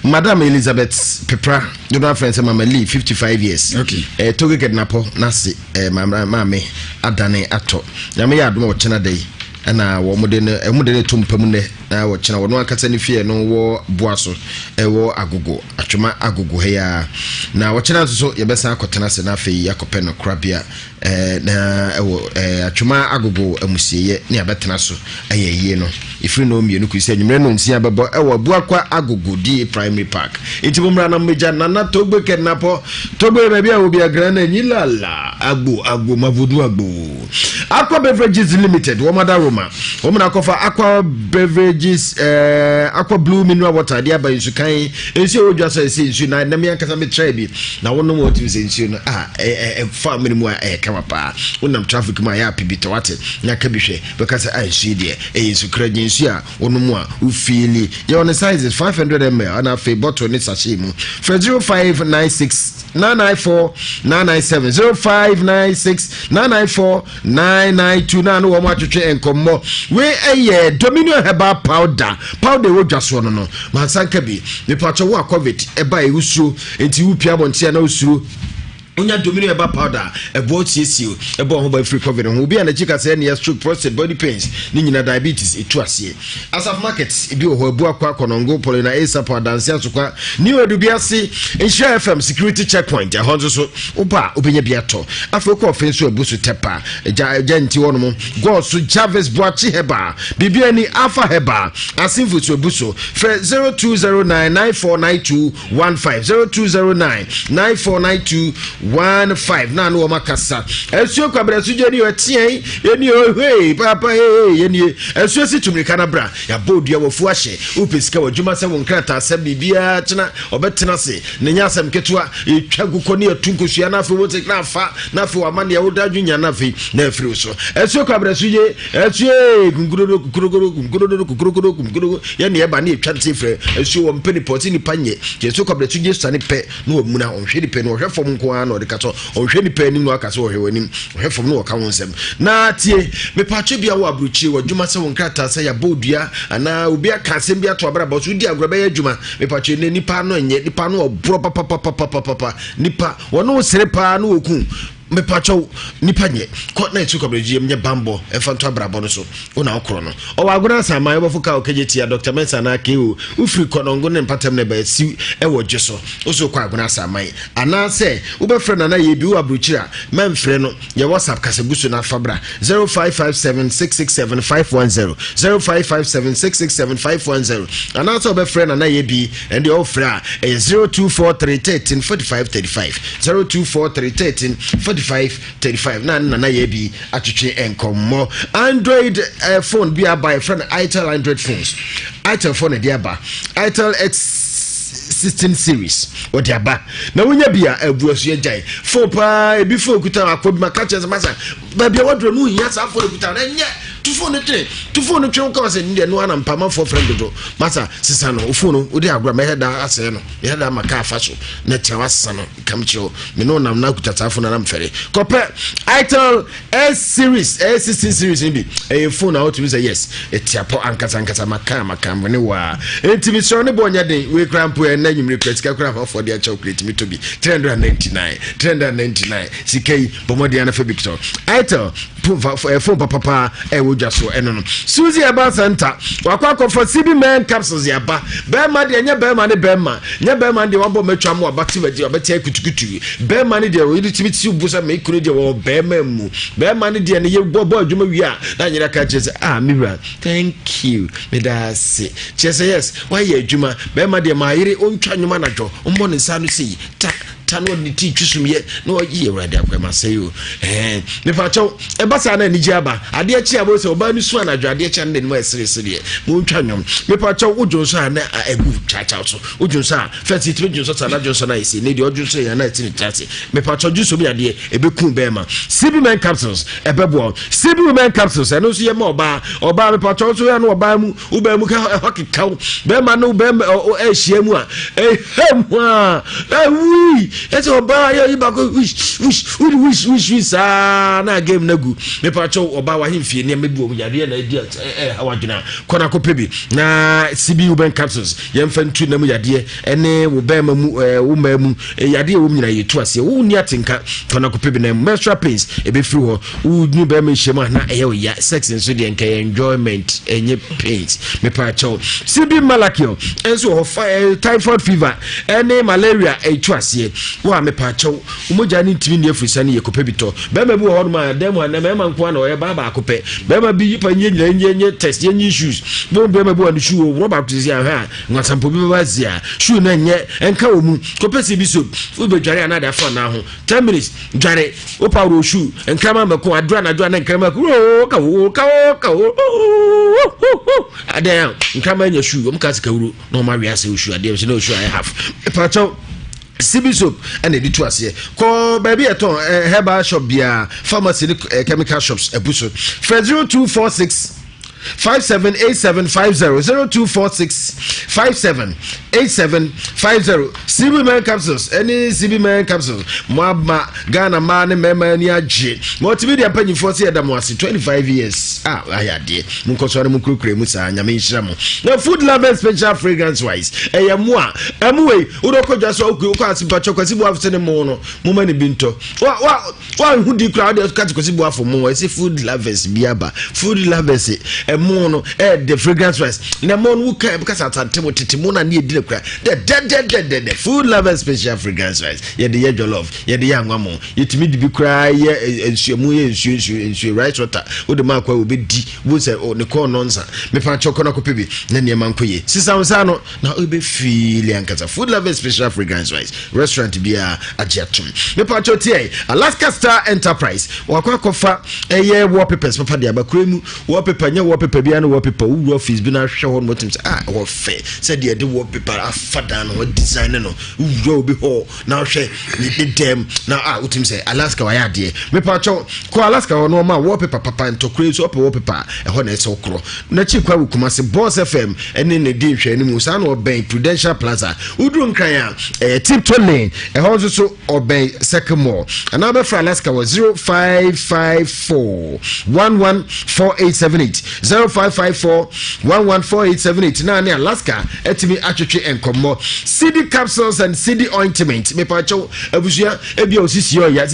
Madam Elizabeth Pepra your friend say Mama Lee 55 years togbe kidnap na si mama adane ato na me ya adoma wo chena dai ana wo modene tumpam ne na wo chena wo no akata ne fie no wo boaso wo agogo atwoma agogo he ya na wo chena so ye besa akotena se na afei yakope no krabia na wo atwoma agogo amusieye ne abetena so ayeye no ifri no mienu ku se nwumre no nsia bebo wo buakwa agogo di primary park itibomra na meja na togbe kenapo togbe be bia obi agra na nyilala agbo mavudu agbo Aqua Beverages Limited wo mada Roma wo mna kofa Aqua Beverages Aqua Blue Mineral Water dia ba yusukan ensi odwa so esi ensi na me yankasa me try bi na wono mo timi se ensi no family mu kama pa wonam traffic ma ya pibita wate nya ka bihwe because ensi de ensi kra ensi a wono mu a ufili ye on size is 500 ml and a bottle ni sachet mu 0596 994 997 0596 994 992 na no wo ma twetwe enkommo we Dominion Herbal Powder wo dwaso no mansanka bi me pacho wo covid eba ewusuo enti wo pia bontia na usuro Unya Dominion Herbal Powder ebo tiesio ebo ho ba free covid ho bi na chika say na stroke prostate body pains ni nyina diabetes etu ase asaf market ebi ho ebu akwa konongo polo na asa powder dance asokwa ni odu bi ase Nhyira FM security checkpoint ya honzo so oba obenya bi ato afoko offense ebu so tepa agenti wono mo go so Jarvis Boachi Heba bibia ni Alpha Heba asinfu so ebu so 0209949215 0209949215 na no makasa esuo kwabra suje ni otien eni ohwe papa eni esuo si tumrika na bra ya bodua wofu ahye upesika wadwuma se wonkrata asem bibia tena obetena se nenya asem ketua etwa guko ne atunkosua na afi wote na afa na afi wamane ya wodadwunya na afi na afiri so esuo kwabra suje esuo gunguro ya ne eba ne etwa ntefre esuo wo mpeni poti ni panye esuo kwabra suje sane pe no omuna onhwe ni pe no ohwe fom nko no de kato ohwe ni pe ni no akase ohwe wanim ohwe fom no waka wonsem na tie me pache bia wo abruchi wadwuma se wonkrata se ya bodua ana obi aka asem bia to abra boso di agro be ya adwuma me pache ne nipa no enye nipa no obro papa nipa wono sere pa no oku me pacho nipa nye ko na etu kwabreji emnya bambo efanto abrabo no so una okro no o wagona sama yobofuka okejeti ya Dr. Mensa na keu ufri konongo ne mpatem ne ba si ewo dweso oso kwa agona sama ana se ubefre na ye bi abruchira memfre no ye WhatsApp kaseguso na fabra 0557667510 0557667510 ana so ubefre na ye bi and the offer 0243134535 0243134535 na ye bi atwetwe enkommo Android phone bi abai friend Itel Android phones Itel phone dia ba Itel X16 series odiaba na wonya bia abuasu agyan phone pa ebi phone kuta akobi makache masa ba bia wadro no hia sa phone kuta na nya tu phone twe nka se ndi no ana mpama for friend do masa sisa no phone odi agura me heda ase no heda maka afaso na tewa sisa no kamchio me no nam na kutata phone na mfere kope Itel S series S16 series bi phone out to say yes etiapo ankasa maka mbone wa entimi so ne bonya den we crampo na nyimre kretika kra for dia chocolate me to be 399 CK bomodi na fe Victor Itel phone papa jaso enono Suzy Aba Center wakwa for CB men capsules yaba bema de nya bema ne bema nya bema de wabo metwa mo abati waji abati akutukutu bema ne de wo yidi timiti ubusa me kunu de wo bema mu bema ne de ne ye bobo adwuma wi a na nyira ka chese Mira thank you me da se chese yes why ye adwuma bema de ma yire ontwa nwuma na dwo mbo ne sa no sei tak tano ni ti twusum ye no ye awurade akwama sey o me pa chaw e basa na ni jiaba ade achi abo se oba ni su anadwo ade achi na ni mo esere mo ntwa nwom me pa chaw udwo so na egu chacha so udwo so first it udwo so na udwo so na isi ne de udwo so ya na ti ni chase me pa chaw ju so bi ade e be kun be ma CB men capsules e be bo CB men capsules e no so ye ma oba me pa chaw so ya no oba mu uba mu ka hokikaw be ma no be e hia mu a e hem a wi ese oba ya yi ba ko wish na game na gu me pa chaw oba wa himfie ne mebu o yare na di awadwena kona ko pebi na CB uben capsules yemfa ntu na mu yade ene wo be ma mu wo ma mu yade wo nyina yetu ase wo ni atenka kona ko pebi na menstrual pains e be free ho wo nu be ma hyema na eya ya sex nso de enka enjoyment enye pains me pa chaw CB malakio enso ho typhoid fever ene malaria etu ase wo me pa chaw umoja ni ntimi ne afurisa ne yekope bito be ma bi wo ho ma dem na me ma nko na o ye baba akope be ma bi yipa nye test nye shoes bo be ma bi wo shoe wo ba tisi ha ngasampo bi ba zia shoe na nye enka wo mu kopesi bi so wo be dware another phone na ho 10 minutes dware o power shoe enka ma ko adura na enka ma ka adan enka ma nya shoe o mka sika wuro no ma wiase o shoe ade so no shoe I have pacho CB soap and the two ase ko baby eton herbal shop bia pharmacy chemical shops ebuso 0246 578750 0246 578750 CB man capsules any CB man capsules Mwaba Ghana man mema ni aje multimedia panyifo se edam wase 25 years ayade munkoso mu kurukure mu sa nyame nhira mo na food lover special fragrance wise eyamwa amwe udokodwa so ko asipa chokwasi bu afse ne mo no mo mani binto wa hudi crowd kwasi bu afo mo ese food lovers biaba food lovers emo no the fragrance wise na mo no ka because atantemo tetemo na ne edine kra the food lover special fragrance wise ye de your love ye de yanwa mo yetimi di bi kra ye ensuamu ye ensu right water wo de makwa obedi wo se ne ko nonsa me pa choko na kopebi na ne mankoye sisansa no na obe feel yankasa food lover special fragrance wise restaurant bia agiatum me pa chotie Alaska Star Enterprise wakwa kofa eye wallpapers papa de abakremu wallpaper nya wallpaper bia no wallpaper wo office bi na hwe ho no motim wo fe said the wallpaper afada no design no wo bi ho na hwe ni dem na wotim say Alaska wa yade me pa cho ko Alaska wo no ma wallpaper papa ntokure so wallpaper e ho na ese okro na chi kwa wukuma se Boss FM ene ne di hwe ni mu sa na oben Prudential Plaza udru nkran a Tiptoe Lane e ho so oben Second and number for Alaska was 0554 114878 0554 114878 na Alaska etimi atwetwe enkomo CD capsules and CD ointment me pa cho abusua ebia osisi ya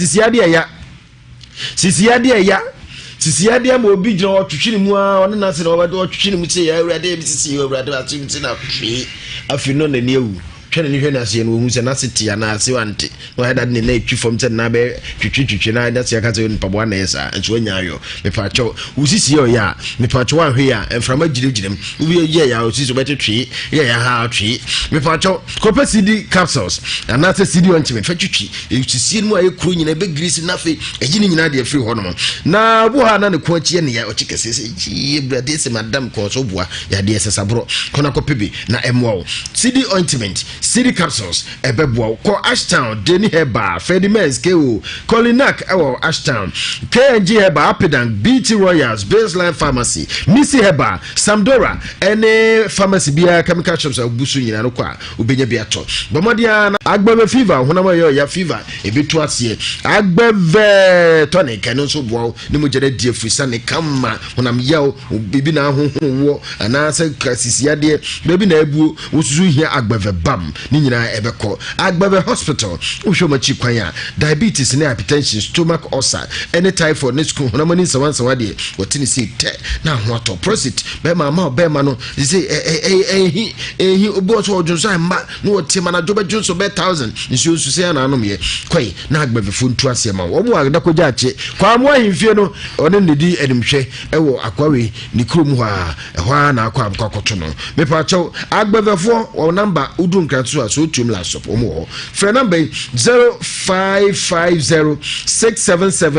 sisi ade ma obi gina otwetwe mu a one na se na otwetwe mu se ya awurade bi sisi ya awurade atimti na hwe afi no na ni ewu twene ni hwe na se no hu se na siti ya na se wante no heda ne na etwi fom se na be twetwe na da se ya ka se mpabo na yesa enso anya ayo me pa cho usisi ya me pa cho wan hwe ya enframa girigirem ubi ye ya usisi betwetwe ye ya ha twe me pa cho kopa CD capsules na se CD ointment fa twetwe usisi mu aye kru nyina be grease na fe ejini nyina de free ho no na bo ha na ne ko akie ne ya ochikese se ji brade se madam ko so boa ya de se sabro kona kopebi na emwo CD ointment CD capsules ebebo ko Ashtown Denny Heba Fedimens KO Colinac ewo Ashtown KNG Heba Apidang BT Royals Baseline Pharmacy Missy Heba Samdora ene pharmacy bia chemical shops abusu nyina no kwa obenya bia to bomodia agbebe fever honama yo ya fever ebitu ase agbebe tonic eno so bo ne mo jere die frisa ne kama honam yaw bibi na hohonwo ana se kasisia de bebi na abuo wosusu hia agbebe bam ni nyina ebeko agbebe hospital uhwomachi kwan ya diabetes ne hypertension stomach ulcer any typhoid ne school honama ni sawansawa de wotini si te na hoato prostate be ma no say ehi obo so odwonso ma no wotima na jobe jonso be 1000 nsi osu se na anom ye kwai na agbebe funtu ase ma wo mu agda ko gyache kwa mo ahimfie no one ne di animhwe ewo akwawe ni krom ho a na akwa akoto no me pa chaw agbebefo wo number udun Africa so last up omo for number 0550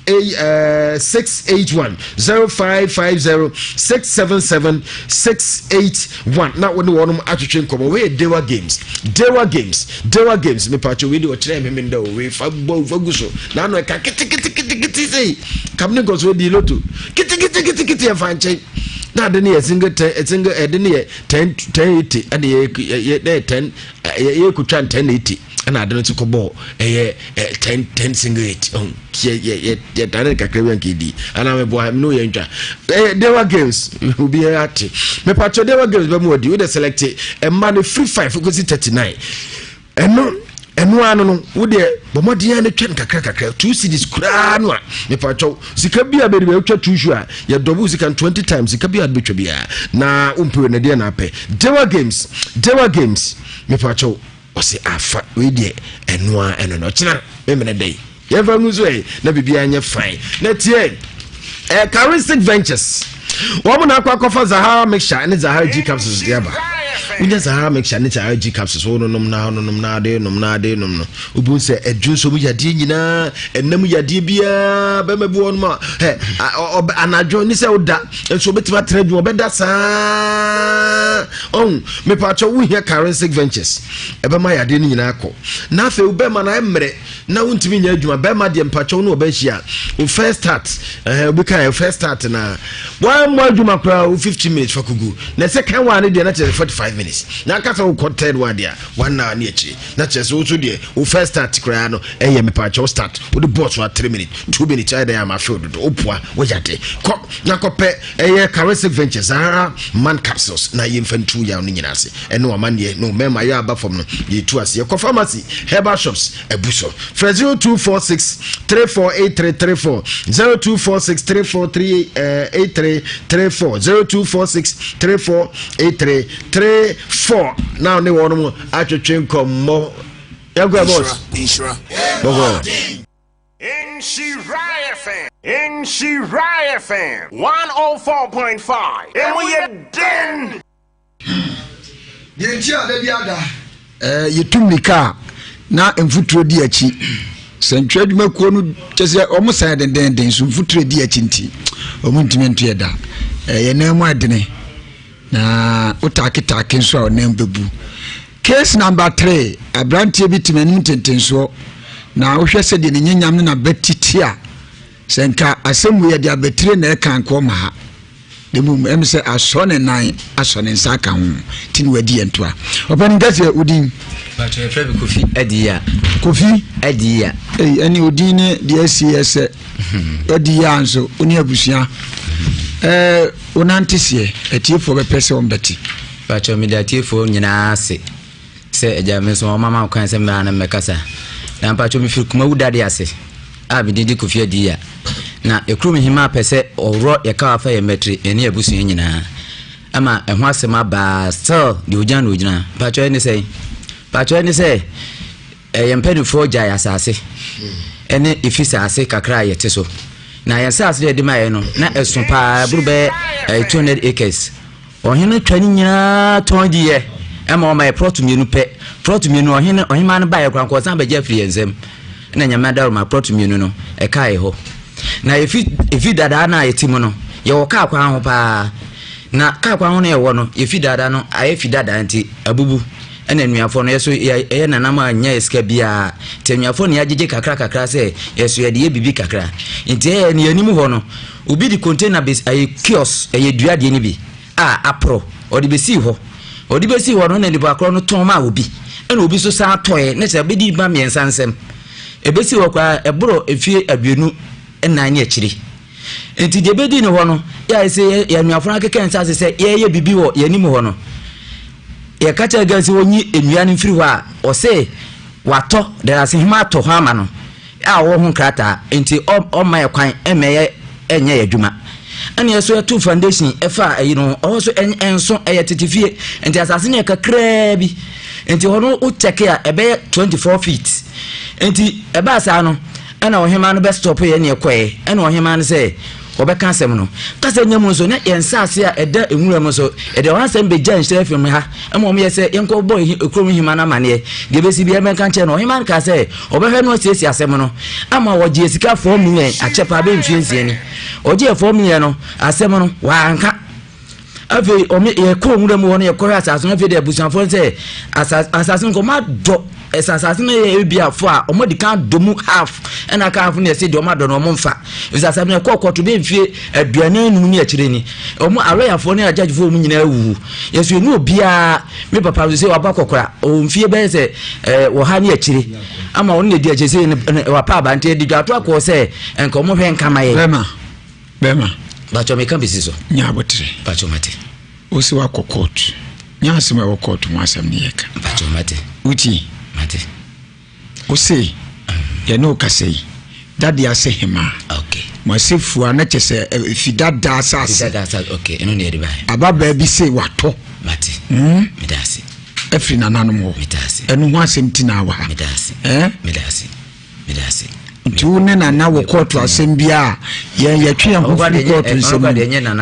681 0550 677 681. Now when we want to actually come away Dewa Games me pacho we do try me mendo we faguso na no ka kiti say kamne goes we di loto kiti afanche na de ne single de ne 1080 and ye 10 ye kutwa 1080 and I don't to ball 10 single 8 on ye direct kakrewan kidi and I'm a boy no yenja Dewa Games will be at me pacho Dewa Games be mo di we select a man free 5 because 39 and no no wo de bomodin na twen kakra 2 cedis kura no a me pacho sika bia be be twa tushu a ye double sika 20 times sika bia be twa bia na umpe na de na pe Dewa Games me pacho ose afa we de eno no china me me dey ye fa nguzo e na bibia anye fine na tie Charistic Ventures wo mo na akwa Zahara mixture and Zahara G capsules dia ba unya Zahara mixture and Zahara G capsules wo no na de no ubun se edwunso mu yade nyina enam yade bia be mabu won ma anajo ni se oda enso betima tradu obeda sa on me pacho wo hia Charistic Ventures ebe ma yade ni nyina akọ na afa ube ma na emre na wontimi nya adwuma be ma de mpacho no obehia o first start obi kan first start na one more adwuma kra 50 minutes for kugu na second one de na 45 minutes na kasa wo content one dia 1 hour na echi na chese wo so de wo first start kra no eye me pacho start wo the boss wa 3 minutes 2 minutes I dey am field do opua wo yade ko na ko pe eye Charistic Ventures man capsules na ye mfantu ya no nyina ase ene o man ye no mema ya aba from no ye tu ase ko pharmacy herbal shops ebuso 0246 348334 0246 348334 0246 348334 now ne wono atwetwe kommo yagwa boss Nhyira Nhyira FM 104.5 and we are den ye tia da biada yetumika na mfuturo di achi sentwe adwuma kuo no kyese omo san den so mfuturo di achi nti omo ntime nto yeda ye nam adene na utakitake nso a nam bebu case number 3 abrantie bitimanim tentenso na wohwe se de nyanyam na betitia senka asemu ye de abetire na kan ko ma ha demum emse asone nan asone nsaka ho tin wadi entoa opani ngase udin bache frebi kofi ediya ani udin ne de cs ediya anso oni abusua onantisie etiefo be pese ombeti bache mediatiefo nyina ase se ejame so mama kan se mra na mekasa na bache mi fikuma wudade ase abididi kofi ediya na ekrum hima pese oro ye ka afa ye metri eni abusu nyina ama ehwa asema ba still de ojan no gyina pacho ni sei ye mpeni fo ja ya sase ene ifisa ase kakra ye teso na ya sase de ma ye no na esupa burube 200 acres ohene twani nyina tondi ye ama o ma plot mienu ohema no ba ye kranko san ba ja firi ensem na nyama da ma plot mienu no e kai ho na ifi dada na yetimo no ye wo ka kwa ho pa na ka kwa ho no ye wo no ifi dada no ayefi dada nti abubu ena nuafo no yeso ye nanam anya eska bia tenuafo no yagege kakra se yeso ye de bibi kakra nti ye ne anim ho no obi di container base ay kiosk ye duade ni bi apro odi besi ho no na liba akro no ton ma obi ena obi so sa toye ne se bedi ba miensansem ebesi ho kwa ebro efie aduenu ena ni akiri enti de bedi ne ho no ya se ya nuafo na keke nsa se ye bibi ho ye anim ho no ye kacha gansi wonyi enuane mfiri ho a o se wato there ase hima to ho ama no a wo ho krata enti o ma ye kwan emeye enye adwuma ani yeso ya two foundation efa no o so enso eye tetifie enti asase ne kakra bi enti ho no o check ya ebe 24 feet enti eba asa no ana ohima no be stop ye ne ekoe ana ohima no se obeka asem no kasa nyam so na yensase a eda enwura mo so ede wan asem be jan shire film ha emo mo yese yenko boy ekrom hima na mane de besi bi emenka nche no hima ka se obehwe no siesi asem no ama woje esika 4 million achepa be mfiensie ni oje 4 million no asem no wa anka afi omi ye ko nwura mu wono ye ko asase no fi de busanfo se asase ko ma do asase no ye bia fo a omodi kan domu half ena ka half no se de omado no momfa asase no ko koto be mfie aduane anu ni akire ni omo arayafo no ajage fo mu nyina awu yesu enu obia me papa se wa bakokora o mfie be se wo ha ni akire ama won ne di akire se wa pa ba nte di dwato akọ se enko mo hwe nkama ye bema bacho me kan bisiso nya abotre bacho mate osi wa kokot nya asema wa kokot mo asem ni yeka bacho mate uti mate osi ye no kasei dadi ase hima okay mo se fua na chese fidada asase okay eno ne edi ba ababa bi se wato mate medasi efri nanano mo medasi eno ho asem tina wa medasi medasi tu ne na wo kotu asem bia ye twe ho kotu nsem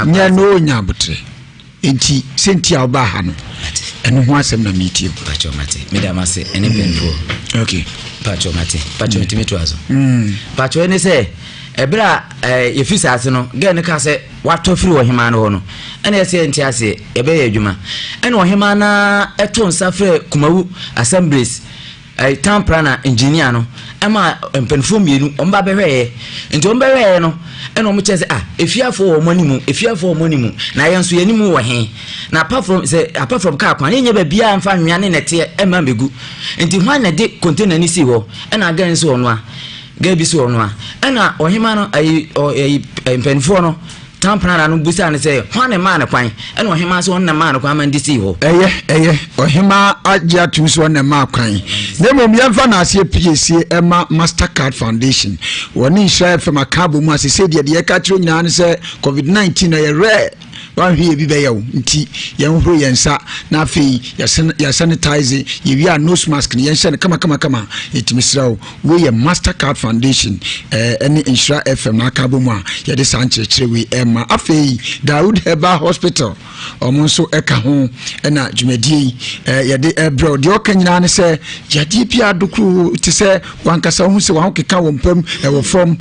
nya no nya butre enti senti oba ha no eno ho asem na meeting pacho mate medamase ene benfo okay pacho mate mitimi azo pacho ene se ebra yefisa ase no ge ne ka se wato firi wo hima no ho no ene ese enti ase ebe ye adwuma ene wo hima na eto nsa fre kumawu assemblies town planner engineer no ema mpenfo mienu omba behwe nti omba behwe no ena omo chese efiafo wo monimu na yenso yenimu wo he na apart from car kwan yenye ba bia mfa nwane nete ema megu nti hwan na de container ni si ho ena aga nso ono a ga bi so ono a ena ohima no mpenfo no town planner no busa ne se hwan ma ne kwan ena ohima so on na ma ne kwan ma ndisi ho eye ohima agya tum so na ma kwan na mom yemfa na ase PAC Emma Mastercard Foundation woni Nhyira FM akabo mu ase se de ka tiro nyina ne se COVID-19 na ye rare wan hwe bi be yawo nti yen horo yensa na afei ya sanitize ye wi a nose mask ne yen hye kama etimisrawo we ye Mastercard Foundation any Nhyira FM akabo mu a ye de sanchire we Emma afei Dawood Herbal Hospital omonso eka ho na dwumadie ye de ebro de okanyina ne se ya de bia dokru ti se wankasa ho se wa keka wo mpam wo from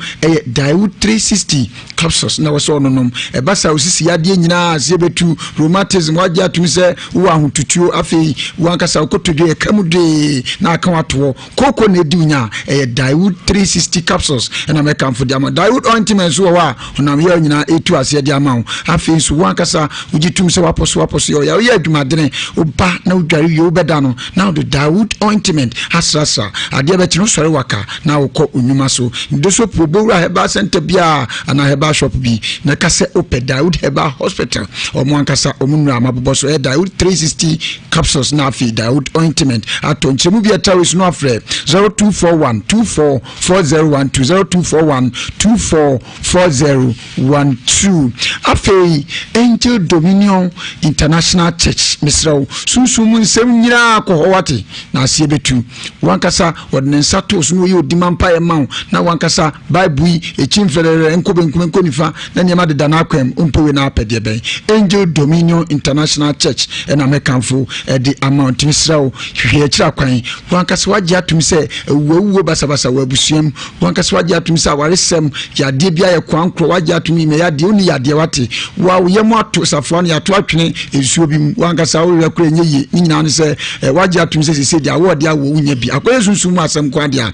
Dawood 360 capsules na wo so nonom basa osisi ya de nyina azebetu rheumatism waja tum se wo ahotutuo afei wankasa okotodwe kamude na aka wato koko na ediunya Dawood 360 capsules na meka mfo de ama Dawood ointment so wa onam ya nyina etu ase de ama afei so wankasa ujitum se waposo ya adwumadene oba na udware yo beda no now the Dawood ointment hasrasa ade be tino sore waka na wokọ onwuma so ndeso probowura heba center bia ana heba shop bi na kase ope Dawood Herbal Hospital omwankasa omunura amabobo so Dawood 360 capsules na afi Dawood ointment ato nchemu bia tawis no afre 0241 244012 0241244012 afi Angel Dominion International Church Misrawo Susu Mu Nsem nyina akohowate na asie betu wankasa wodne nsato so no ye odimampa ye mawo na wankasa bible echimfere enkobenkumenko nifa na niema de dana akwam umpewe na apede ben Angel Dominion International Church na mekanfo de amount Misrawo hwe akira kwan wankasa wagye atum se wuwo basabasa wabusuam wankasa wagye atum se awaresem yade bia ye kwankro wagye atum me yade oni yade wate wa wo yemu ato safo na yato atwene esuo bi wankasa wo rekure nyeye nyina ne se wagye atum se dia wo de awo unya bi akoye sunsun mu asem kwa dia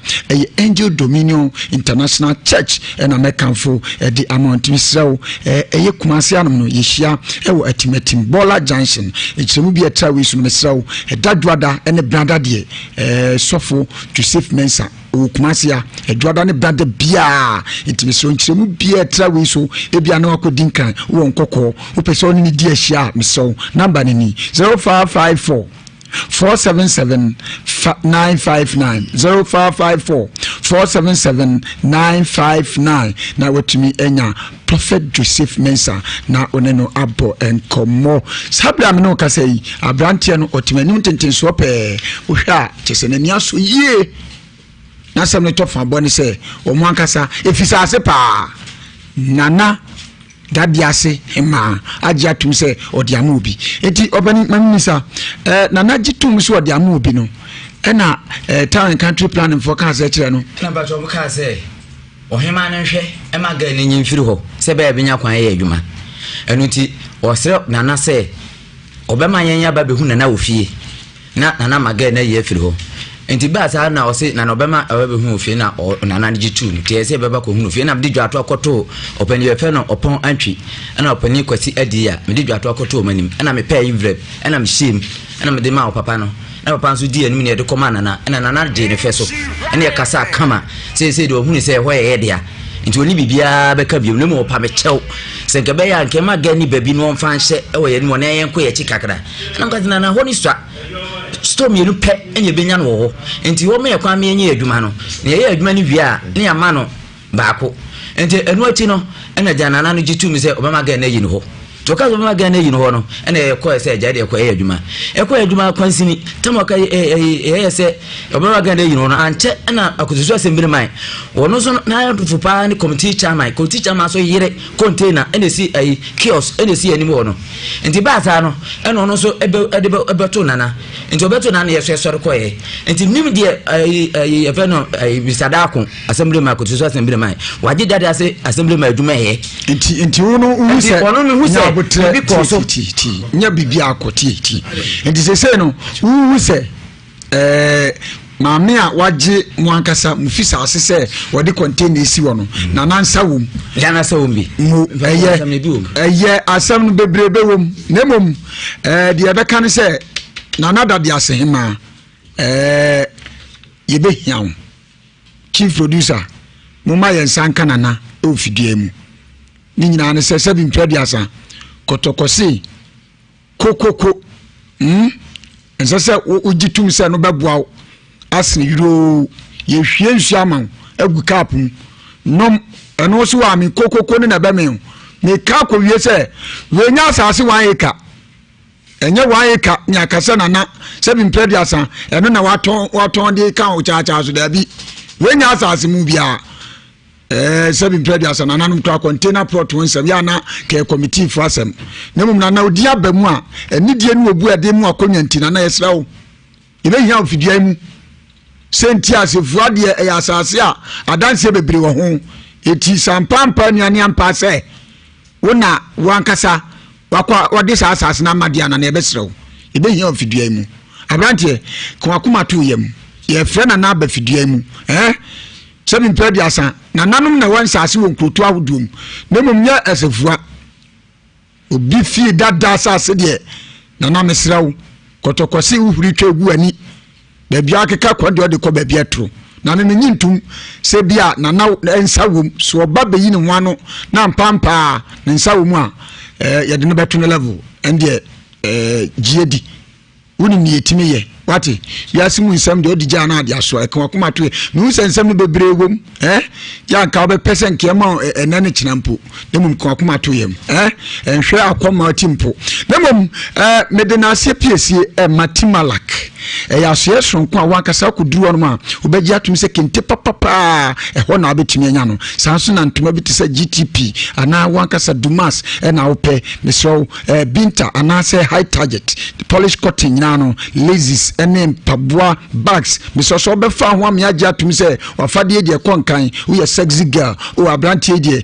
Angel Dominion International Church na mekanfo de amount Misrawo eye kumase anum no yehia ewo atimatim Bola Junction echemu bi etrawe sunu Misrawo dadwada ene branda de sofo Joseph Mensa okumasia edwada ne branda bia itimisro nchiremu bia etrawe so ebia na akodinkan wo nkokọ opeso ni di ahia miso number ni 0554 477 959 0554 477 959 na wetumi enya Prophet Joseph Mensa na oneno abo enkomo sabra me no kasai abrantie no otimanim tentenso pe ohwa chesenani aso yie na sam ne tofa boni se omo ankasa efisa ase pa nana dade ase ma agye atum sɛ ɔde ama obi enti ɔbani mamisa na nagye tum so ɔde ama obi no ɛna town and country planning for ka sɛ kyerɛ no na ba jo ka sɛ ɔhema no hwɛ ɛma ga ni nyimfiri hɔ sɛ bɛyɛ benya kwan yɛ adwuma ɛno nti ɔsrɛ nana sɛ ɔbɛma yɛn ya ba behu nana ofie na nana maga na yɛ firi hɔ enti ba sa na ɔse na ɔbɛma ɔbɛhu ofie na nana gye tu no tie sɛ bɛba kɔ hu ofie na mede dwato akɔto ɔpani yɛfɛ no ɔpɔn antwi ɛna ɔpani kwasi adi a mede dwato akɔto ɔmanim ɛna mepɛ yivrem ɛna mehyem ɛna mede ma papa no na papa nso di anim ne de kɔma nana ɛna nana gye ne fɛ so ɛna yɛ kasa kama sɛ de ɔhu ne sɛ hɔ yɛ dia nti oni bibia bɛka biom ne mo pa me kyɛw sɛ nke bɛyɛ nke ma ga ni babi no ɔmfa nhyɛ ɛwɔ yɛ no na yɛn kɔ yɛ chi kakra na nka nana hɔ ni swa storm yɛ no pɛ ɛnyɛ benya no wɔ hɔ nti wɔ me yɛ kwa me yɛ adwuma no ne yɛ adwuma no wia ne ya ma no baako nti ɛno akyi no ɛna gya nana no gye tu mi sɛ ɔbɛma ga na yi no hɔ to ka ɔbɛma ga na yi no hɔ no ɛna yɛ kɔ sɛ gya de kɔ yɛ adwuma ɛkɔ adwuma kwansini tamo ka yɛ sɛ ɔbɛma ga na yi no no ankyɛ ɛna akotoso asɛmbere man wɔno so na yɛ fupa ne committee chairman so yere container ɛna si kiosk ɛna si anim hɔ no nti ba sa no ɛna ɔno so ɛbɛto nana nti ɔbɛto nana yɛ sɔre kɔ yɛ nti nim deɛ yɛfɛ no bisadako assembly man akotoso assembly man wagye dade ase assembly man adwuma yɛ nti wono sɛ ɔno no hu sɛ bi kɔ so nya bibia akɔtie nti sɛ no wu sɛ maame a wagye mu ankasa mu fisa ase sɛ wɔde container esi wɔ no na nansa wom bi mu ɛyɛ asɛm no bebrebe wom na mmom deɛ bɛka ne sɛ nana dade ase hema yɛbɛhia wo chief producer moma yɛn sanka nana ofidua mu ni nyina ne sɛ sɛ bi mpɛdi asa kotokose kokoko ense se ogitum se no beboa asne yiro ye hwie nsu ama agu cap nom eno so wa mi kokoko ne na be me ka ko wie se we nya asase wan eka enye wan eka nya kase nana se bi mpedi asa eno na waton de ka o cha so da bi we nya asase mu bia sebi mpedi asa nana no to container plot won se ya na ke committee for asem na mum nana odi abamu a enidie no obu ade mu akonya ntina na yesra wo ibe hia ofidua mu senti asefu ade e asase a adanse bebre wo ho eti sampampa nuane ampa se wona wankasa wakwa wade sa asase na madia na ebe sra wo ibe hia ofidua mu abrante ko akoma to yam ye frɛ na na ba fidua mu sebi mpedi asa na nanum na wan saase won kroto awodum na mum nya asefua obi fi dada saase de na na mesrawo kotokose uhuri twegu ani ba bia keka kwade ode ko ba bia tro na ne nyintum se bia na na ensawom so oba beyi ne ho ano na mpampa ne nsawom a yede ne beto ne level ende giedi woni ne yetimi ye wati Ewiase Mu Nsem de odija na ade aso eka wakoma to no nsensem no bebre wom ya nka obe pesen kema enane kinampo demum ka wakoma to yem enhwe akoma timpo demum medena se piesie matimalak ya so yesonko a wankasa koduru ono ma obeji atum se kente papapa ho na obetimi anya no sanso na ntoma bi te se GTP ana wankasa dumas na ope meso binta ana se high target the polish cotton nyina no lazis ene mpaboa bags misoso be fa ho am ya gya tum se wafade de konkan wo ye sexy girl o abrantie de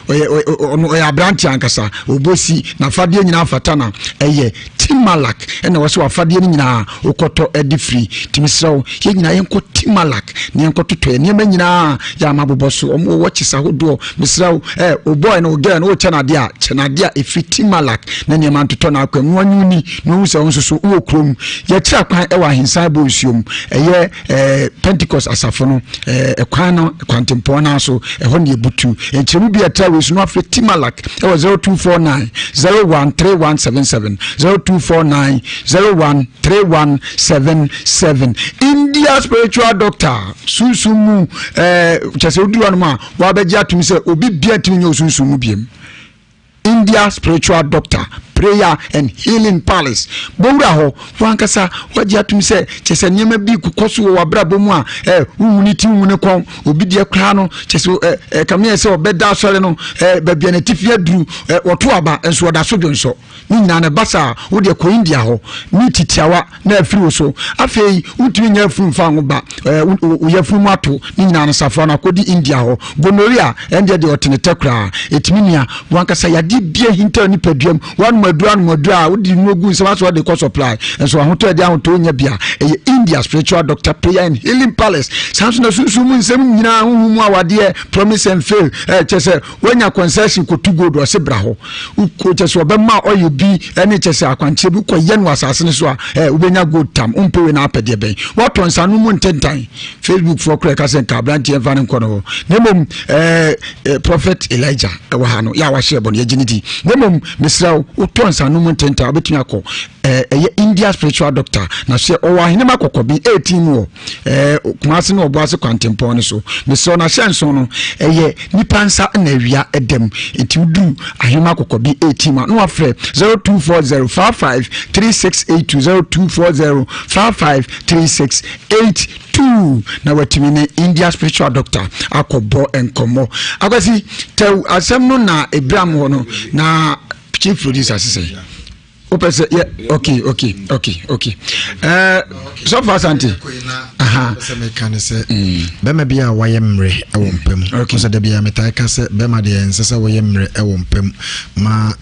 o ya abrantie ankasa obosi na fade nyina fatana eye timalak ene wo se wafade nyina okoto edi free timisraw ye nyina yenko timalak ne yenko totoe ne ma nyina ya maboboso omo wo chisa hodo misraw o boy no girl no chenade a efi timalak na ne ma ntoto na akwam wanyuni no se wonsoso wo krom ye kira kwan e wa hinsan bo nsuom eye Pentecost asafo no kwan no kwantempo na so ho ne butu enchemu bia tawes no afre timalak e wa 0249 013177 0249 013177 India spiritual doctor sunsumu chese oduwa no ma wa beji atum se obi bia timi nyo sunsumu biem India spiritual doctor Prayer and Healing Palace bowura ho wankasa wagye atum sɛ kyese nyema bi kukoso wɔ wabrabɔ mu a unity wune kon obi de kra no kyese kamia sɛ obeda asɔre no babia na tifia duru wɔto aba enso wɔda so dwonso ni nyina ne basa wo de ko India ho ni titiawa na afiri so afei utumi nya afuru mfa ho ba wo yafuru mu ato ni nyina ne safra na kodi India ho gonorrhea ende de otenete kra etimi nia wankasa yade bia hinta ni paduam wan madu a wodi nuogu nsema so de ko supply enso ahoto de ahoto nya bia India Spiritual Doctor Prayer and Healing Palace sanso na sunsu mu nsem nyina ho mu awade promise and fail kyese wanya concession ko to go do se bra ho ko kyese obema oyo bi ene kyese akwanche bi ko yen wasase ne so a ubenya good time umpewe na apede ben wato nsanu mu ntentan Facebook for crack asen ka branch en fanin kono nemom Prophet Elijah ewa ha no ya wa share bon ye ginidi nemom misraw uto nsanu mu ntentan obetumi akọ India Spiritual Doctor na se owa hinema kokobi 18 wo kumase na obo ase kwantempo ne so misraw na shenso no nipa nsa na wia edem enti udu ahema kokobi 18 ma no afre 0240553682 na watimine India Spiritual Doctor akobo enkomo akwasi tew asem no na Abraham ho no na chief producer say opese okay so far santi se me kan se bema bia wayemre ewompem so da bia metai ka se bema de ensese wayemre ewompem ma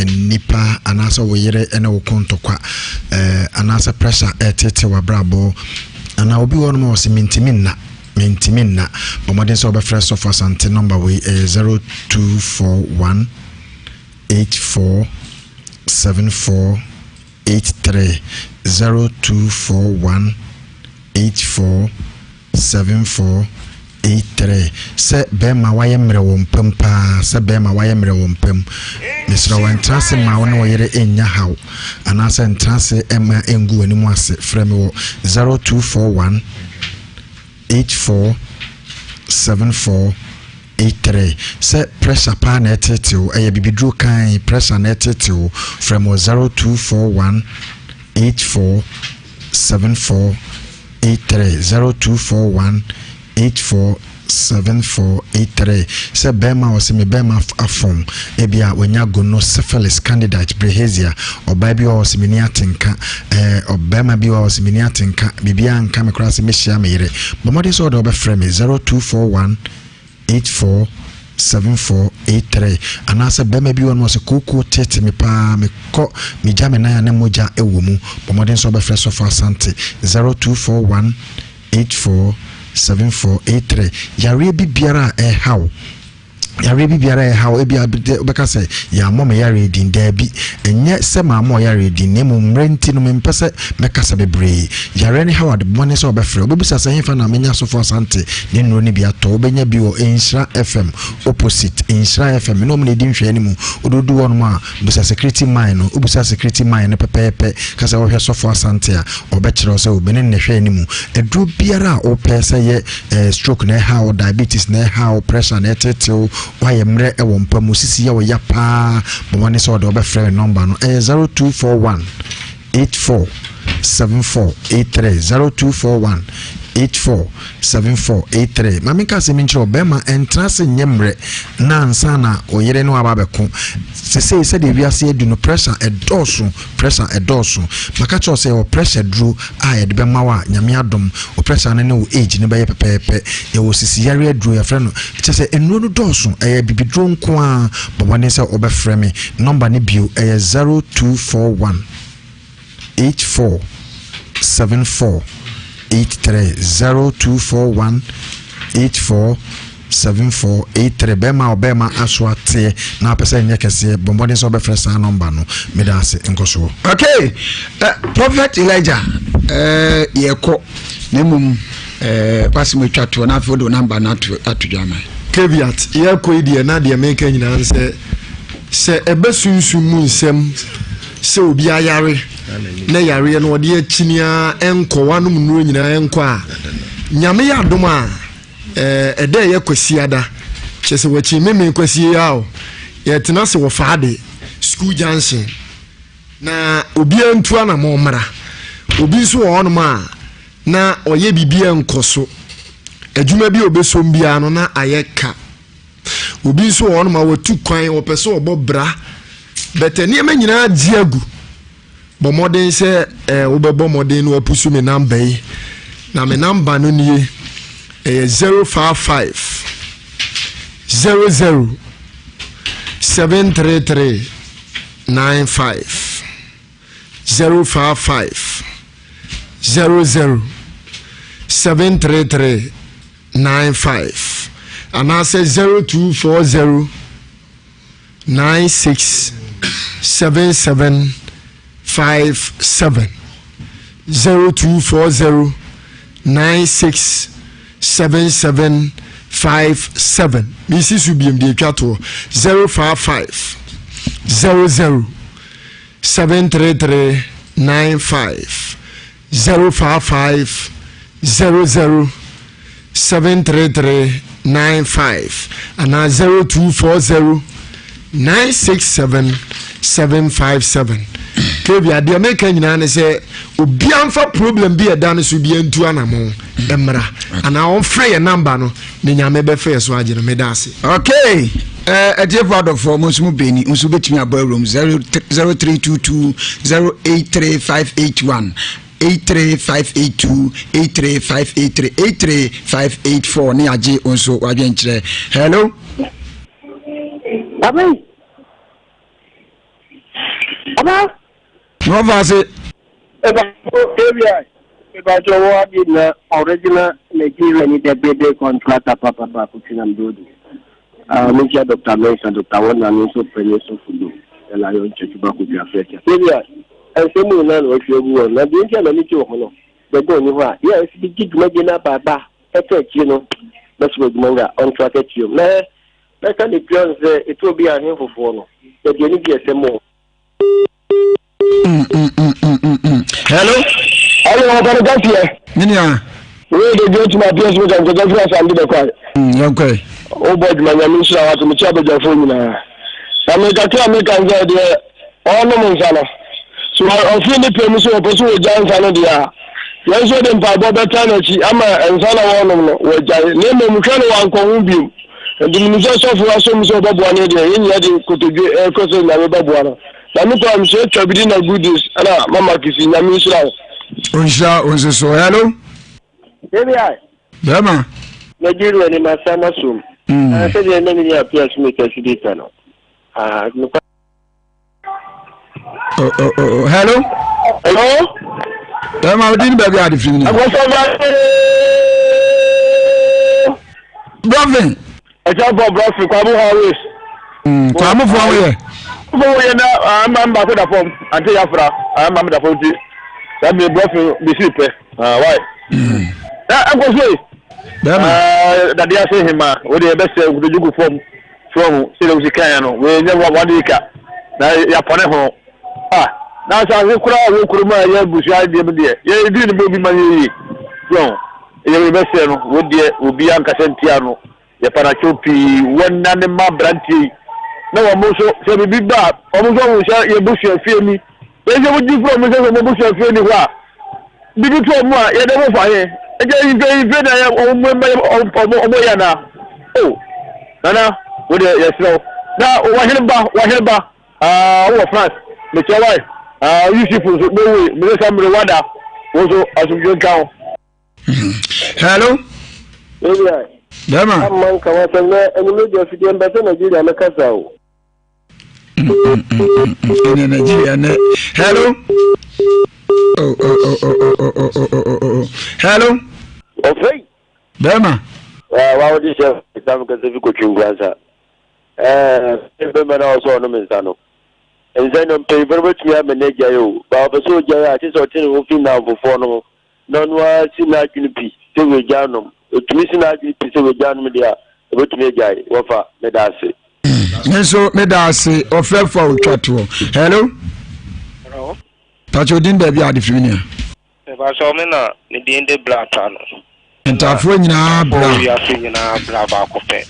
nipa anasa woyere ene wo kontokwa anasa pressure etete wabrabo ana obi won mo se mentiminna bomodin so be fresh of asante number we 0241 847483 0241 847483 se bema wayemre wompem pa se bema wayemre wompem misra wantrase ma wona woyere enya haw anase entrase ema engu animu ase frame wo 0241 847483 se pressure pa na etetew bibidru kan pressure na etetew from 0241 847483 0241 847483 se bema osimi bema afom ebia wanya gono syphilis candidate brehasia obabi osimi ni atenka obema bi osimi ni atenka bibia nka mekrase mehia meyire bomode so do be frame 0241 847483 anasa bema bi won se koko tete me pa me ko mi jame na ya ne moja ewomu bomode so be fresh of asante 0241 847483 yare bibiara how ebia obeka say ya mom yare din da bi enye se ma mo yare din nemu mrenti no mempese mekasa bebre yare ne how adbone so obefre obebisa say hefa na menya so for asante ne nro ne bia to obenya bi o Nhyira FM opposite Nhyira FM no me din hwe animu ododu won ma busa security mine no obusa security mine ne pepepe kasa wo hwe so for asante a obekire so obene ne hwe animu edru biara o pese ye stroke na how diabetes na how pressure na etetew why mre ewompa musisi ya ya pa bomane so do be free number no 0241 847483 0241 847483 mamika se minchro bema entrance nyemre na ansana oyere no ababeko se de wiase edu no pressure edosu maka cho se o pressure dru a ede be mawa nyame adom o pressure ne o age ne be pepepe e wo sisi yare dru ya frɛ no che se enro no dosu bibidro nko a bobane se obefrɛ me number ne bio 0241 8474 0241 847483 bema aswate na pesa nyekese bombode so be fresa number no medase nkoso. Okay, Prophet Elijah yeko nemum kwasimo twato na fodo number na atudwama caveat yeko idie na de meka nyina se ebesunsu mu nsem se obi ayare na yare no de achinia enko wanum nuro nyina enko a nyame ya dom a ede yekwasiada chese wachi meme kwasi yawo yetena se wo faade school junction na obi antu ana mo mra obi so won ma na oye bibia nkoso adwuma bi obesom bia no na ayeka obi so won ma watu kwan opeso obobra betani ema nyina diagu bo modern se obebo modern no apusu me number yi na me number no nie 055 00 733 95 055 00 733 95 and I say 0240 96 77 57 0240 96 77 57 Mrs. Ubim de Kato 055 00 733 95 055 00 733 95 and 0240 967 757 Kebi ade make nyina ne se obiamfa problem bi edane so bi antu anamo emra ana on free number no ne nyame be free so agene me dase okay Edward of Musmu Beni unsu betimi aba room 0322 083581 83582 83583 83584 ni aje onso wadwenkyere hello Amen Aba no vase Eba jowo adina original Nigeria ni the contractor papa kutina mdodo Media Dr. Mason Dr. Wana Niso Preneso Fudu la yon chetuba ku bi afeka Eba ensemu na no fiegu na bi ntia na mi ti wo no de go ni wa ya esi bi giduma baba etechi no beso gumanga on track you na ka ni pions it will be a hinfofo no de de ni bi esemu Hello Hello Papa Gatia Ninia we dey go to my place with the Gatia and the quiet okay o boy my name is Nhyira to me chabe jafo nyina na me Gatia me kan say de ono mo nsana so on feel the pay me so person we jan nsana dia yan so dem pa bo beta na chi ama nsana wono no we jan ne me mu kan wa nko hu bi ndi mi so for aso mi so babo ane de yin ya de kotodwe ko so na me babo ana na me ko am so twabidi na goodies ana mama kisi na mi Nhyira onse so hello baby ai Dama Nigeria ni masama sum say the name ya PS me kasi data no hello hello Dama odin baby adi fini Brother Ejabo brother kwa mu always kwa mu fo we we na am ba ko da form ante ya fra am da form ti that me brother be sipe why I go say that they are saying him we the best we do form from say we can no we never one week na ya pone ho na sa we kura ma ya busu ade me de ya di ni bi ma yi yo ya best no we de obi an kasentia no ya para chopi wonna ne ma branti na wo mo so se bi ba o mo so wo ya busu afie ni we je wo di from mo so mo busu afie ni ho bibi to mo ya de mo fa ye eje ife na ya omo ya na nana we dey yesro na wahirba wo France me chawai Yusufu so we me sam rewada wo so asumjo kan hello Dama amman ka wata na enemy de fidi embata Nigeria na kasa o in Nigeria na hello hello okay Dama wa wodi chef tam ka se fi ko chungwanza be na so no mensano enzano pe verbo tia manager yo ba ba so ja ti so tin wo fi na fofo no nonwa sina junipi se we janom otumi sina junipi se we janom dia e botumi jai wo fa me da se Nso me da se ofefa otwato hello hello Pacho din da bi ade fiminia e ba so me na ni din de blata no entafo nyina bra ya fi nyina bra ba ko pe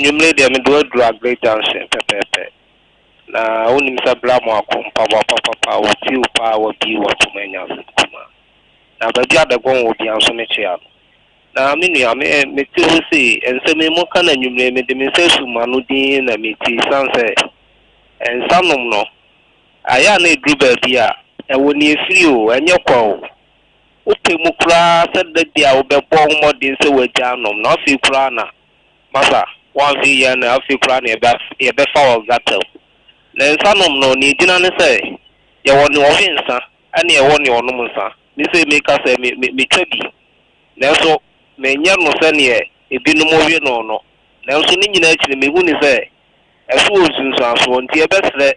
nyumle de me do great dance pepepe na wonim sɛ bra mo akompa papa wotiu pa wabi watomanya sentuma na baabi adagon wo bia nso me kyea na me nua me te ho se ensɛm mu ka na nwumre me de me sɛ suma no din na me ti sanse ensanom no aya na edru baabi a ɛwɔ ne efiri o enye kwa o ope mu kura sɛ da dia wo bɛbɔ homɔden sɛ wagya nom na afi kura na masa wan fi ya na afi kura na e be fa wo gata na ensanom no ne gyina ne sɛ ye wɔ ne ofinsa ane ye wɔ ne onom nsa me sɛ me ka sɛ me twa bi na so me nya no sɛ ne ebinom owie no no na so ne nyina akire me hu ne sɛ ɛso osunso aso nti e bɛsrɛ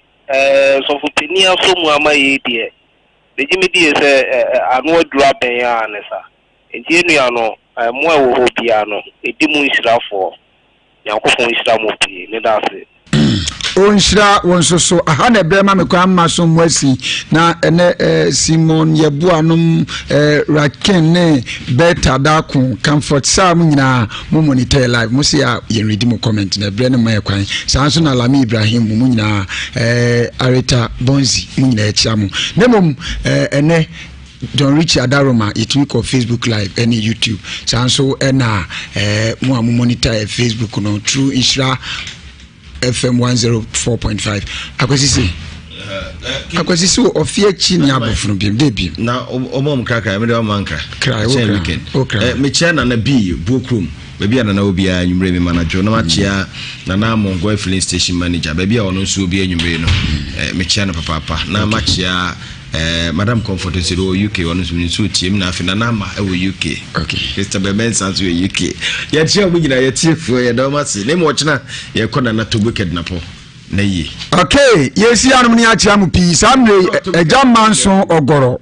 so fu peni aso mu amaye die Bejimi di se anu adura ben ya ne sa. Enti enua no mo ewo ho bia no edi mu nsirafo. Yakofo nsira mo pie ne da se. Onshira wonsoso aha na be ma me kwa maso mwasi na ene Simon Yebuanom Raken ne Beta Dakun Comfort Sam nyina mo monitor live mo se ya ye read mo comment na bre ne mo ekwan sanso na Lami Ibrahim mo nyina Areta Bonzi mo nyina echa mo nemom ene John Richard Adaroma itumi ko Facebook live any YouTube sanso ena mo am monitor Facebook no True Insura FM 104.5 akwasisi ofie chi ni abofunu biem de biem na omom kraka me de omanka krai weekend me chia na bi bokrum baby na obi a nwumre me manager na machia na na mongo filling station manager baby a ono so obi anwumre no me chia na papa na machia Madam Comfort is UK one is so team na afina na ma e UK okay Mr. Bemen sans we UK ya chia mu nyina ya tiefo ya da masi na mo china ya kona na to wicked na po na yi okay yesi anum ni achia mu pi samre ejamanso ogoro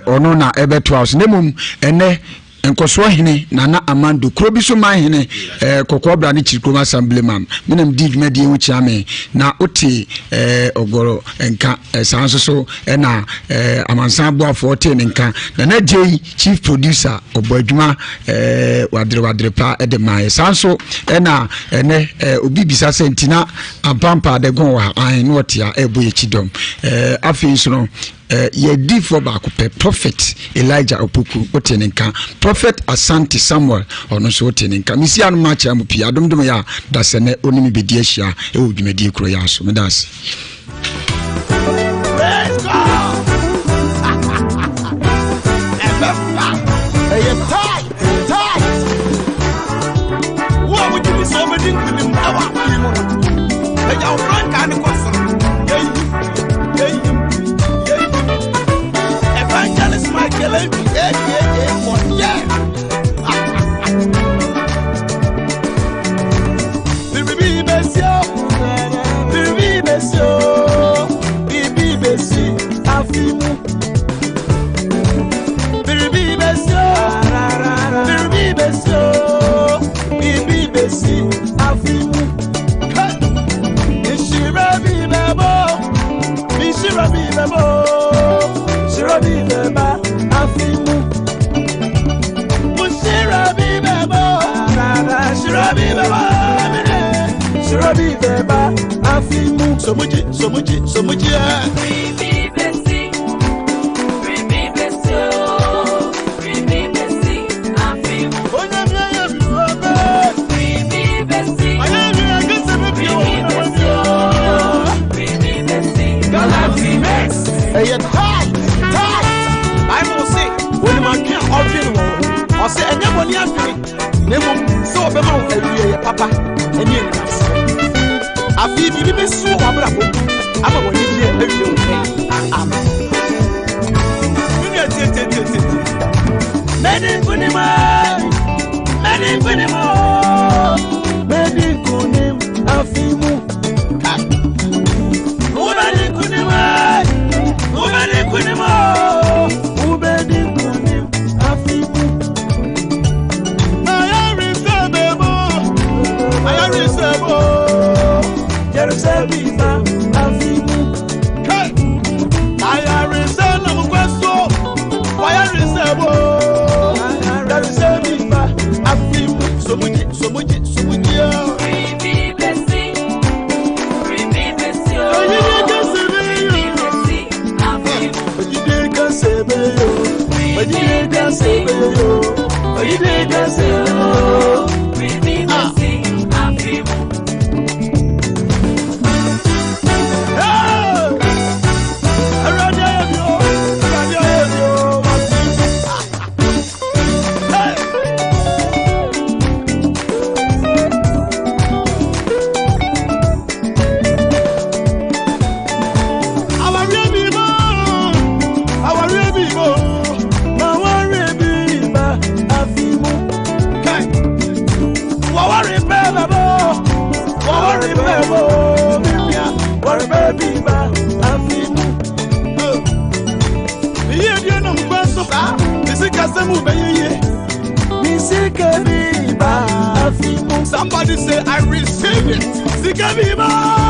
ono na ebeto house nemum ene enkoso hene nana amando krobiso man hene kokobra ne chirikoma assemblyman menem di dwumadi hu chiame na oti ogoro enka sanso so na amansan boafo oti nka na jei chief producer obadwuma wadre pa de mai sanso na ene obibisa sentina ampampa de gon wa an no otia eboye chidom afi so no ye di for back prophet Elijah Opoku otenenka prophet Asante Samuel ono so otenenka misi anu ma cha mu pi adomdom ya dasene onimi bedi ahia e odwumadi kro ya so medase let's go tight what would you be so many in our people and your friend can question Evangelist Michael, yeah. Bibi Bessie, Afimu. Bibi Bessie, Afimu. Nhyira beba afimu Nhyira beba afimu somuji I say, and never near me. So, Papa, and you. I feel you be so abrabo. I'm a one year every day. Many kunim, afimu. Ewiase Mu somebody say I receive it. Sika viva.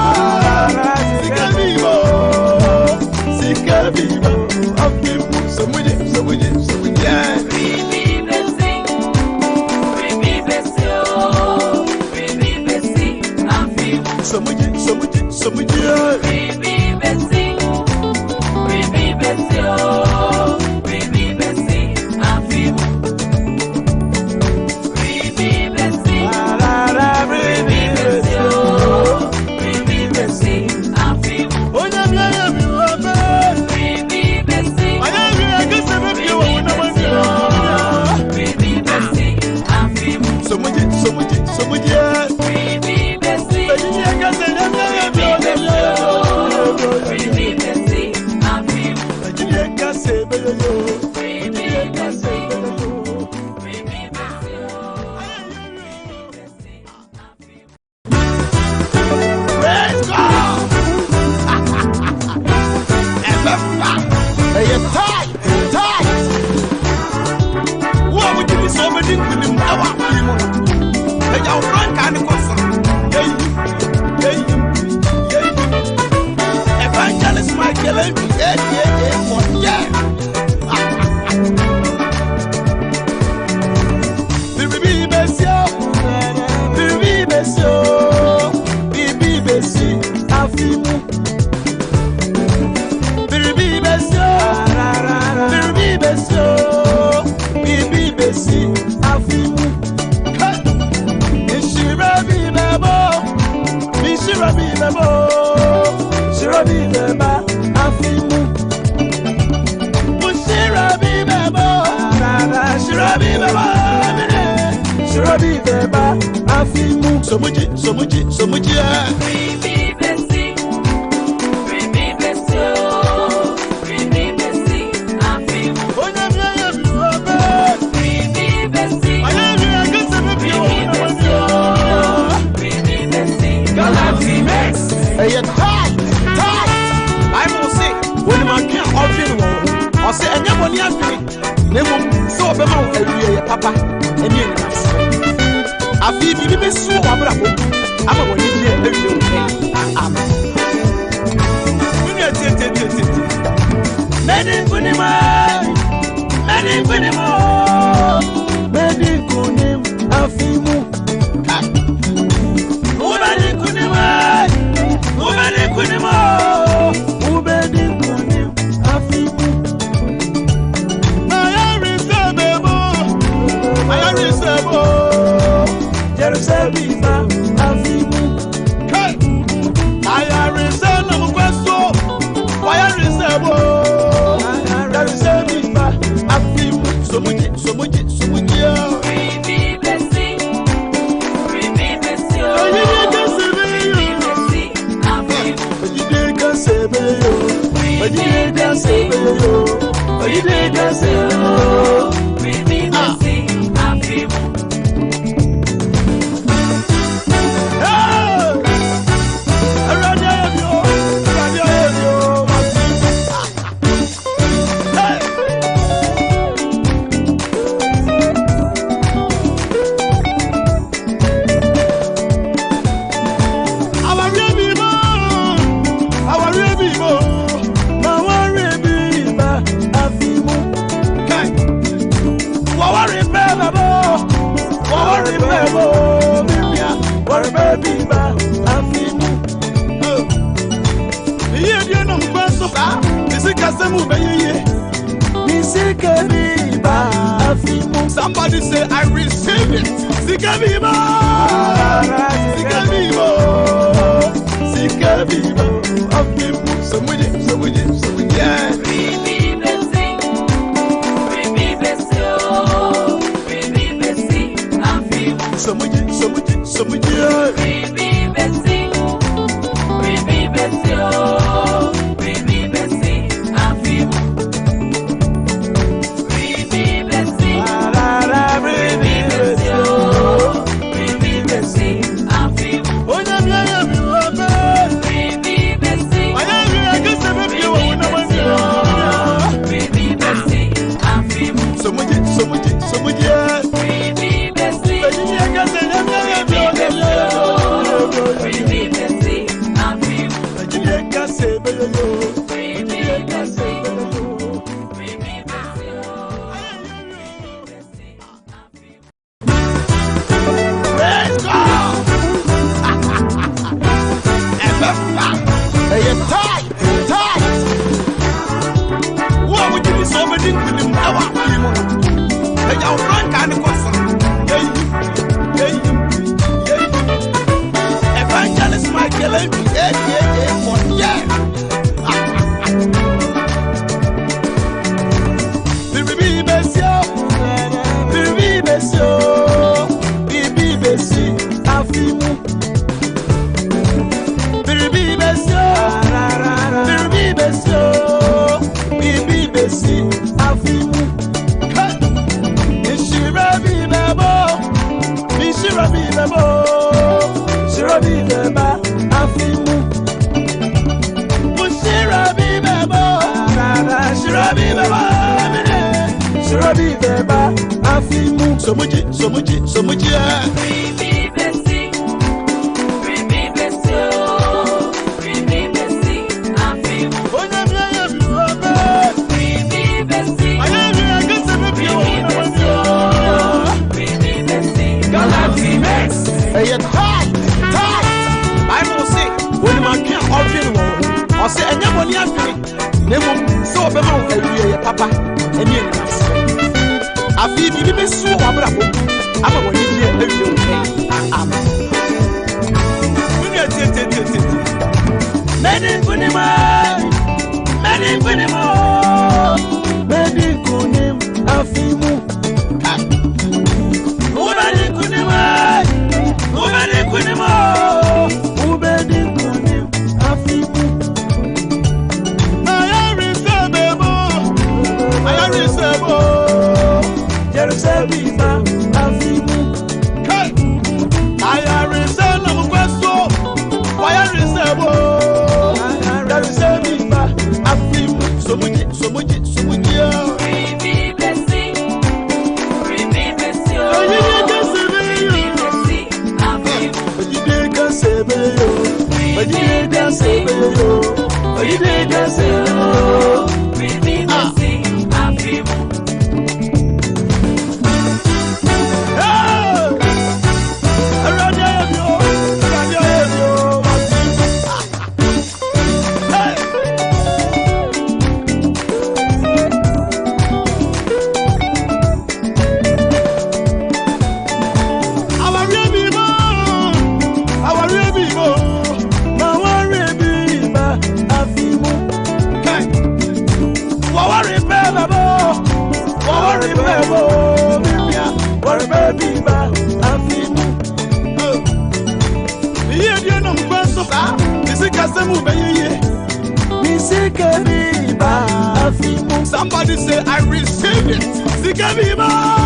Somebody say I receive it. Sika viva. bebo. Shirabi beba afimu. Shirabi bebo. Shirabi beba. Shirabi beba afimu. Somuji. Say anybody after nemo so bema ewie papa eni eni afi bi bi so wabra bo ama woni die ewie o am mini tete meni kunima meni kunim afimu ubani kunima ubani kunim afimu Jerusalema afimu kai ayarisela mkweso wayarisebo Jerusalema afimu somuji Somebody say I receive it. Sika vivo.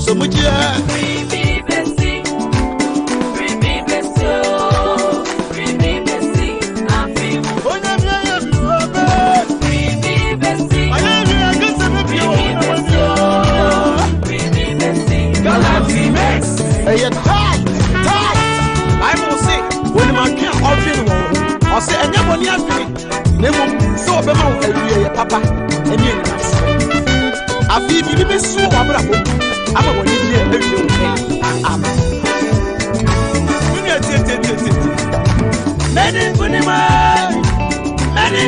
Someone.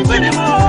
Winnie more.